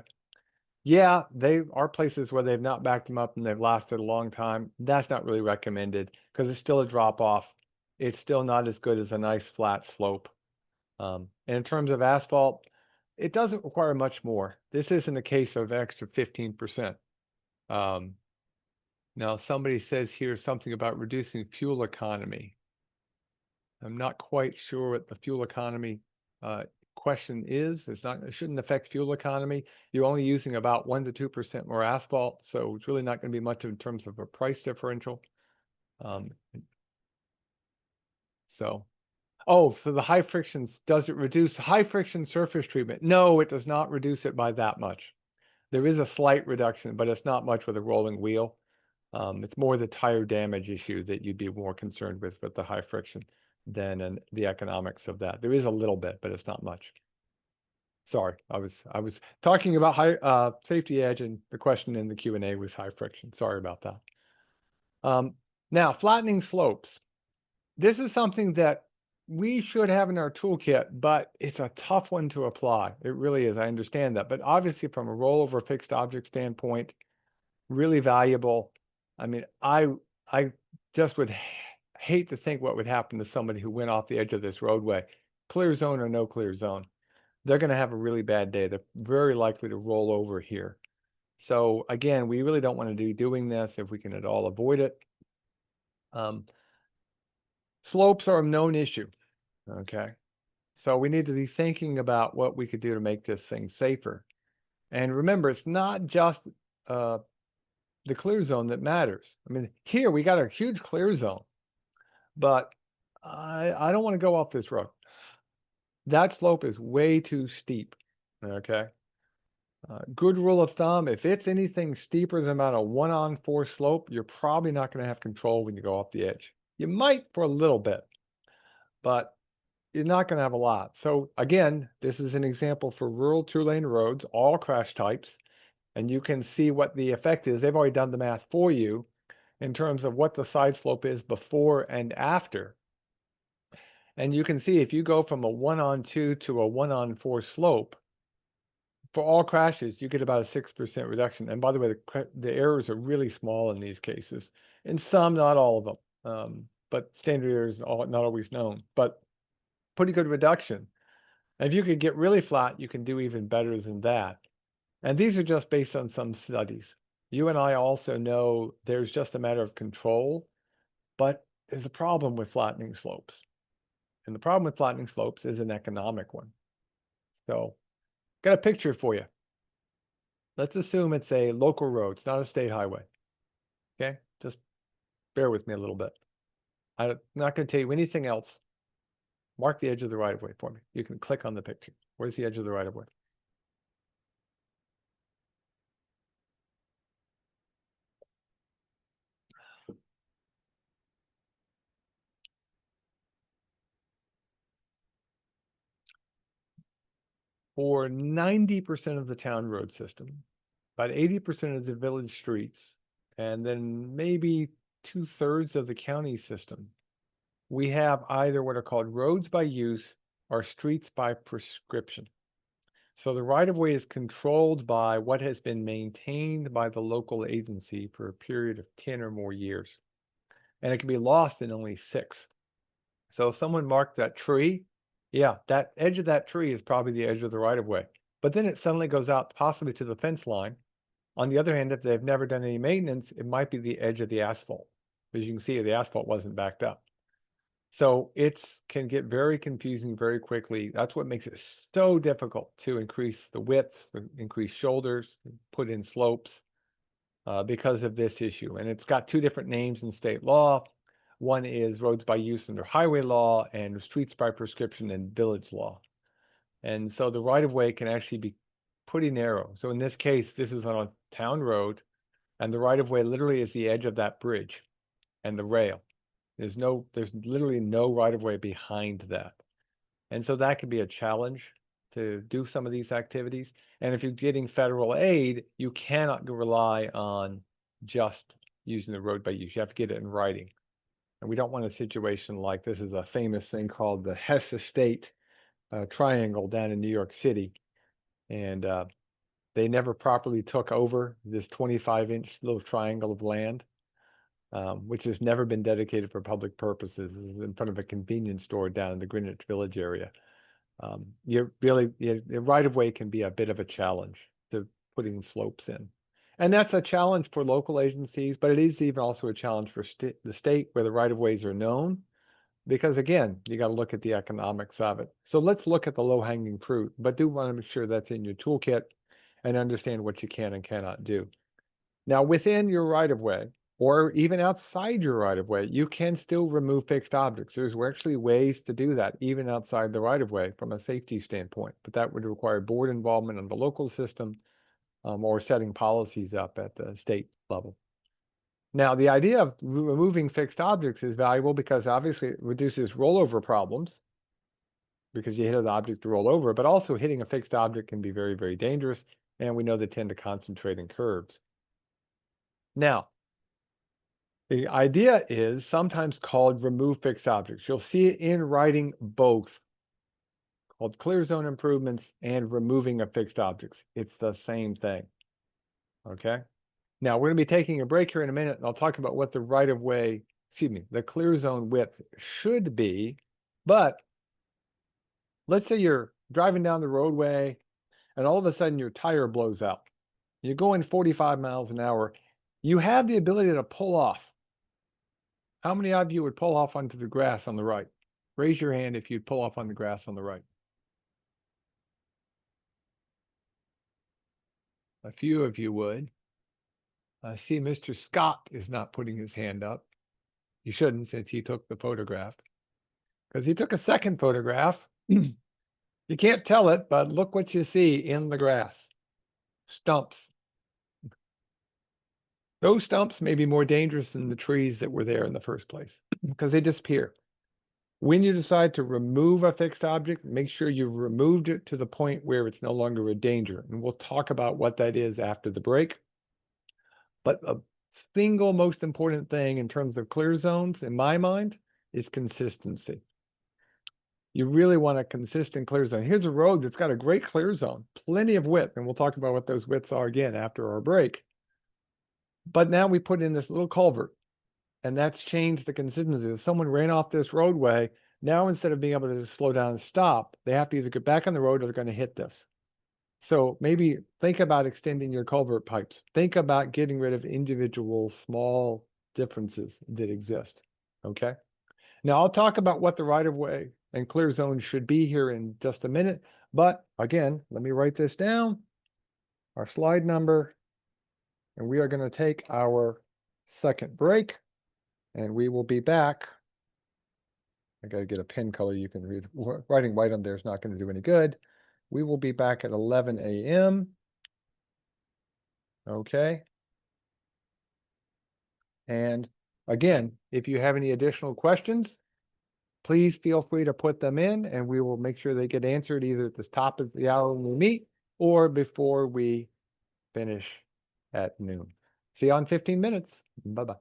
Yeah, they are places where they've not backed them up and they've lasted a long time. That's not really recommended because it's still a drop off. It's still not as good as a nice flat slope. And in terms of asphalt, it doesn't require much more. This isn't a case of extra 15%. Um, Now, somebody says here something about reducing fuel economy. I'm not quite sure what the fuel economy uh, question is. It shouldn't affect fuel economy. You're only using about 1 to 2% more asphalt, so it's really not going to be much in terms of a price differential. Um, so, oh, for the high frictions, does it reduce high friction surface treatment? No, it does not reduce it by that much. There is a slight reduction, but it's not much with a rolling wheel. It's more the tire damage issue that you'd be more concerned with the high friction than the economics of that. There is a little bit, but it's not much. Sorry, I was talking about high safety edge, and the question in the Q&A was high friction. Sorry about that. Now, flattening slopes. This is something that we should have in our toolkit, but it's a tough one to apply. It really is. I understand that. But obviously, from a rollover fixed object standpoint, really valuable. I mean, I just would hate to think what would happen to somebody who went off the edge of this roadway, clear zone or no clear zone. They're going to have a really bad day. They're very likely to roll over here. So again, we really don't want to be doing this if we can at all avoid it. Slopes are a known issue. Okay. So we need to be thinking about what we could do to make this thing safer. And remember, it's not just the clear zone that matters. I mean, here we got a huge clear zone, but I don't want to go off this road. That slope is way too steep. Okay. Good rule of thumb, if it's anything steeper than about a 1-on-4 slope, you're probably not going to have control when you go off the edge. You might for a little bit, but you're not going to have a lot. So again, this is an example for rural 2-lane roads, all crash types, and you can see what the effect is. They've already done the math for you in terms of what the side slope is before and after. And you can see if you go from a 1-on-2 to a 1-on-4 slope, for all crashes, you get about a 6% reduction. And by the way, the errors are really small in these cases. In some, not all of them. But standard errors are not always known. But pretty good reduction. And if you could get really flat, you can do even better than that. And these are just based on some studies. You and I also know there's just a matter of control, but there's a problem with flattening slopes. And the problem with flattening slopes is an economic one. So, got a picture for you. Let's assume it's a local road. It's not a state highway. Okay? Just bear with me a little bit. I'm not going to tell you anything else. Mark the edge of the right of way for me. You can click on the picture. Where's the edge of the right of way? For 90% of the town road system, about 80% of the village streets, and then maybe 2/3 of the county system, we have either what are called roads by use or streets by prescription. So the right-of-way is controlled by what has been maintained by the local agency for a period of 10 or more years. And it can be lost in only 6. So if someone marked that tree, yeah, that edge of that tree is probably the edge of the right-of-way. But then it suddenly goes out possibly to the fence line. On the other hand, if they've never done any maintenance, it might be the edge of the asphalt. As you can see, the asphalt wasn't backed up. So it can get very confusing very quickly. That's what makes it so difficult to increase the widths, increase shoulders, put in slopes because of this issue. And it's got 2 different names in state law. One is roads by use under highway law and streets by prescription in village law. And so the right-of-way can actually be pretty narrow. So in this case, this is on a town road, and the right-of-way literally is the edge of that bridge and the rail. There's literally no right-of-way behind that. And so that could be a challenge. to do some of these activities. And if you're getting federal aid, you cannot rely on just using the road by use. You have to get it in writing. And we don't want a situation like this is a famous thing called the Hess Estate Triangle down in New York City. And they never properly took over this 25-inch little triangle of land, which has never been dedicated for public purposes. This is in front of a convenience store down in the Greenwich Village area. The right-of-way can be a bit of a challenge to putting slopes in. And that's a challenge for local agencies, but it is even also a challenge for the state where the right-of-ways are known, because again, you got to look at the economics of it. So let's look at the low-hanging fruit, but do want to make sure that's in your toolkit and understand what you can and cannot do. Now, within your right-of-way, or even outside your right-of-way, you can still remove fixed objects. There's actually ways to do that, even outside the right-of-way from a safety standpoint, but that would require board involvement on the local system or setting policies up at the state level. Now, the idea of removing fixed objects is valuable because obviously it reduces rollover problems because you hit an object to roll over, but also hitting a fixed object can be very, very dangerous, and we know they tend to concentrate in curves. Now, the idea is sometimes called remove fixed objects. You'll see it in writing both, called clear zone improvements and removing of fixed objects. It's the same thing, okay? Now, we're going to be taking a break here in a minute, and I'll talk about what the right-of-way, the clear zone width should be. But let's say you're driving down the roadway, and all of a sudden your tire blows out. You're going 45 miles an hour. You have the ability to pull off. How many of you would pull off onto the grass on the right? Raise your hand if you'd pull off on the grass on the right. A few of you would. I see Mr. Scott is not putting his hand up. He shouldn't, since he took the photograph. Because he took a second photograph. You can't tell it, but look what you see in the grass. Stumps. Those stumps may be more dangerous than the trees that were there in the first place because they disappear. When you decide to remove a fixed object, make sure you've removed it to the point where it's no longer a danger. And we'll talk about what that is after the break. But the single most important thing in terms of clear zones, in my mind, is consistency. You really want a consistent clear zone. Here's a road that's got a great clear zone, plenty of width, and we'll talk about what those widths are again after our break. But now we put in this little culvert, and that's changed the consistency. If someone ran off this roadway, now instead of being able to just slow down and stop, they have to either get back on the road or they're going to hit this. So maybe think about extending your culvert pipes. Think about getting rid of individual small differences that exist, okay? Now I'll talk about what the right-of-way and clear zone should be here in just a minute, but again, let me write this down, our slide number, and we are going to take our second break, and we will be back. I got to get a pen color you can read. Writing white on there is not going to do any good. We will be back at 11 a.m. Okay. And again, if you have any additional questions, please feel free to put them in and we will make sure they get answered either at the top of the hour when we meet or before we finish at noon. See you on 15 minutes. Bye-bye.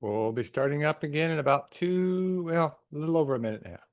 We'll be starting up again in about a little over a minute and a half.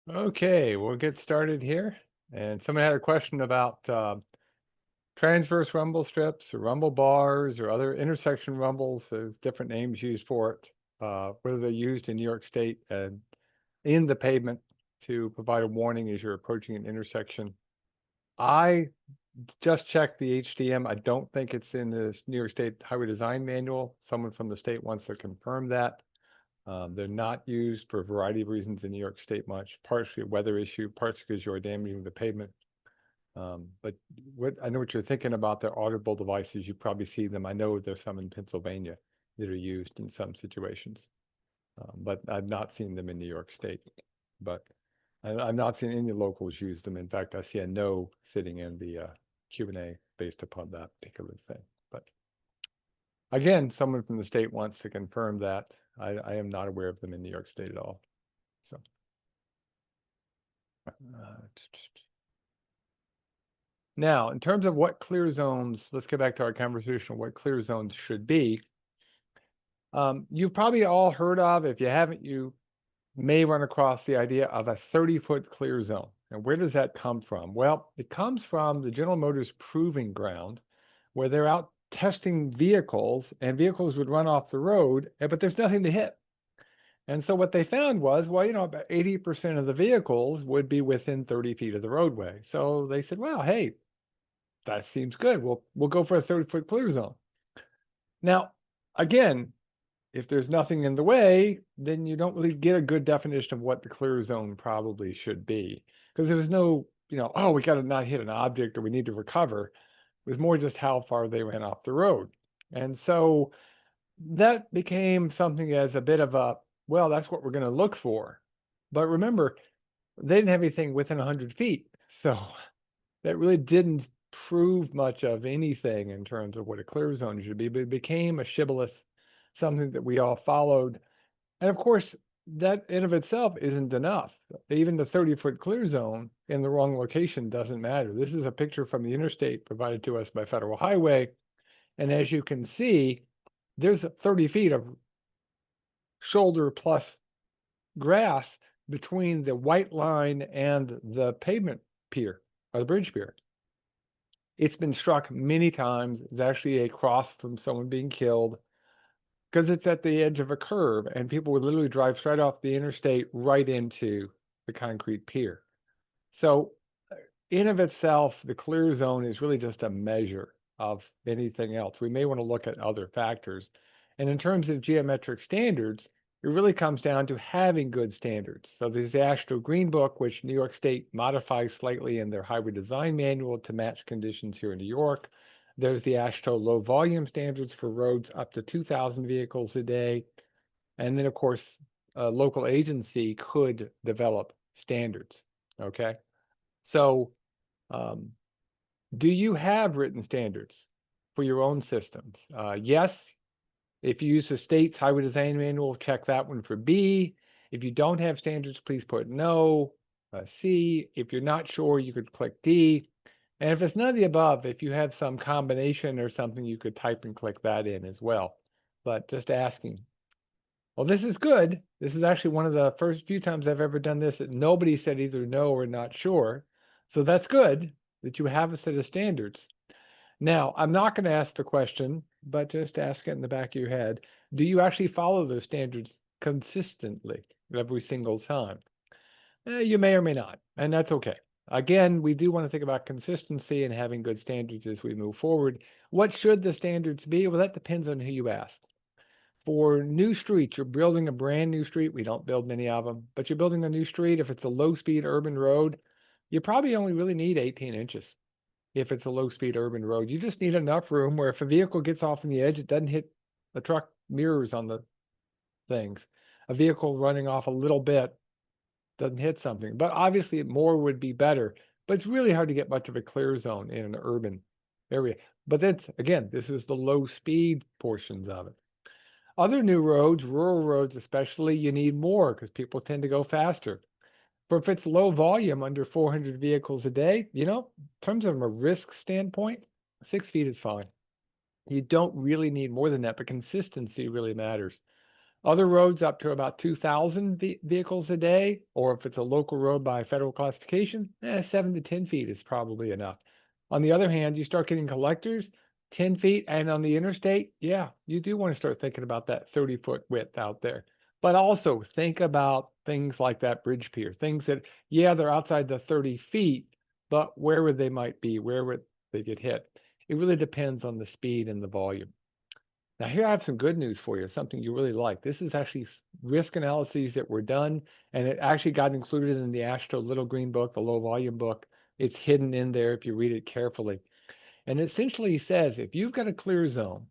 Okay, we'll get started here. And someone had a question about transverse rumble strips or rumble bars or other intersection rumbles. There's different names used for it, whether they're used in New York State and in the pavement to provide a warning as you're approaching an intersection. I just checked the HDM. I don't think it's in the New York State Highway Design Manual. Someone from the state wants to confirm that. They're not used for a variety of reasons in New York State much, partially a weather issue, partially because you're damaging the pavement. But I know what you're thinking about. They're audible devices. You probably see them. I know there's some in Pennsylvania that are used in some situations, but I've not seen them in New York State. But I've not seen any locals use them. In fact, I see a no sitting in the Q&A based upon that particular thing. But again, someone from the state wants to confirm that. I am not aware of them in New York State at all. So. Now, in terms of what clear zones, let's get back to our conversation, what clear zones should be. You've probably all heard of, if you haven't, you may run across the idea of a 30-foot clear zone. And where does that come from? Well, it comes from the General Motors Proving Ground, where they're out testing vehicles, and vehicles would run off the road, but there's nothing to hit. And so what they found was, well, about 80% of the vehicles would be within 30 feet of the roadway. So they said, well, hey, that seems good. We'll go for a 30-foot clear zone. Now, again, if there's nothing in the way, then you don't really get a good definition of what the clear zone probably should be. Because there was no, oh, we got to not hit an object or we need to recover. It was more just how far they ran off the road. And so that became something as a bit of a, well, that's what we're going to look for. But remember, they didn't have anything within 100 feet. So that really didn't prove much of anything in terms of what a clear zone should be, but it became a shibboleth, something that we all followed. And of course, that in of itself isn't enough. Even the 30-foot clear zone in the wrong location doesn't matter. This is a picture from the interstate provided to us by Federal Highway. And as you can see, there's 30 feet of shoulder plus grass between the white line and the pavement pier or the bridge pier. It's been struck many times. It's actually a cross from someone being killed because it's at the edge of a curve and people would literally drive straight off the interstate right into the concrete pier. So in of itself, the clear zone is really just a measure of anything else. We may want to look at other factors. And in terms of geometric standards, It really comes down to having good standards. So there's the AASHTO Green Book, which New York State modifies slightly in their highway design manual to match conditions here in New York. There's the AASHTO low volume standards for roads up to 2,000 vehicles a day. And then, of course, a local agency could develop standards. Okay. So, um, do you have written standards for your own systems? Yes. If you use the state's highway design manual, check that one for B. If you don't have standards, please put no. C. If you're not sure, you could click D. And if it's none of the above, if you have some combination or something, you could type and click that in as well. But just asking. Well, this is good. This is actually one of the first few times I've ever done this that nobody said either no or not sure. So that's good that you have a set of standards. Now, I'm not going to ask the question, but just ask it in the back of your head. Do you actually follow those standards consistently every single time? You may or may not, and that's okay. Again, we do want to think about consistency and having good standards as we move forward. What should the standards be? Well, that depends on who you ask. For new streets, you're building a brand new street. We don't build many of them, but you're building a new street. If it's a low-speed urban road, you probably only really need 18 inches. If it's a low-speed urban road, you just need enough room where if a vehicle gets off on the edge, it doesn't hit the truck mirrors on the things. A vehicle running off a little bit doesn't hit something. But obviously, more would be better. But it's really hard to get much of a clear zone in an urban area. But that's, again, this is the low-speed portions of it. Other new roads, rural roads especially, you need more because people tend to go faster. But if it's low volume, under 400 vehicles a day, in terms of a risk standpoint, 6 feet is fine. You don't really need more than that, but consistency really matters. Other roads up to about 2,000 vehicles a day, or if it's a local road by federal classification, 7 to 10 feet is probably enough. On the other hand, you start getting collectors, 10 feet, and on the interstate, yeah, you do want to start thinking about that 30-foot width out there. But also think about things like that bridge pier, things that, yeah, they're outside the 30 feet, but where would they might be? Where would they get hit? It really depends on the speed and the volume. Now, here I have some good news for you, something you really like. This is actually risk analyses that were done, and it actually got included in the AASHTO Little Green Book, the low volume book. It's hidden in there if you read it carefully. And it essentially says if you've got a clear zone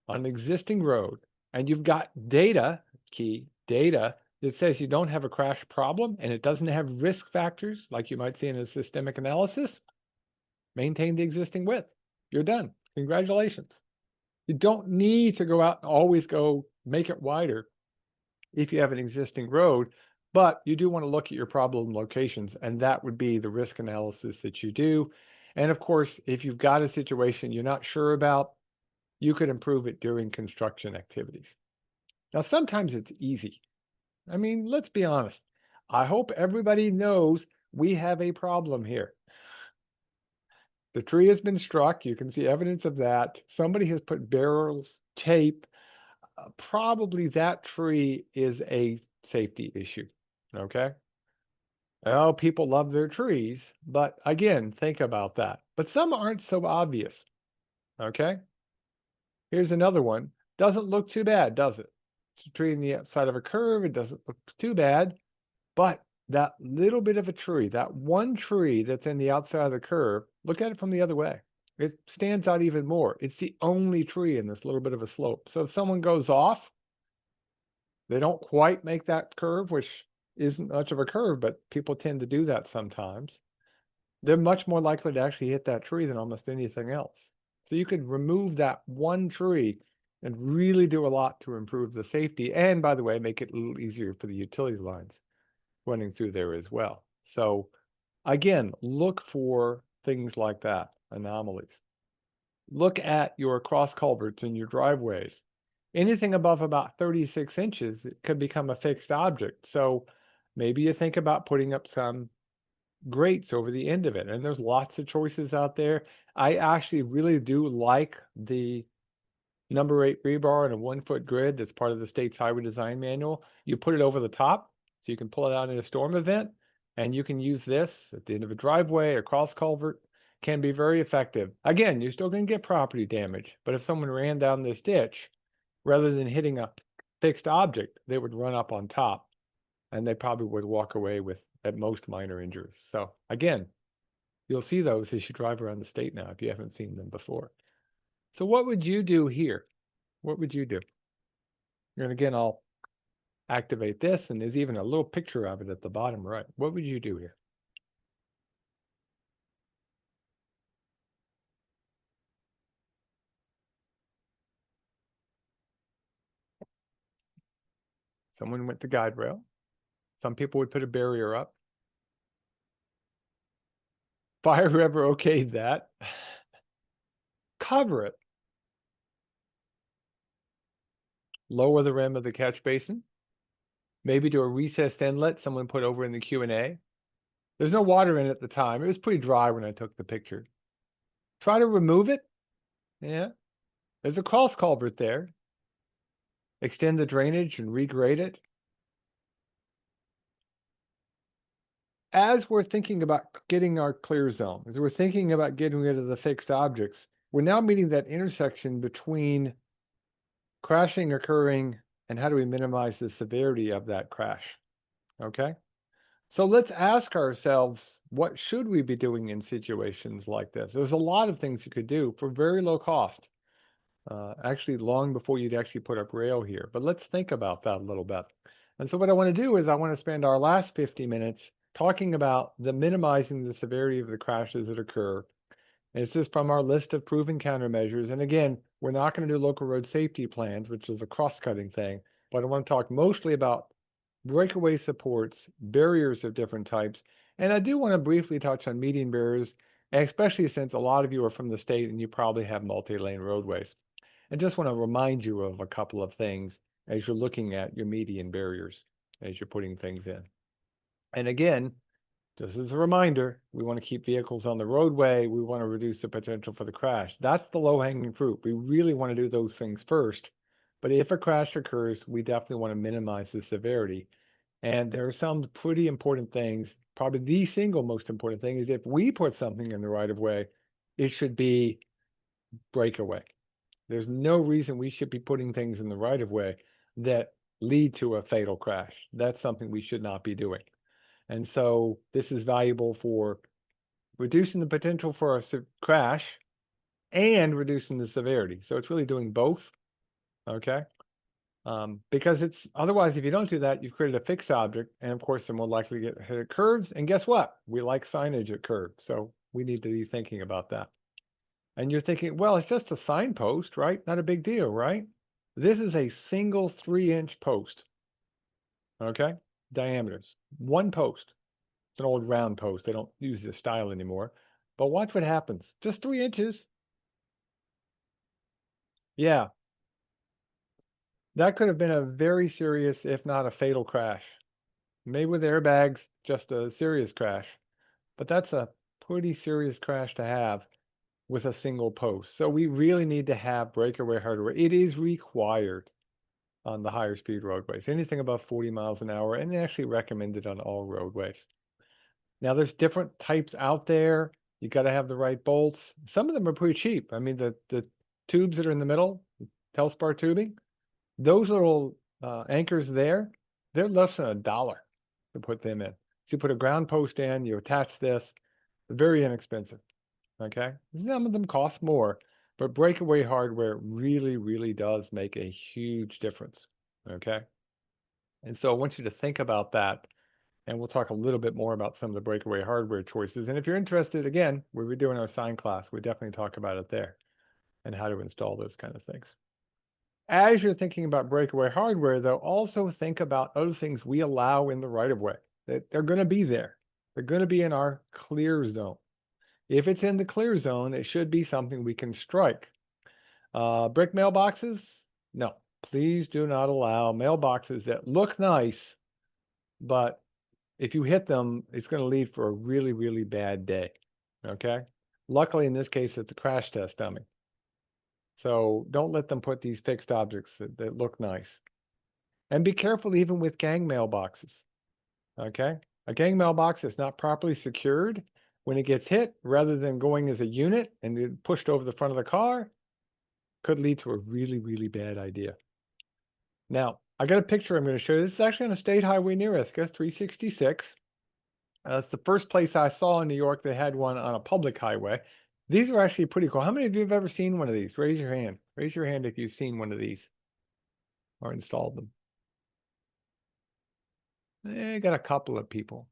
on an existing road and you've got data, key data, that says you don't have a crash problem and it doesn't have risk factors like you might see in a systemic analysis, maintain the existing width. You're done. Congratulations. You don't need to go out and always go make it wider if you have an existing road, but you do want to look at your problem locations, and that would be the risk analysis that you do. And of course, if you've got a situation you're not sure about, you could improve it during construction activities. Now, sometimes it's easy. I mean, let's be honest. I hope everybody knows we have a problem here. The tree has been struck. You can see evidence of that. Somebody has put barrels, tape. Probably that tree is a safety issue. Okay. Oh, people love their trees, but again, think about that. But some aren't so obvious. Okay. Here's another one. Doesn't look too bad, does it? It's a tree on the outside of a curve. It doesn't look too bad, but that little bit of a tree, that one tree that's in the outside of the curve, look at it from the other way. It stands out even more. It's the only tree in this little bit of a slope. So if someone goes off, they don't quite make that curve, which isn't much of a curve, but people tend to do that sometimes. They're much more likely to actually hit that tree than almost anything else. So you could remove that one tree and really do a lot to improve the safety. And by the way, make it a little easier for the utility lines running through there as well. So again, look for things like that, anomalies. Look at your cross culverts and your driveways. Anything above about 36 inches it could become a fixed object. So maybe you think about putting up some grates over the end of it. And there's lots of choices out there. I actually really do like the number 8 rebar and a 1-foot grid that's part of the state's highway design manual. You put it over the top so you can pull it out in a storm event, and you can use this at the end of a driveway or cross culvert. Can be very effective. Again, you're still going to get property damage, but if someone ran down this ditch, rather than hitting a fixed object, they would run up on top, and they probably would walk away with at most minor injuries. So again, you'll see those as you drive around the state now if you haven't seen them before. So what would you do here? What would you do? And again, I'll activate this, and there's even a little picture of it at the bottom right. What would you do here? Someone went to guide rail. Some people would put a barrier up. Fire whoever okayed that. Cover it. Lower the rim of the catch basin. Maybe do a recessed inlet someone put over in the Q&A. There's no water in it at the time. It was pretty dry when I took the picture. Try to remove it. Yeah. There's a cross culvert there. Extend the drainage and regrade it. As we're thinking about getting our clear zone, as we're thinking about getting rid of the fixed objects, we're now meeting that intersection between crashing occurring and how do we minimize the severity of that crash, okay? So let's ask ourselves, what should we be doing in situations like this? There's a lot of things you could do for very low cost, actually long before you'd actually put up rail here. But let's think about that a little bit. And so what I want to do is I want to spend our last 50 minutes talking about the minimizing the severity of the crashes that occur. And this is from our list of proven countermeasures. And again, we're not going to do local road safety plans, which is a cross-cutting thing, but I want to talk mostly about breakaway supports, barriers of different types, and I do want to briefly touch on median barriers, especially since a lot of you are from the state and you probably have multi-lane roadways. I just want to remind you of a couple of things as you're looking at your median barriers, as you're putting things in. And again, just as a reminder, we want to keep vehicles on the roadway. We want to reduce the potential for the crash. That's the low-hanging fruit. We really want to do those things first. But if a crash occurs, we definitely want to minimize the severity. And there are some pretty important things. Probably the single most important thing is if we put something in the right of way, it should be breakaway. There's no reason we should be putting things in the right of way that lead to a fatal crash. That's something we should not be doing. And so this is valuable for reducing the potential for a crash and reducing the severity. So it's really doing both, okay? Because it's otherwise, if you don't do that, you've created a fixed object, and of course, they're more likely to get hit at curves. And guess what? We like signage at curves, so we need to be thinking about that. And you're thinking, well, it's just a signpost, right? Not a big deal, right? This is a single 3-inch post, okay? Diameters, one post. It's an old round post. They don't use this style anymore. But watch what happens. Just 3 inches. Yeah, that could have been a very serious, if not a fatal crash. Maybe with airbags, just a serious crash. But that's a pretty serious crash to have with a single post. So we really need to have breakaway hardware. It is required on the higher speed roadways, anything above 40 miles an hour, and actually recommended on all roadways. Now there's different types out there. You got to have the right bolts. Some of them are pretty cheap. I mean, the tubes that are in the middle, Telspar tubing, those little anchors there, they're less than $1 to put them in. So you put a ground post in, you attach this, very inexpensive, okay? Some of them cost more, but breakaway hardware really, really does make a huge difference, okay? And so I want you to think about that, and we'll talk a little bit more about some of the breakaway hardware choices. And if you're interested, again, we'll be doing our sign class. We definitely talk about it there and how to install those kind of things. As you're thinking about breakaway hardware, though, also think about other things we allow in the right-of-way. They're going to be there. They're going to be in our clear zone. If it's in the clear zone, it should be something we can strike. Brick mailboxes? No. Please do not allow mailboxes that look nice, but if you hit them, it's going to lead for a really, really bad day. Okay? Luckily, in this case, it's a crash test dummy. So don't let them put these fixed objects that look nice. And be careful even with gang mailboxes, okay? A gang mailbox is not properly secured. When it gets hit, rather than going as a unit and pushed over the front of the car, could lead to a really, really bad idea. Now, I got a picture I'm going to show you. This is actually on a state highway near us, I guess 366. It's the first place I saw in New York that had one on a public highway. These are actually pretty cool. How many of you have ever seen one of these? Raise your hand. Raise your hand if you've seen one of these or installed them. Got a couple of people.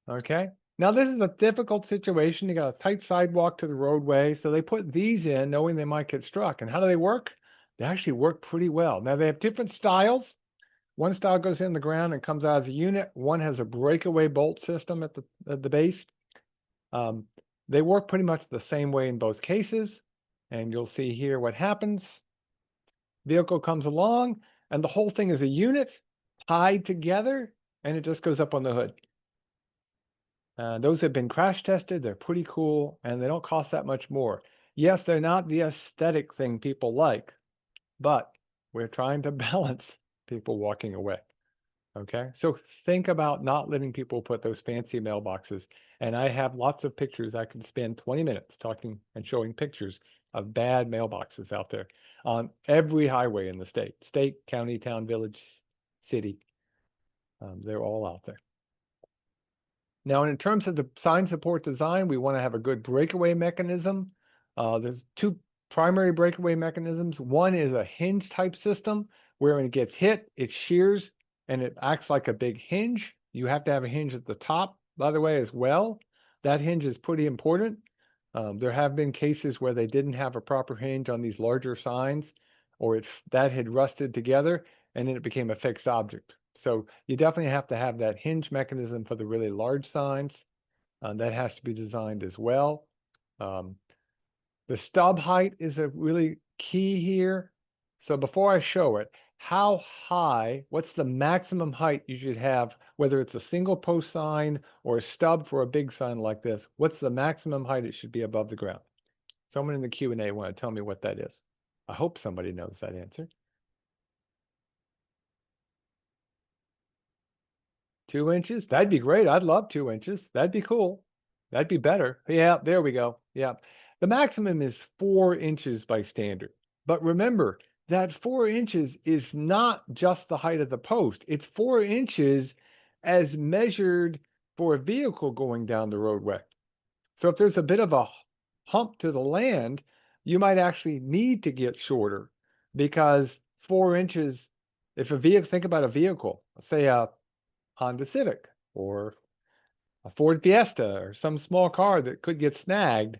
Okay. Now this is a difficult situation. You got a tight sidewalk to the roadway, so they put these in knowing they might get struck. And how do they work? They actually work pretty well. Now they have different styles. One style goes in the ground and comes out as a unit. One has a breakaway bolt system at the base. They work pretty much the same way in both cases. And you'll see here what happens. Vehicle comes along, and the whole thing is a unit tied together, and it just goes up on the hood. Those have been crash tested. They're pretty cool, and they don't cost that much more. Yes, they're not the aesthetic thing people like, but we're trying to balance people walking away. Okay, so think about not letting people put those fancy mailboxes. And I have lots of pictures. I can spend 20 minutes talking and showing pictures of bad mailboxes out there on every highway in the state, county, town, village, city. They're all out there. Now, in terms of the sign support design, we want to have a good breakaway mechanism. There's two primary breakaway mechanisms. One is a hinge type system where when it gets hit, it shears and it acts like a big hinge. You have to have a hinge at the top, by the way, as well. That hinge is pretty important. There have been cases where they didn't have a proper hinge on these larger signs, or that had rusted together and then it became a fixed object. So you definitely have to have that hinge mechanism for the really large signs. That has to be designed as well. The stub height is a really key here. So before I show it, how high, what's the maximum height you should have, whether it's a single post sign or a stub for a big sign like this, what's the maximum height it should be above the ground? Someone in the Q&A want to tell me what that is. I hope somebody knows that answer. 2 inches? That'd be great. I'd love 2 inches. That'd be cool. That'd be better. Yeah, there we go. Yeah. The maximum is 4 inches by standard. But remember, that 4 inches is not just the height of the post. It's 4 inches as measured for a vehicle going down the roadway. So if there's a bit of a hump to the land, you might actually need to get shorter because 4 inches, if a vehicle, think about a vehicle, say a Honda Civic or a Ford Fiesta or some small car that could get snagged,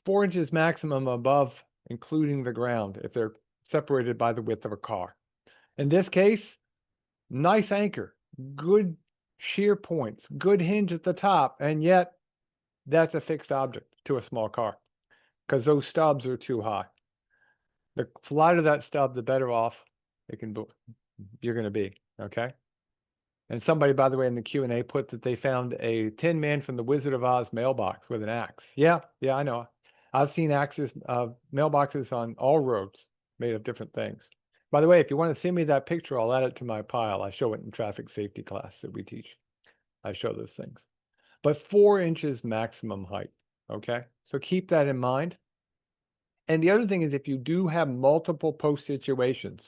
4 inches maximum above, including the ground, if they're separated by the width of a car. In this case, nice anchor, good shear points, good hinge at the top, and yet that's a fixed object to a small car because those stubs are too high. The lighter that stub, the better off you're going to be, okay? And somebody, by the way, in the Q&A put that they found a Tin Man from the Wizard of Oz mailbox with an axe. Yeah, I know. I've seen axes, mailboxes on all roads made of different things. By the way, if you want to send me that picture, I'll add it to my pile. I show it in traffic safety class that we teach. I show those things. But 4 inches maximum height, okay? So keep that in mind. And the other thing is if you do have multiple post situations,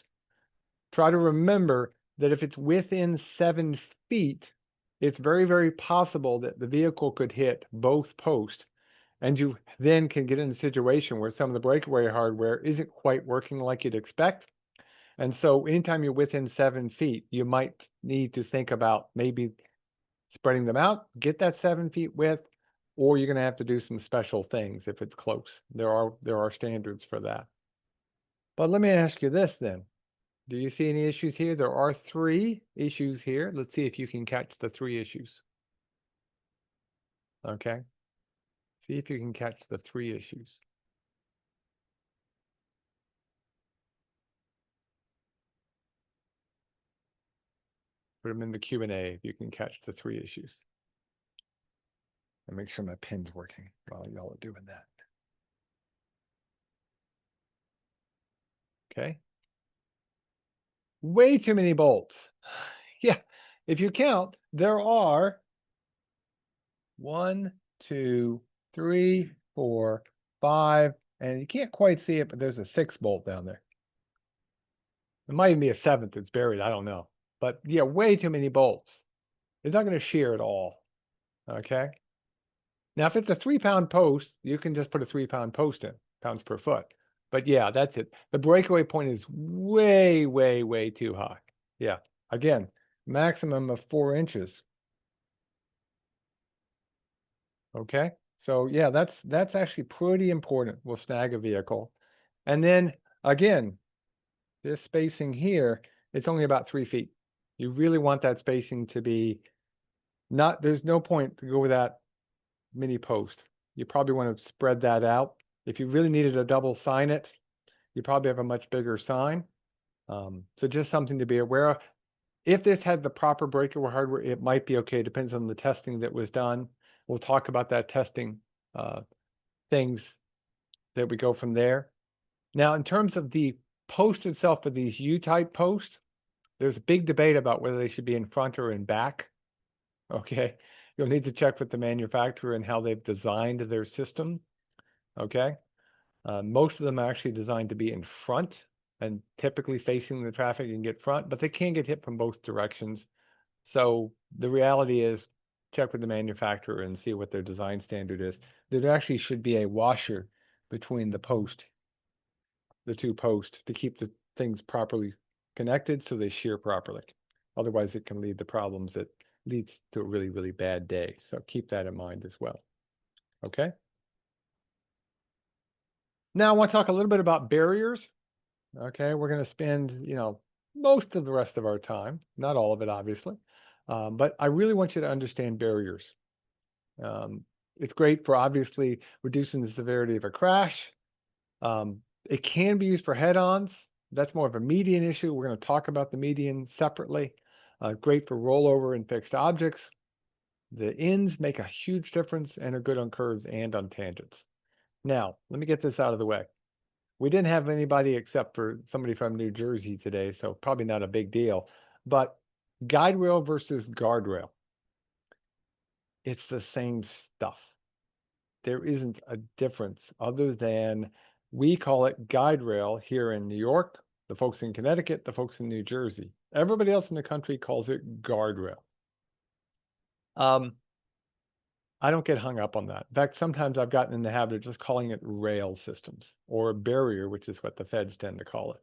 try to remember that if it's within 7 feet, it's very, very possible that the vehicle could hit both posts. And you then can get in a situation where some of the breakaway hardware isn't quite working like you'd expect. And so anytime you're within 7 feet, you might need to think about maybe spreading them out, get that 7 feet width, or you're going to have to do some special things if it's close. There are standards for that. But let me ask you this then. Do you see any issues here? There are 3 issues here. Let's see if you can catch the 3 issues. Okay. See if you can catch the 3 issues. Put them in the Q&A if you can catch the 3 issues. And make sure my pen's working while y'all are doing that. Okay. Way too many bolts. Yeah. If you count, there are 1, 2, 3, 4, 5, and you can't quite see it, but there's a 6th bolt down there. It might even be a seventh that's buried. I don't know. But yeah, way too many bolts. It's not going to shear at all. Okay. Now, if it's a 3 pound post, you can just put a 3 pound post in, pounds per foot. But yeah, that's it. The breakaway point is way, way, way too high. Yeah. Again, maximum of 4 inches. Okay. So yeah, that's actually pretty important. We'll snag a vehicle. And then again, this spacing here, it's only about 3 feet. You really want that spacing to be not, there's no point to go with that mini post. You probably want to spread that out. If you really needed a double sign it, you probably have a much bigger sign. So just something to be aware of. If this had the proper breakaway hardware, it might be okay. It depends on the testing that was done. We'll talk about that testing things that we go from there. Now, in terms of the post itself for these U-type posts, there's a big debate about whether they should be in front or in back. Okay. You'll need to check with the manufacturer and how they've designed their system. Okay. Most of them are actually designed to be in front and typically facing the traffic and get front, but they can get hit from both directions. So the reality is check with the manufacturer and see what their design standard is. There actually should be a washer between the two posts to keep the things properly connected so they shear properly. Otherwise, it can lead to problems that leads to a really, really bad day. So keep that in mind as well. Okay. Now I want to talk a little bit about barriers. Okay, we're going to spend, most of the rest of our time, not all of it, obviously, but I really want you to understand barriers. It's great for obviously reducing the severity of a crash. It can be used for head-ons. That's more of a median issue. We're going to talk about the median separately. Great for rollover and fixed objects. The ends make a huge difference and are good on curves and on tangents. Now, let me get this out of the way. We didn't have anybody except for somebody from New Jersey today, so probably not a big deal. But guide rail versus guardrail, it's the same stuff. There isn't a difference other than we call it guide rail here in New York, the folks in Connecticut, the folks in New Jersey. Everybody else in the country calls it guardrail. I don't get hung up on that. In fact, sometimes I've gotten in the habit of just calling it rail systems or barrier, which is what the feds tend to call it.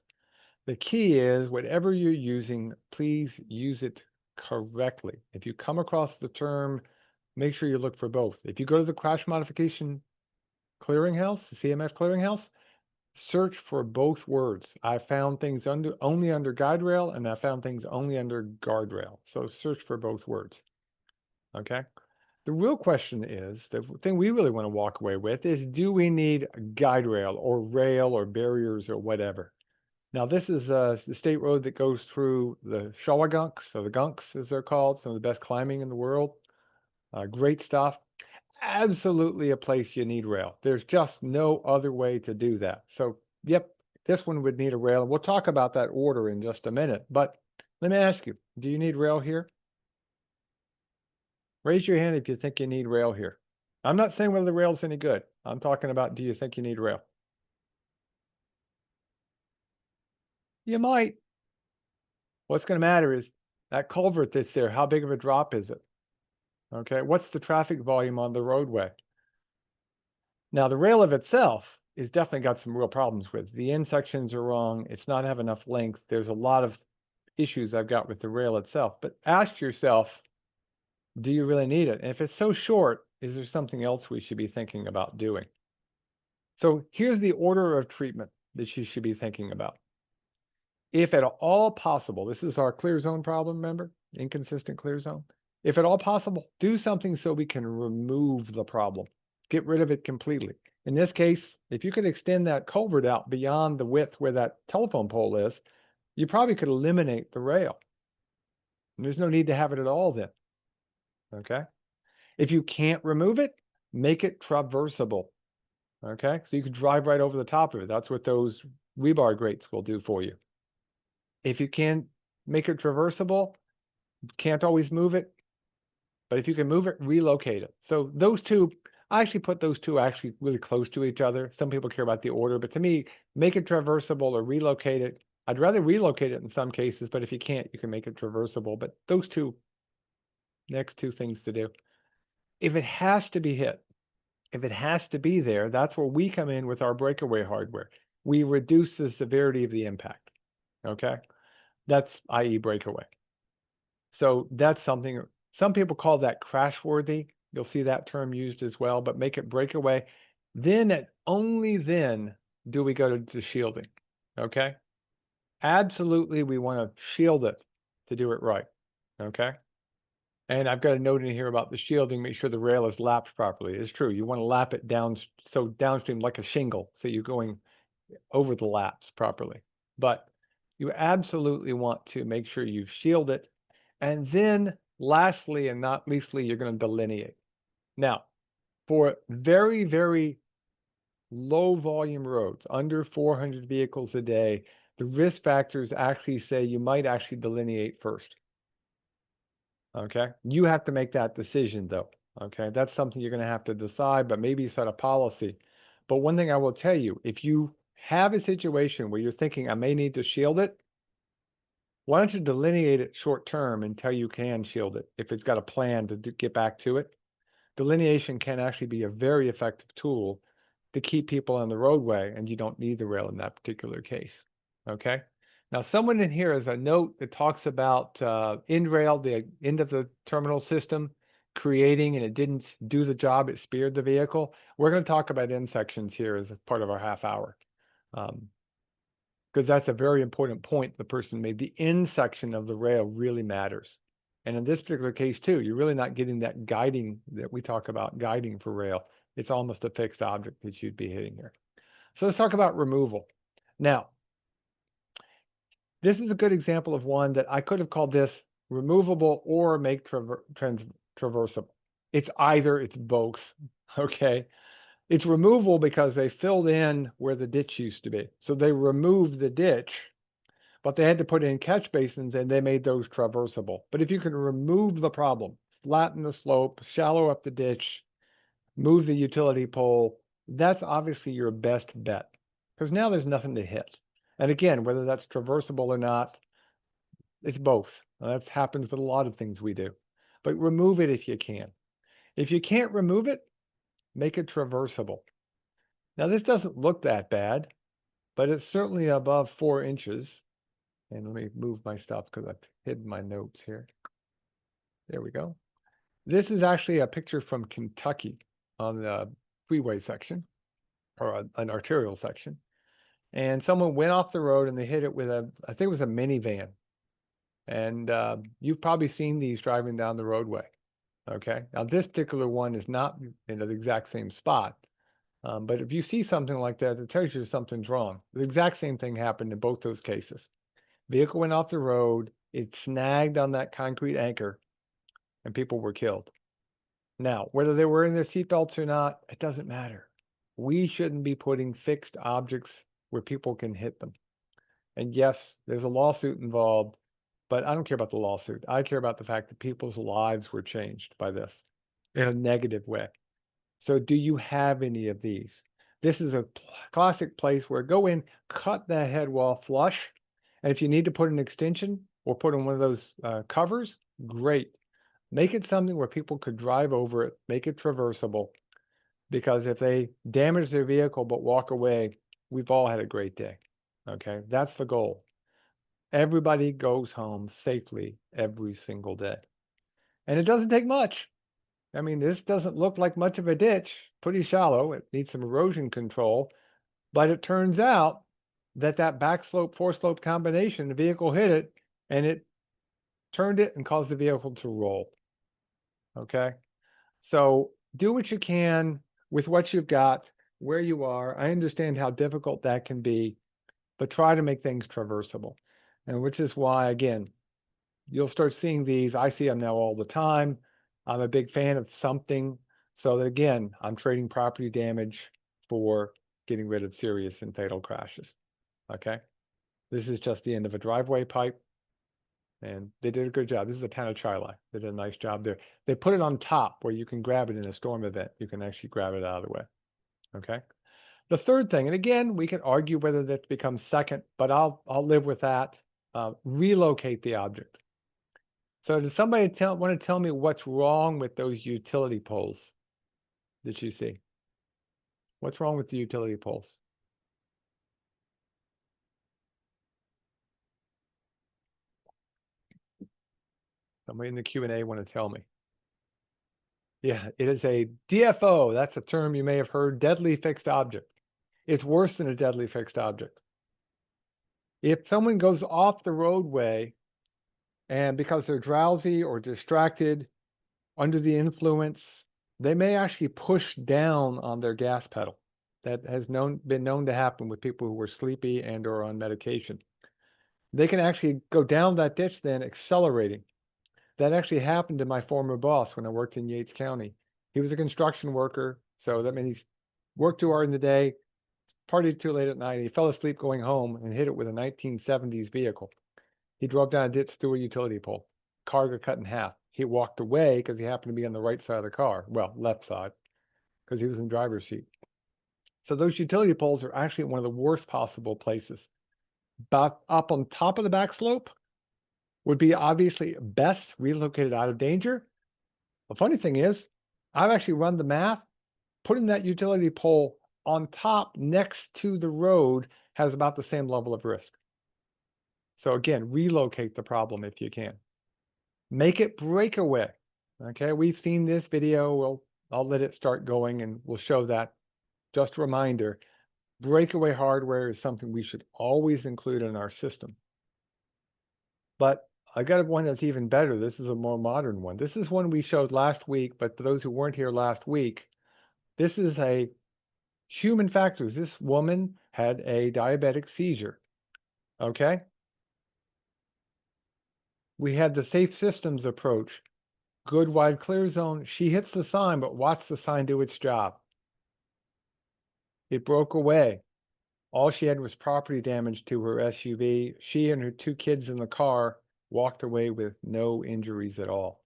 The key is whatever you're using, please use it correctly. If you come across the term, make sure you look for both. If you go to the Crash Modification Clearinghouse, the CMF Clearinghouse, search for both words. I found things only under guide rail, and I found things only under guardrail. So search for both words. Okay. The real question is, the thing we really want to walk away with is, do we need guide rail or barriers or whatever? Now, this is the state road that goes through the Shawagunks, or the Gunks as they're called, some of the best climbing in the world. Great stuff. Absolutely a place you need rail. There's just no other way to do that. So, yep, this one would need a rail. We'll talk about that order in just a minute. But let me ask you, do you need rail here? Raise your hand if you think you need rail here. I'm not saying whether the rail's any good. I'm talking about, do you think you need rail? You might. What's going to matter is that culvert that's there, how big of a drop is it? Okay, what's the traffic volume on the roadway? Now, the rail of itself is definitely got some real problems with. The end sections are wrong. It's not have enough length. There's a lot of issues I've got with the rail itself. But ask yourself, do you really need it? And if it's so short, is there something else we should be thinking about doing? So here's the order of treatment that you should be thinking about. If at all possible, this is our clear zone problem, remember? Inconsistent clear zone. If at all possible, do something so we can remove the problem. Get rid of it completely. In this case, if you could extend that culvert out beyond the width where that telephone pole is, you probably could eliminate the rail. And there's no need to have it at all then. Okay? If you can't remove it, make it traversable. Okay? So you could drive right over the top of it. That's what those rebar grates will do for you. If you can make it traversable, can't always move it, but if you can move it, relocate it. So those two, I actually put those two actually really close to each other. Some people care about the order, but to me, make it traversable or relocate it, I'd rather relocate it in some cases, but if you can't, you can make it traversable. But those next two things to do. If it has to be hit, if it has to be there, that's where we come in with our breakaway hardware. We reduce the severity of the impact. Okay. That's i.e. breakaway. So that's something, some people call that crash worthy. You'll see that term used as well, but make it breakaway. Then only then do we go to shielding. Okay. Absolutely, we want to shield it to do it right. Okay. And I've got a note in here about the shielding, make sure the rail is lapped properly. It's true. You want to lap it down, so downstream like a shingle, so you're going over the laps properly. But you absolutely want to make sure you shield it. And then lastly, and not leastly, you're going to delineate. Now, for very, very low volume roads, under 400 vehicles a day, the risk factors actually say you might actually delineate first. Okay. You have to make that decision though. Okay. That's something you're going to have to decide, but maybe set a policy. But one thing I will tell you, if you have a situation where you're thinking, I may need to shield it, why don't you delineate it short term until you can shield it if it's got a plan to get back to it? Delineation can actually be a very effective tool to keep people on the roadway, and you don't need the rail in that particular case. Okay. Now, someone in here has a note that talks about end rail, the end of the terminal system, creating, and it didn't do the job, it speared the vehicle. We're going to talk about end sections here as part of our half hour. Because that's a very important point the person made. The end section of the rail really matters. And in this particular case too, you're really not getting that guiding that we talk about, guiding for rail. It's almost a fixed object that you'd be hitting here. So let's talk about removal. Now, this is a good example of one that I could have called this removable or make traversable. It's either, it's both, okay? It's removal because they filled in where the ditch used to be. So they removed the ditch, but they had to put in catch basins and they made those traversable. But if you can remove the problem, flatten the slope, shallow up the ditch, move the utility pole, that's obviously your best bet because now there's nothing to hit. And again, whether that's traversable or not, it's both. That happens with a lot of things we do. But remove it if you can. If you can't remove it, make it traversable. Now, this doesn't look that bad, but it's certainly above 4 inches. And let me move my stuff because I've hidden my notes here. There we go. This is actually a picture from Kentucky on the freeway section or an arterial section. And someone went off the road and they hit it with I think it was a minivan. And you've probably seen these driving down the roadway. Okay. Now, this particular one is not in the exact same spot. But if you see something like that, it tells you something's wrong. The exact same thing happened in both those cases. Vehicle went off the road, it snagged on that concrete anchor, and people were killed. Now, whether they were in their seatbelts or not, it doesn't matter. We shouldn't be putting fixed objects where people can hit them. And yes, there's a lawsuit involved, but I don't care about the lawsuit. I care about the fact that people's lives were changed by this in a negative way. So do you have any of these? This is a classic place where go in, cut that head wall flush. And if you need to put an extension or put in one of those covers, great. Make it something where people could drive over it, make it traversable. Because if they damage their vehicle but walk away, we've all had a great day. Okay, that's the goal. Everybody goes home safely every single day. And it doesn't take much. I mean, this doesn't look like much of a ditch, pretty shallow. It needs some erosion control. But it turns out that back slope, four-slope combination, the vehicle hit it, and it turned it and caused the vehicle to roll. Okay? So do what you can with what you've got, where you are. I understand how difficult that can be, but try to make things traversable. And which is why, again, you'll start seeing these. I see them now all the time. I'm a big fan of something. So that again, I'm trading property damage for getting rid of serious and fatal crashes. Okay. This is just the end of a driveway pipe. And they did a good job. This is a town of Chili. They did a nice job there. They put it on top where you can grab it in a storm event. You can actually grab it out of the way. Okay. The third thing, and again, we can argue whether that becomes second, but I'll live with that. Relocate the object. So does somebody want to tell me what's wrong with those utility poles that you see? What's wrong with the utility poles? Somebody in the Q&A want to tell me. Yeah, it is a DFO. That's a term you may have heard, deadly fixed object. It's worse than a deadly fixed object. If someone goes off the roadway and because they're drowsy or distracted, under the influence, they may actually push down on their gas pedal. That has been known to happen with people who were sleepy and or on medication. They can actually go down that ditch then accelerating. That actually happened to my former boss when I worked in Yates County. He was a construction worker, so that means he worked too hard in the day, partied too late at night. He fell asleep going home and hit it with a 1970s vehicle. He drove down a ditch through a utility pole. Car got cut in half. He walked away because he happened to be on the right side of the car. Well, left side, because he was in the driver's seat. So those utility poles are actually one of the worst possible places. But up on top of the back slope would be obviously best relocated out of danger. The funny thing is, I've actually run the math. Putting that utility pole on top next to the road has about the same level of risk. So again, relocate the problem if you can. Make it breakaway. Okay, we've seen this video. I'll let it start going and we'll show that. Just a reminder, breakaway hardware is something we should always include in our system. But I got one that's even better. This is a more modern one. This is one we showed last week, but for those who weren't here last week, this is a human factors. This woman had a diabetic seizure. Okay. We had the safe systems approach. Good wide clear zone. She hits the sign, but watch the sign do its job. It broke away. All she had was property damage to her SUV. She and her 2 kids in the car walked away with no injuries at all.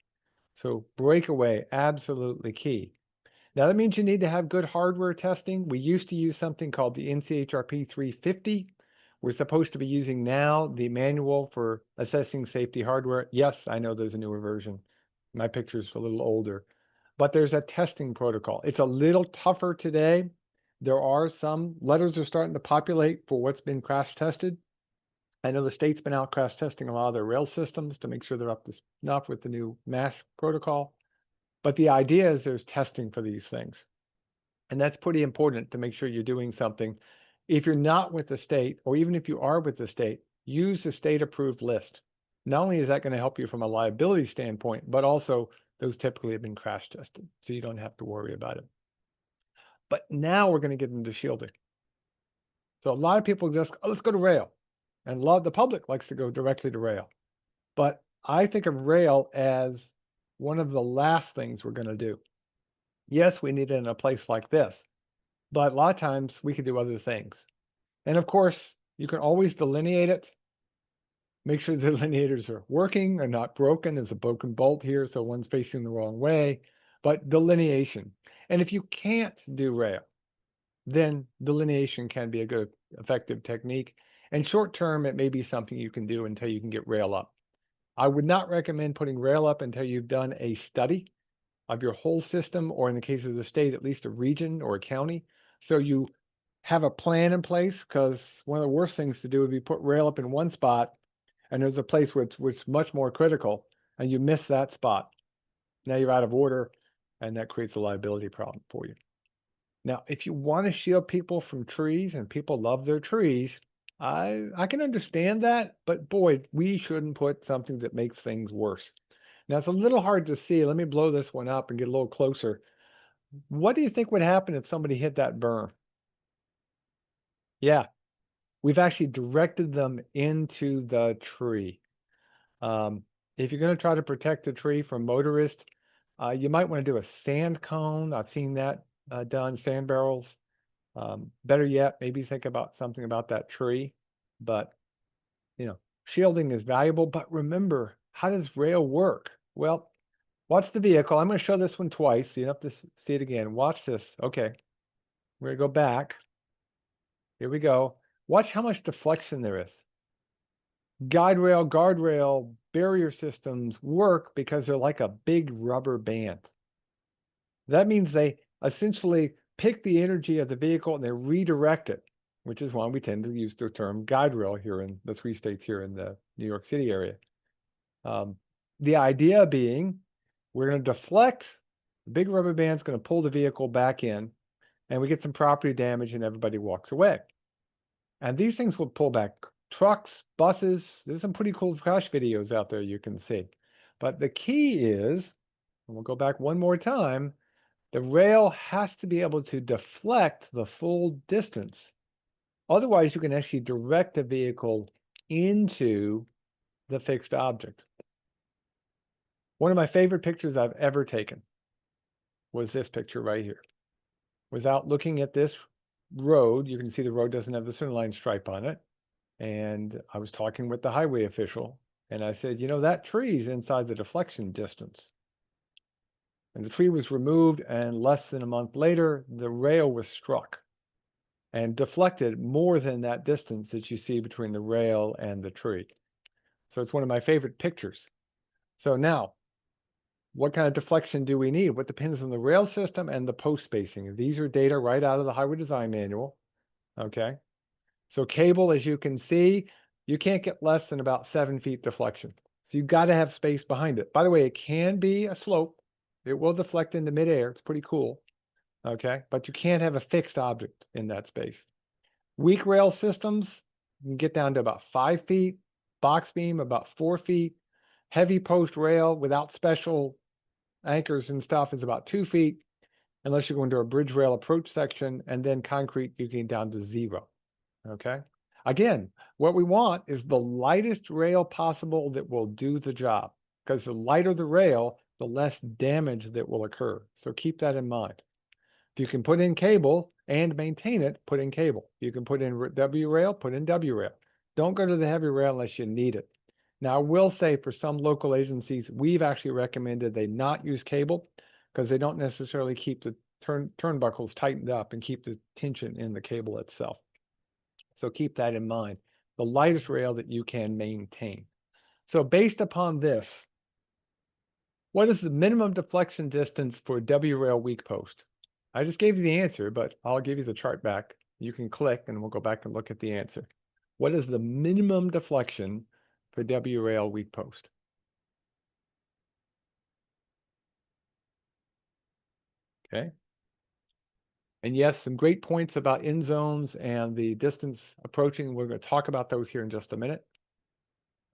So breakaway, absolutely key. Now that means you need to have good hardware testing. We used to use something called the NCHRP 350. We're supposed to be using now the manual for assessing safety hardware. Yes, I know there's a newer version. My picture's a little older, but there's a testing protocol. It's a little tougher today. There are some letters are starting to populate for what's been crash tested. I know the state's been out crash testing a lot of their rail systems to make sure they're up to snuff with the new MASH protocol. But the idea is there's testing for these things. And that's pretty important to make sure you're doing something. If you're not with the state, or even if you are with the state, use the state approved list. Not only is that going to help you from a liability standpoint, but also those typically have been crash tested, so you don't have to worry about it. But now we're going to get into shielding. So a lot of people just, oh, let's go to rail. And a lot of the public likes to go directly to rail. But I think of rail as one of the last things we're going to do. Yes, we need it in a place like this, but a lot of times we could do other things. And of course, you can always delineate it. Make sure the delineators are working and not broken. There's a broken bolt here, so one's facing the wrong way. But delineation. And if you can't do rail, then delineation can be a good, effective technique. And short term, it may be something you can do until you can get rail up. I would not recommend putting rail up until you've done a study of your whole system, or in the case of the state, at least a region or a county. So you have a plan in place, because one of the worst things to do would be put rail up in one spot and there's a place where it's much more critical and you miss that spot. Now you're out of order and that creates a liability problem for you. Now, if you want to shield people from trees, and people love their trees, I can understand that, but boy, we shouldn't put something that makes things worse. Now it's a little hard to see. Let me blow this one up and get a little closer. What do you think would happen if somebody hit that berm? Yeah, we've actually directed them into the tree. If you're going to try to protect the tree from motorists, you might want to do a sand cone. I've seen that done, sand barrels. Better yet, maybe think about something about that tree. But, shielding is valuable. But remember, how does rail work? Well, watch the vehicle. I'm going to show this one twice, so you don't have to see it again. Watch this. Okay, we're going to go back. Here we go. Watch how much deflection there is. Guide rail, guardrail, barrier systems work because they're like a big rubber band. That means they essentially pick the energy of the vehicle and they redirect it, which is why we tend to use the term guide rail here in the 3 states here in the New York City area. The idea being we're going to deflect, the big rubber band's going to pull the vehicle back in, and we get some property damage and everybody walks away. And these things will pull back trucks, buses. There's some pretty cool crash videos out there you can see. But the key is, and we'll go back one more time, the rail has to be able to deflect the full distance. Otherwise, you can actually direct the vehicle into the fixed object. One of my favorite pictures I've ever taken was this picture right here. Without looking at this road, you can see the road doesn't have the center line stripe on it. And I was talking with the highway official, and I said, you know, that tree's inside the deflection distance. And the tree was removed, and less than a month later, the rail was struck and deflected more than that distance that you see between the rail and the tree. So it's one of my favorite pictures. So now, what kind of deflection do we need? What depends on the rail system and the post spacing. These are data right out of the Highway Design Manual. Okay. So cable, as you can see, you can't get less than about 7 feet deflection. So you've got to have space behind it. By the way, it can be a slope. It will deflect into midair. It's pretty cool. Okay. But you can't have a fixed object in that space. Weak rail systems, you can get down to about 5 feet. Box beam, about 4 feet. Heavy post rail without special anchors and stuff is about 2 feet, unless you're going to a bridge rail approach section, and then concrete, you can get down to 0. Okay. Again, what we want is the lightest rail possible that will do the job, because the lighter the rail, the less damage that will occur. So keep that in mind. If you can put in cable and maintain it, put in cable. You can put in W rail, put in W rail. Don't go to the heavy rail unless you need it. Now, I will say for some local agencies, we've actually recommended they not use cable because they don't necessarily keep the turnbuckles tightened up and keep the tension in the cable itself. So keep that in mind. The lightest rail that you can maintain. So based upon this, what is the minimum deflection distance for W rail weak post? I just gave you the answer, but I'll give you the chart back. You can click and we'll go back and look at the answer. What is the minimum deflection for W rail weak post? Okay. And yes, some great points about end zones and the distance approaching. We're going to talk about those here in just a minute.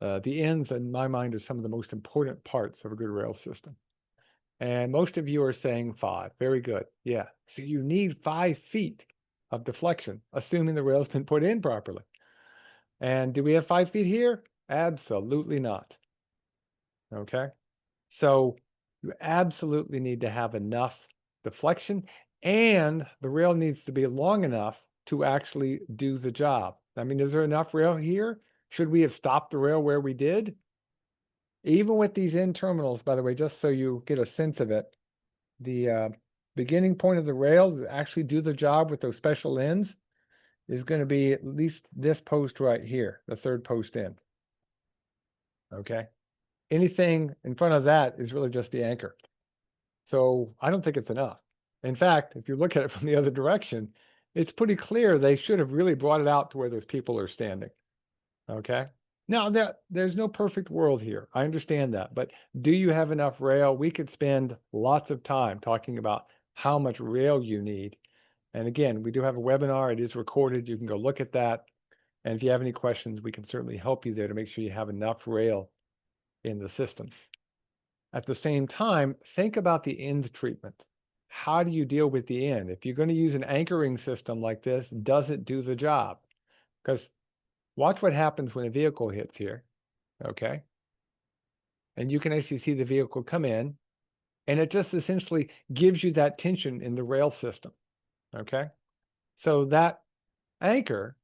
The ends, in my mind, are some of the most important parts of a good rail system. And most of you are saying 5. Very good. Yeah. So you need 5 feet of deflection, assuming the rail's been put in properly. And do we have 5 feet here? Absolutely not. Okay. So you absolutely need to have enough deflection, and the rail needs to be long enough to actually do the job. I mean, is there enough rail here? Should we have stopped the rail where we did? Even with these end terminals, by the way, just so you get a sense of it, the beginning point of the rail to actually do the job with those special ends is going to be at least this post right here, the 3rd post in. Okay. Anything in front of that is really just the anchor. So I don't think it's enough. In fact, if you look at it from the other direction, it's pretty clear they should have really brought it out to where those people are standing. Okay. Now, there's no perfect world here. I understand that. But do you have enough rail? We could spend lots of time talking about how much rail you need. And again, we do have a webinar. It is recorded. You can go look at that. And if you have any questions, we can certainly help you there to make sure you have enough rail in the system. At the same time, think about the end treatment. How do you deal with the end? If you're going to use an anchoring system like this, does it do the job? Because watch what happens when a vehicle hits here, okay? And you can actually see the vehicle come in, and it just essentially gives you that tension in the rail system, okay? So that anchor,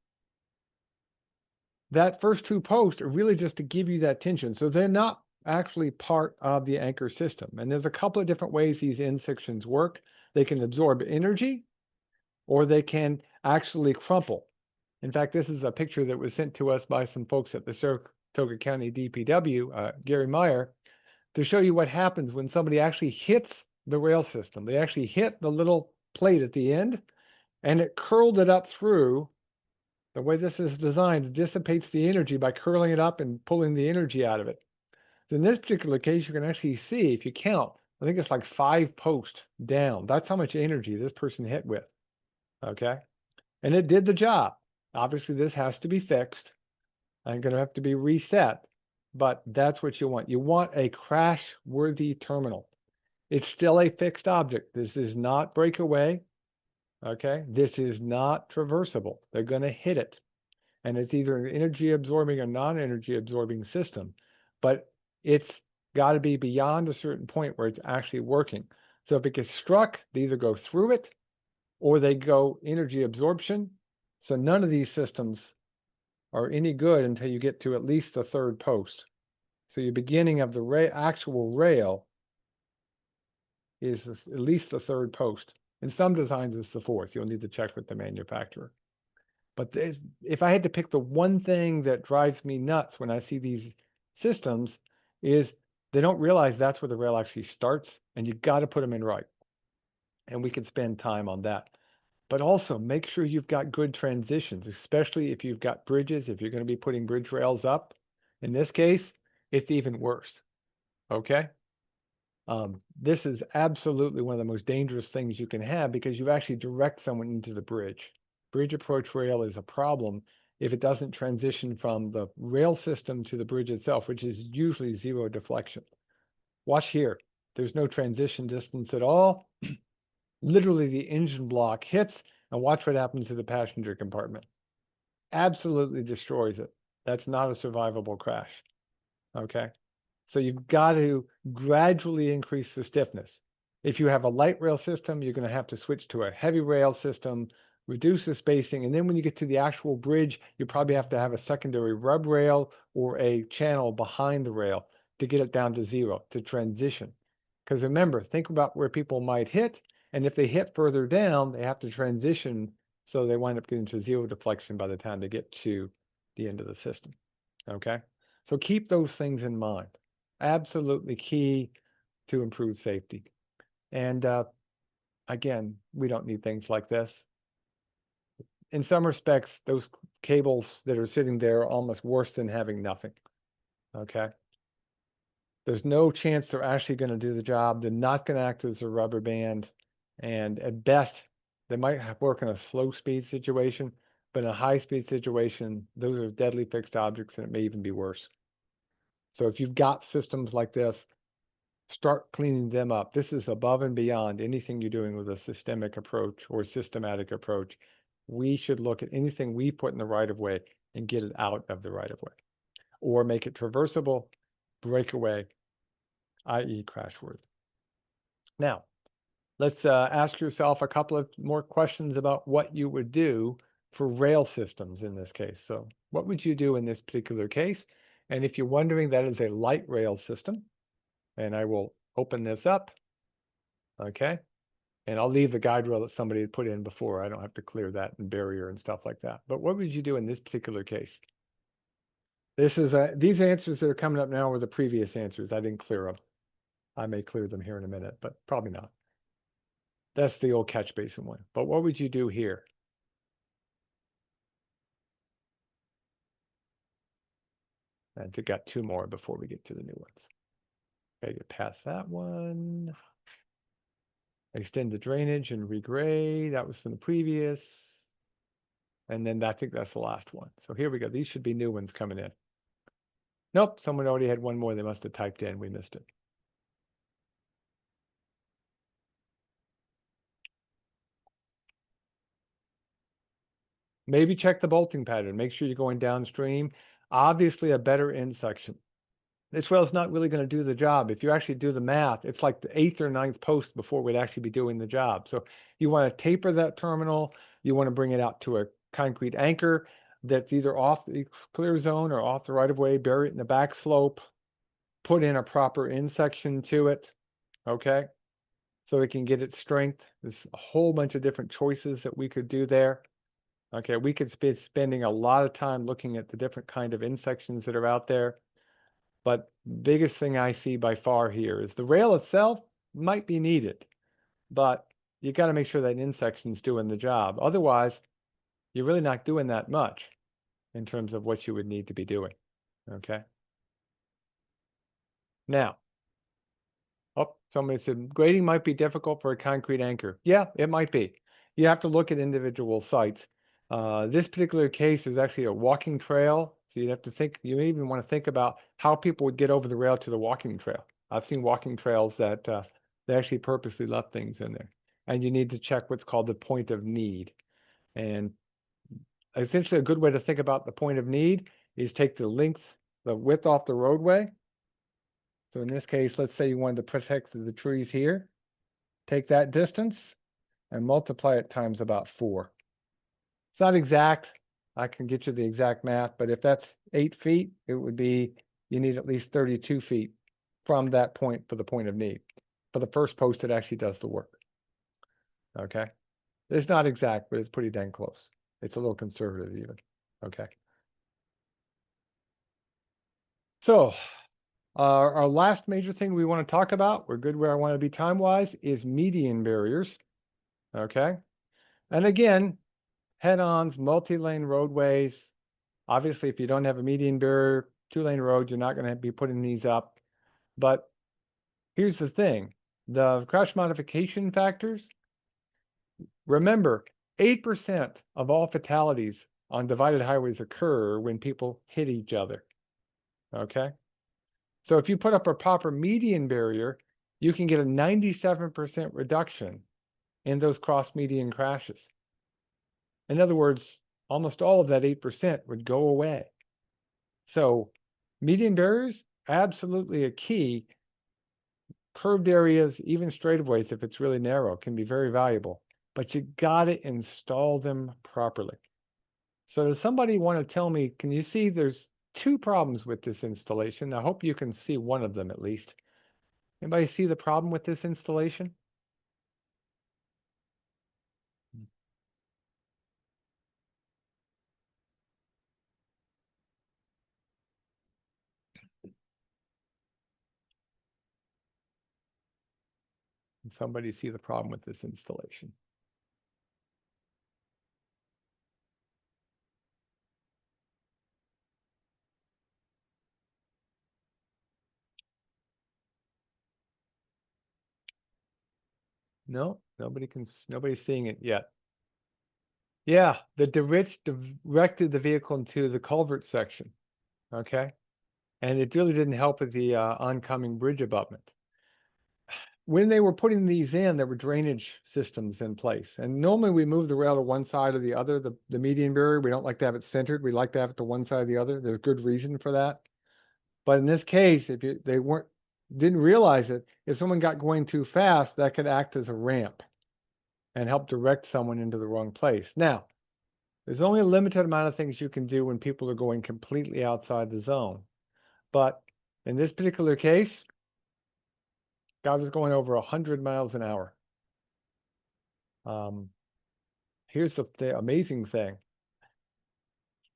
that first 2 posts are really just to give you that tension. So they're not actually part of the anchor system. And there's a couple of different ways these end sections work. They can absorb energy, or they can actually crumple. In fact, this is a picture that was sent to us by some folks at the Saratoga County DPW, Gary Meyer, to show you what happens when somebody actually hits the rail system. They actually hit the little plate at the end, and it curled it up through. The way this is designed, it dissipates the energy by curling it up and pulling the energy out of it. In this particular case, you can actually see, if you count, I think it's like 5 posts down. That's how much energy this person hit with, okay? And it did the job. Obviously, this has to be fixed. I'm going to have to be reset, but that's what you want. You want a crash-worthy terminal. It's still a fixed object. This is not breakaway, okay? This is not traversable. They're going to hit it. And it's either an energy absorbing or non-energy absorbing system, but it's got to be beyond a certain point where it's actually working. So if it gets struck, they either go through it or they go energy absorption. So none of these systems are any good until you get to at least the 3rd post. So your beginning of the actual rail is at least the 3rd post. In some designs, it's the 4th. You'll need to check with the manufacturer. But if I had to pick the one thing that drives me nuts when I see these systems is they don't realize that's where the rail actually starts, and you got to put them in right. And we can spend time on that. But also make sure you've got good transitions, especially if you've got bridges, if you're going to be putting bridge rails up. In this case, it's even worse. Okay? This is absolutely one of the most dangerous things you can have because you actually direct someone into the bridge. Bridge approach rail is a problem if it doesn't transition from the rail system to the bridge itself, which is usually 0 deflection. Watch here. There's no transition distance at all. Literally, the engine block hits, and watch what happens to the passenger compartment. Absolutely destroys it. That's not a survivable crash. Okay? So you've got to gradually increase the stiffness. If you have a light rail system, you're going to have to switch to a heavy rail system, reduce the spacing, and then when you get to the actual bridge, you probably have to have a secondary rub rail or a channel behind the rail to get it down to 0, to transition. Because remember, think about where people might hit, and if they hit further down, they have to transition, so they wind up getting to 0 deflection by the time they get to the end of the system. Okay? So keep those things in mind. Absolutely key to improve safety. And again, we don't need things like this. In some respects, those cables that are sitting there are almost worse than having nothing. Okay? There's no chance they're actually going to do the job. They're not going to act as a rubber band. And at best, they might work in a slow speed situation, but in a high speed situation, those are deadly fixed objects and it may even be worse. So if you've got systems like this, start cleaning them up. This is above and beyond anything you're doing with a systemic approach or systematic approach. We should look at anything we put in the right of way and get it out of the right of way, or make it traversable, breakaway, i.e. crashworthy. Now, let's ask yourself a couple of more questions about what you would do for rail systems in this case. So what would you do in this particular case? And if you're wondering, that is a light rail system. And I will open this up. Okay. And I'll leave the guide rail that somebody had put in before. I don't have to clear that and barrier and stuff like that. But what would you do in this particular case? This is these answers that are coming up now were the previous answers. I didn't clear them. I may clear them here in a minute, but probably not. That's the old catch basin one. But what would you do here? And we got 2 more before we get to the new ones. Okay, get past that one. Extend the drainage and regrade. That was from the previous. And then I think that's the last one. So here we go. These should be new ones coming in. Nope, someone already had one more. They must have typed in. We missed it. Maybe check the bolting pattern. Make sure you're going downstream. Obviously, a better end section. This rail is not really going to do the job. If you actually do the math, it's like the 8th or 9th post before we'd actually be doing the job. So you want to taper that terminal. You want to bring it out to a concrete anchor that's either off the clear zone or off the right of way, bury it in the back slope, put in a proper end section to it. Okay. So it can get its strength. There's a whole bunch of different choices that we could do there. Okay, we could be spending a lot of time looking at the different kind of intersections that are out there. But biggest thing I see by far here is the rail itself might be needed, but you got to make sure that intersection's doing the job. Otherwise, you're really not doing that much in terms of what you would need to be doing. Okay. Now, oh, somebody said grading might be difficult for a concrete anchor. Yeah, it might be. You have to look at individual sites. This particular case is actually a walking trail, so you'd have to think, you may even want to think about how people would get over the rail to the walking trail. I've seen walking trails that they actually purposely left things in there. And you need to check what's called the point of need. And essentially a good way to think about the point of need is take the length, the width off the roadway. So in this case, let's say you wanted to protect the trees here. Take that distance and multiply it times about 4. It's not exact. I can get you the exact math, but if that's 8 feet, it would be, you need at least 32 feet from that point for the point of need. For the first post, it actually does the work. Okay. It's not exact, but it's pretty dang close. It's a little conservative even. Okay. So our last major thing we want to talk about, we're good where I want to be time-wise, is median barriers. Okay. And again, head-ons, multi-lane roadways. Obviously, if you don't have a median barrier, 2-lane road, you're not going to be putting these up. But here's the thing, the crash modification factors, remember, 8% of all fatalities on divided highways occur when people hit each other. Okay. So if you put up a proper median barrier, you can get a 97% reduction in those cross-median crashes. In other words, almost all of that 8% would go away. So median barriers, absolutely a key. Curved areas, even straightaways, if it's really narrow, can be very valuable, but you gotta install them properly. So does somebody want to tell me, can you see there's 2 problems with this installation? I hope you can see one of them at least. Anybody see the problem with this installation? Can somebody see the problem with this installation? No, nobody's seeing it yet. Yeah, the ditch directed the vehicle into the culvert section. Okay. And it really didn't help with the oncoming bridge abutment. When they were putting these in, there were drainage systems in place. And normally we move the rail to one side or the other, the median barrier. We don't like to have it centered. We like to have it to one side or the other. There's good reason for that. But in this case, if they didn't realize it, if someone got going too fast, that could act as a ramp and help direct someone into the wrong place. Now, there's only a limited amount of things you can do when people are going completely outside the zone. But in this particular case, guy was going over 100 miles an hour. Here's the amazing thing.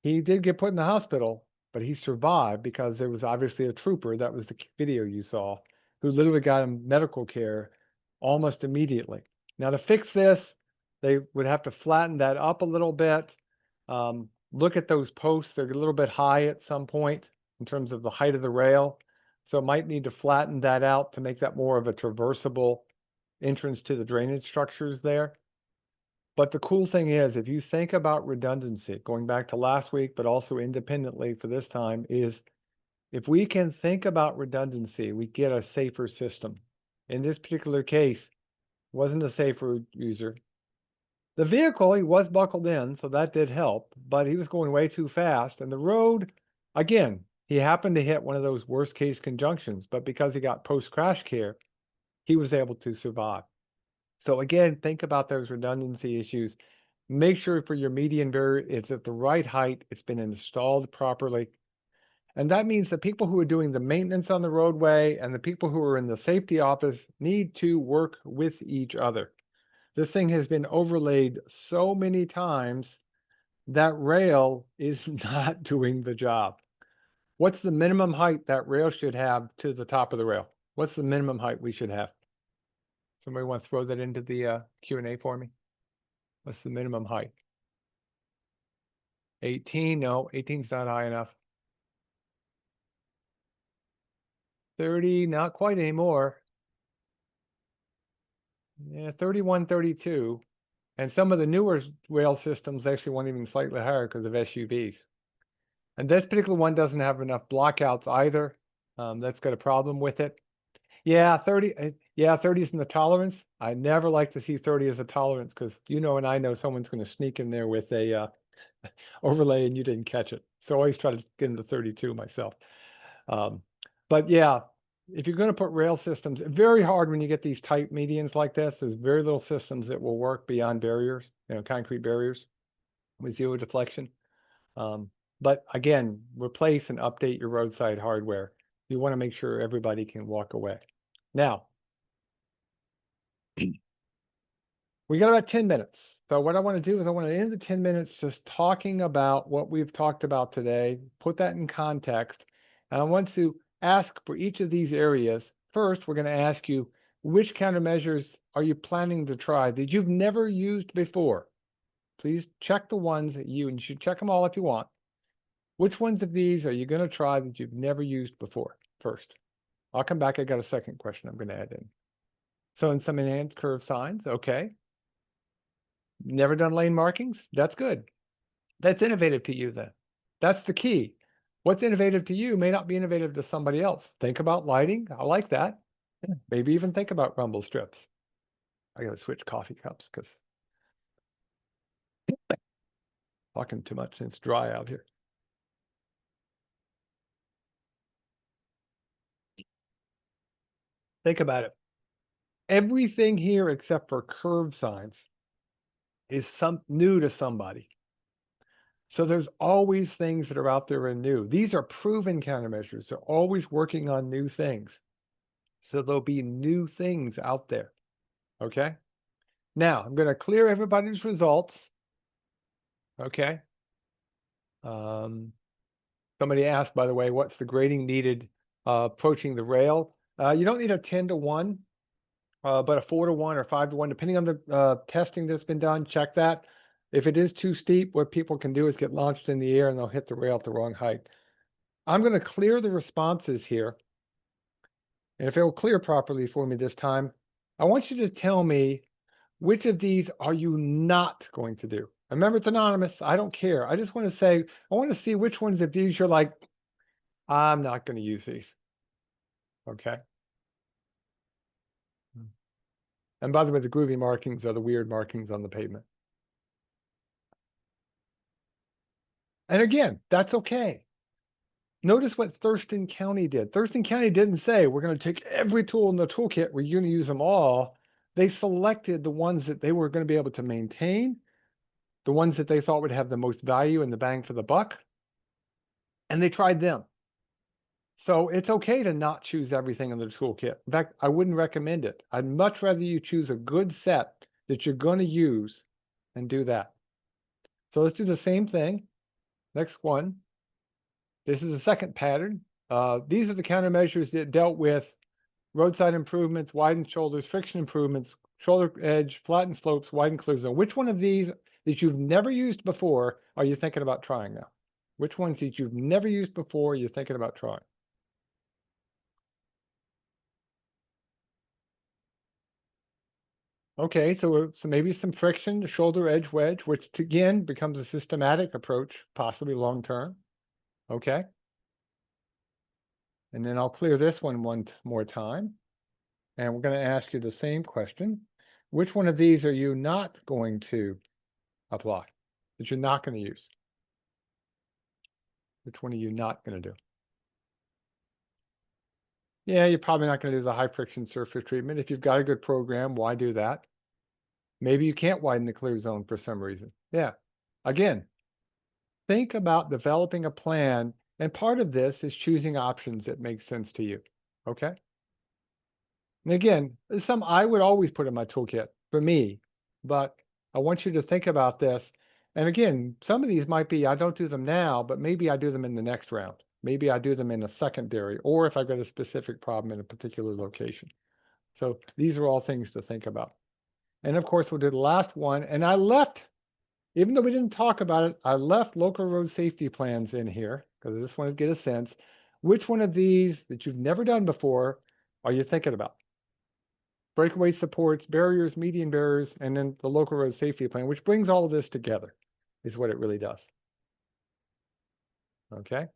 He did get put in the hospital, but he survived because there was obviously a trooper, that was the video you saw, who literally got him medical care almost immediately. Now to fix this, they would have to flatten that up a little bit. Look at those posts, they're a little bit high at some point in terms of the height of the rail. So it might need to flatten that out to make that more of a traversable entrance to the drainage structures there. But the cool thing is, if you think about redundancy, going back to last week, but also independently for this time, is if we can think about redundancy, we get a safer system. In this particular case, wasn't a safer user. The vehicle, he was buckled in, so that did help, but he was going way too fast. And the road, again, he happened to hit one of those worst case conjunctions, but because he got post-crash care, he was able to survive. So again, think about those redundancy issues. Make sure for your median barrier, it's at the right height, it's been installed properly. And that means the people who are doing the maintenance on the roadway and the people who are in the safety office need to work with each other. This thing has been overlaid so many times that rail is not doing the job. What's the minimum height that rail should have to the top of the rail? What's the minimum height we should have? Somebody want to throw that into the Q&A for me? What's the minimum height? 18? No, 18 is not high enough. 30, not quite anymore. Yeah, 31, 32. And some of the newer rail systems actually went even slightly higher because of SUVs. And this particular one doesn't have enough blockouts either. That's got a problem with it. Yeah, 30. Yeah, 30 is in the tolerance. I never like to see 30 as a tolerance because you know, and I know someone's going to sneak in there with a overlay and you didn't catch it. So I always try to get into 32 myself. But yeah, if you're going to put rail systems, very hard when you get these tight medians like this. There's very little systems that will work beyond barriers, concrete barriers with zero deflection. But again, replace and update your roadside hardware. You want to make sure everybody can walk away. Now, we got about 10 minutes. So what I want to do is I want to end the 10 minutes just talking about what we've talked about today, put that in context. And I want to ask for each of these areas. First, we're going to ask you, which countermeasures are you planning to try that you've never used before? Please check the ones that and you should check them all if you want. Which ones of these are you going to try that you've never used before first? I'll come back. I got a second question I'm going to add in. So in some enhanced curve signs, okay. Never done lane markings? That's good. That's innovative to you then. That's the key. What's innovative to you may not be innovative to somebody else. Think about lighting. I like that. Maybe even think about rumble strips. I got to switch coffee cups because talking too much and it's dry out here. Think about it. Everything here except for curve signs is new to somebody. So there's always things that are out there and new. These are proven countermeasures. They're always working on new things. So there'll be new things out there. Okay. Now I'm going to clear everybody's results. Okay. Somebody asked, by the way, what's the grading needed approaching the rail? You don't need a 10 to 1, but a 4 to 1 or 5 to 1, depending on the testing that's been done. Check that. If it is too steep, what people can do is get launched in the air and they'll hit the rail at the wrong height. I'm going to clear the responses here. And if it will clear properly for me this time, I want you to tell me which of these are you not going to do? Remember, it's anonymous. I don't care. I just want to say, I want to see which ones of these you're like, I'm not going to use these. Okay. And by the way, the groovy markings are the weird markings on the pavement. And again, that's okay. Notice what Thurston County did. Thurston County didn't say, we're going to take every tool in the toolkit, we're going to use them all. They selected the ones that they were going to be able to maintain, the ones that they thought would have the most value and the bang for the buck, and they tried them. So it's okay to not choose everything in the toolkit. In fact, I wouldn't recommend it. I'd much rather you choose a good set that you're going to use and do that. So let's do the same thing. Next one. This is the second pattern. These are the countermeasures that dealt with roadside improvements, widened shoulders, friction improvements, shoulder edge, flattened slopes, widened clear zone. Which one of these that you've never used before are you thinking about trying now? Which ones that you've never used before you're thinking about trying? Okay, so maybe some friction, shoulder edge wedge, which again becomes a systematic approach, possibly long term. Okay. And then I'll clear this one more time. And we're going to ask you the same question. Which one of these are you not going to apply, that you're not going to use? Which one are you not going to do? Yeah, you're probably not going to do the high friction surface treatment. If you've got a good program, why do that? Maybe you can't widen the clear zone for some reason. Yeah. Again, think about developing a plan. And part of this is choosing options that make sense to you. Okay. And again, there's some I would always put in my toolkit for me, but I want you to think about this. And again, some of these might be, I don't do them now, but maybe I do them in the next round. Maybe I do them in a secondary, or if I've got a specific problem in a particular location. So these are all things to think about. And of course, we'll do the last one. And I left, even though we didn't talk about it, I left local road safety plans in here because I just wanted to get a sense. Which one of these that you've never done before are you thinking about? Breakaway supports, barriers, median barriers, and then the local road safety plan, which brings all of this together, is what it really does. Okay.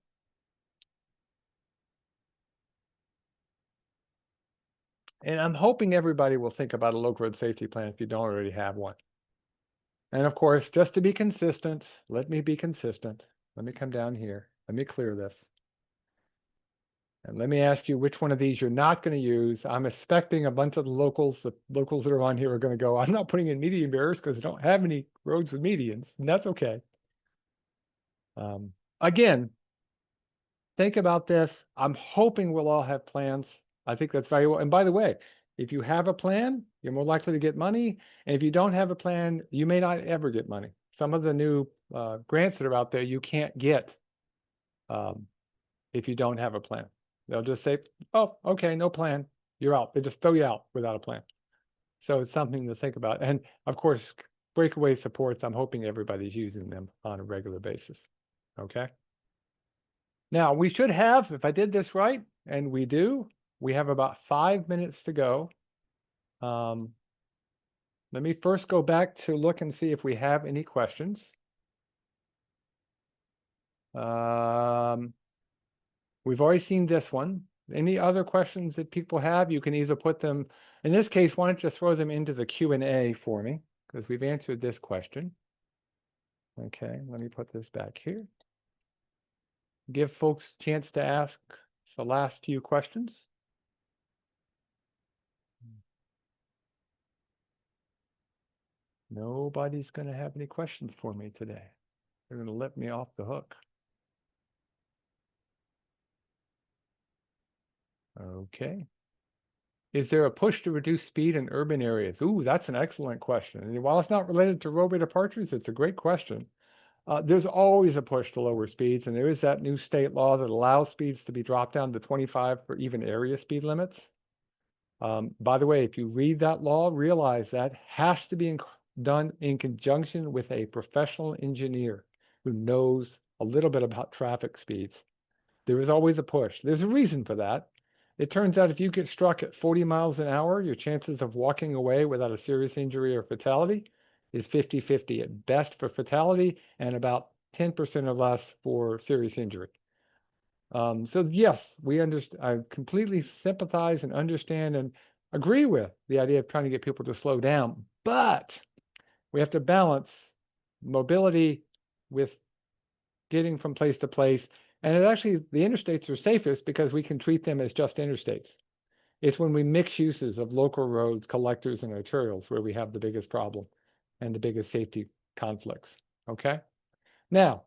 And I'm hoping everybody will think about a local road safety plan if you don't already have one. And of course, just to be consistent, let me be consistent. Let me come down here. Let me clear this. And let me ask you which one of these you're not going to use. I'm expecting a bunch of the locals that are on here are going to go, I'm not putting in median barriers because I don't have any roads with medians, and that's okay. Again, think about this. I'm hoping we'll all have plans. I think that's valuable. And by the way, if you have a plan, you're more likely to get money. And if you don't have a plan, you may not ever get money. Some of the new grants that are out there, you can't get if you don't have a plan. They'll just say, oh, okay, no plan. You're out. They just throw you out without a plan. So it's something to think about. And of course, breakaway supports, I'm hoping everybody's using them on a regular basis. Okay. Now we should have, if I did this right, and we do, we have about 5 minutes to go. Let me first go back to look and see if we have any questions. We've already seen this one. Any other questions that people have, you can either put them, in this case, why don't you throw them into the Q&A for me, because we've answered this question. Okay, let me put this back here. Give folks a chance to ask the last few questions. Nobody's going to have any questions for me today. They're going to let me off the hook. Okay. Is there a push to reduce speed in urban areas? Ooh, that's an excellent question. And while it's not related to roadway departures, it's a great question. There's always a push to lower speeds, and there is that new state law that allows speeds to be dropped down to 25 for even area speed limits. By the way, if you read that law, realize that has to be done in conjunction with a professional engineer who knows a little bit about traffic speeds. There is always a push. There's a reason for that. It turns out if you get struck at 40 miles an hour, your chances of walking away without a serious injury or fatality is 50-50 at best for fatality and about 10% or less for serious injury. So yes, I completely sympathize and understand and agree with the idea of trying to get people to slow down, but we have to balance mobility with getting from place to place. And actually, the interstates are safest because we can treat them as just interstates. It's when we mix uses of local roads, collectors, and arterials where we have the biggest problem and the biggest safety conflicts. Okay. Now,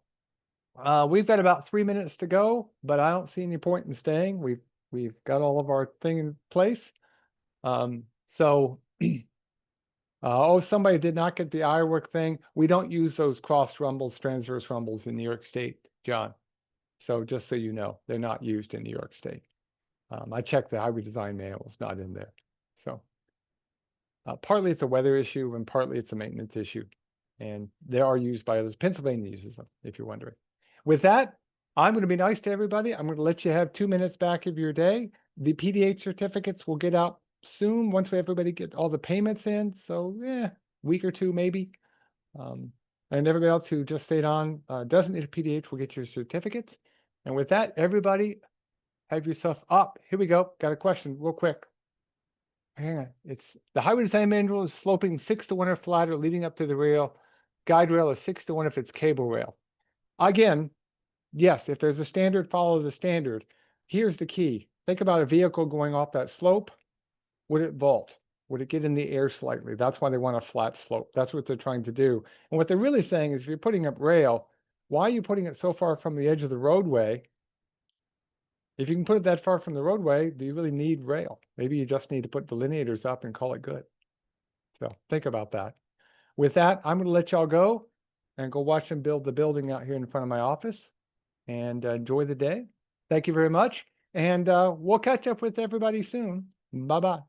we've got about 3 minutes to go, but I don't see any point in staying. We've got all of our thing in place. Oh, somebody did not get the Iowa thing. We don't use those cross rumbles, transverse rumbles in New York State, John. So just so you know, they're not used in New York State. I checked the highway design manual, it's not in there. So partly it's a weather issue and partly it's a maintenance issue. And they are used by others. Pennsylvania uses them, if you're wondering. With that, I'm going to be nice to everybody. I'm going to let you have 2 minutes back of your day. The PDH certificates will get out soon once everybody get all the payments in. So week or two maybe. And everybody else who just stayed on doesn't need a PDH will get your certificates. And with that, everybody have yourself up. Here we go. Got a question real quick. Hang on. It's the highway design manual is sloping 6 to 1 or flatter leading up to the rail. Guide rail is 6 to 1 if it's cable rail. Again, yes, if there's a standard, follow the standard. Here's the key. Think about a vehicle going off that slope. Would it vault? Would it get in the air slightly? That's why they want a flat slope. That's what they're trying to do. And what they're really saying is if you're putting up rail, why are you putting it so far from the edge of the roadway? If you can put it that far from the roadway, do you really need rail? Maybe you just need to put delineators up and call it good. So think about that. With that, I'm going to let y'all go. and go watch them build the building out here in front of my office, and enjoy the day. Thank you very much. And we'll catch up with everybody soon. Bye-bye.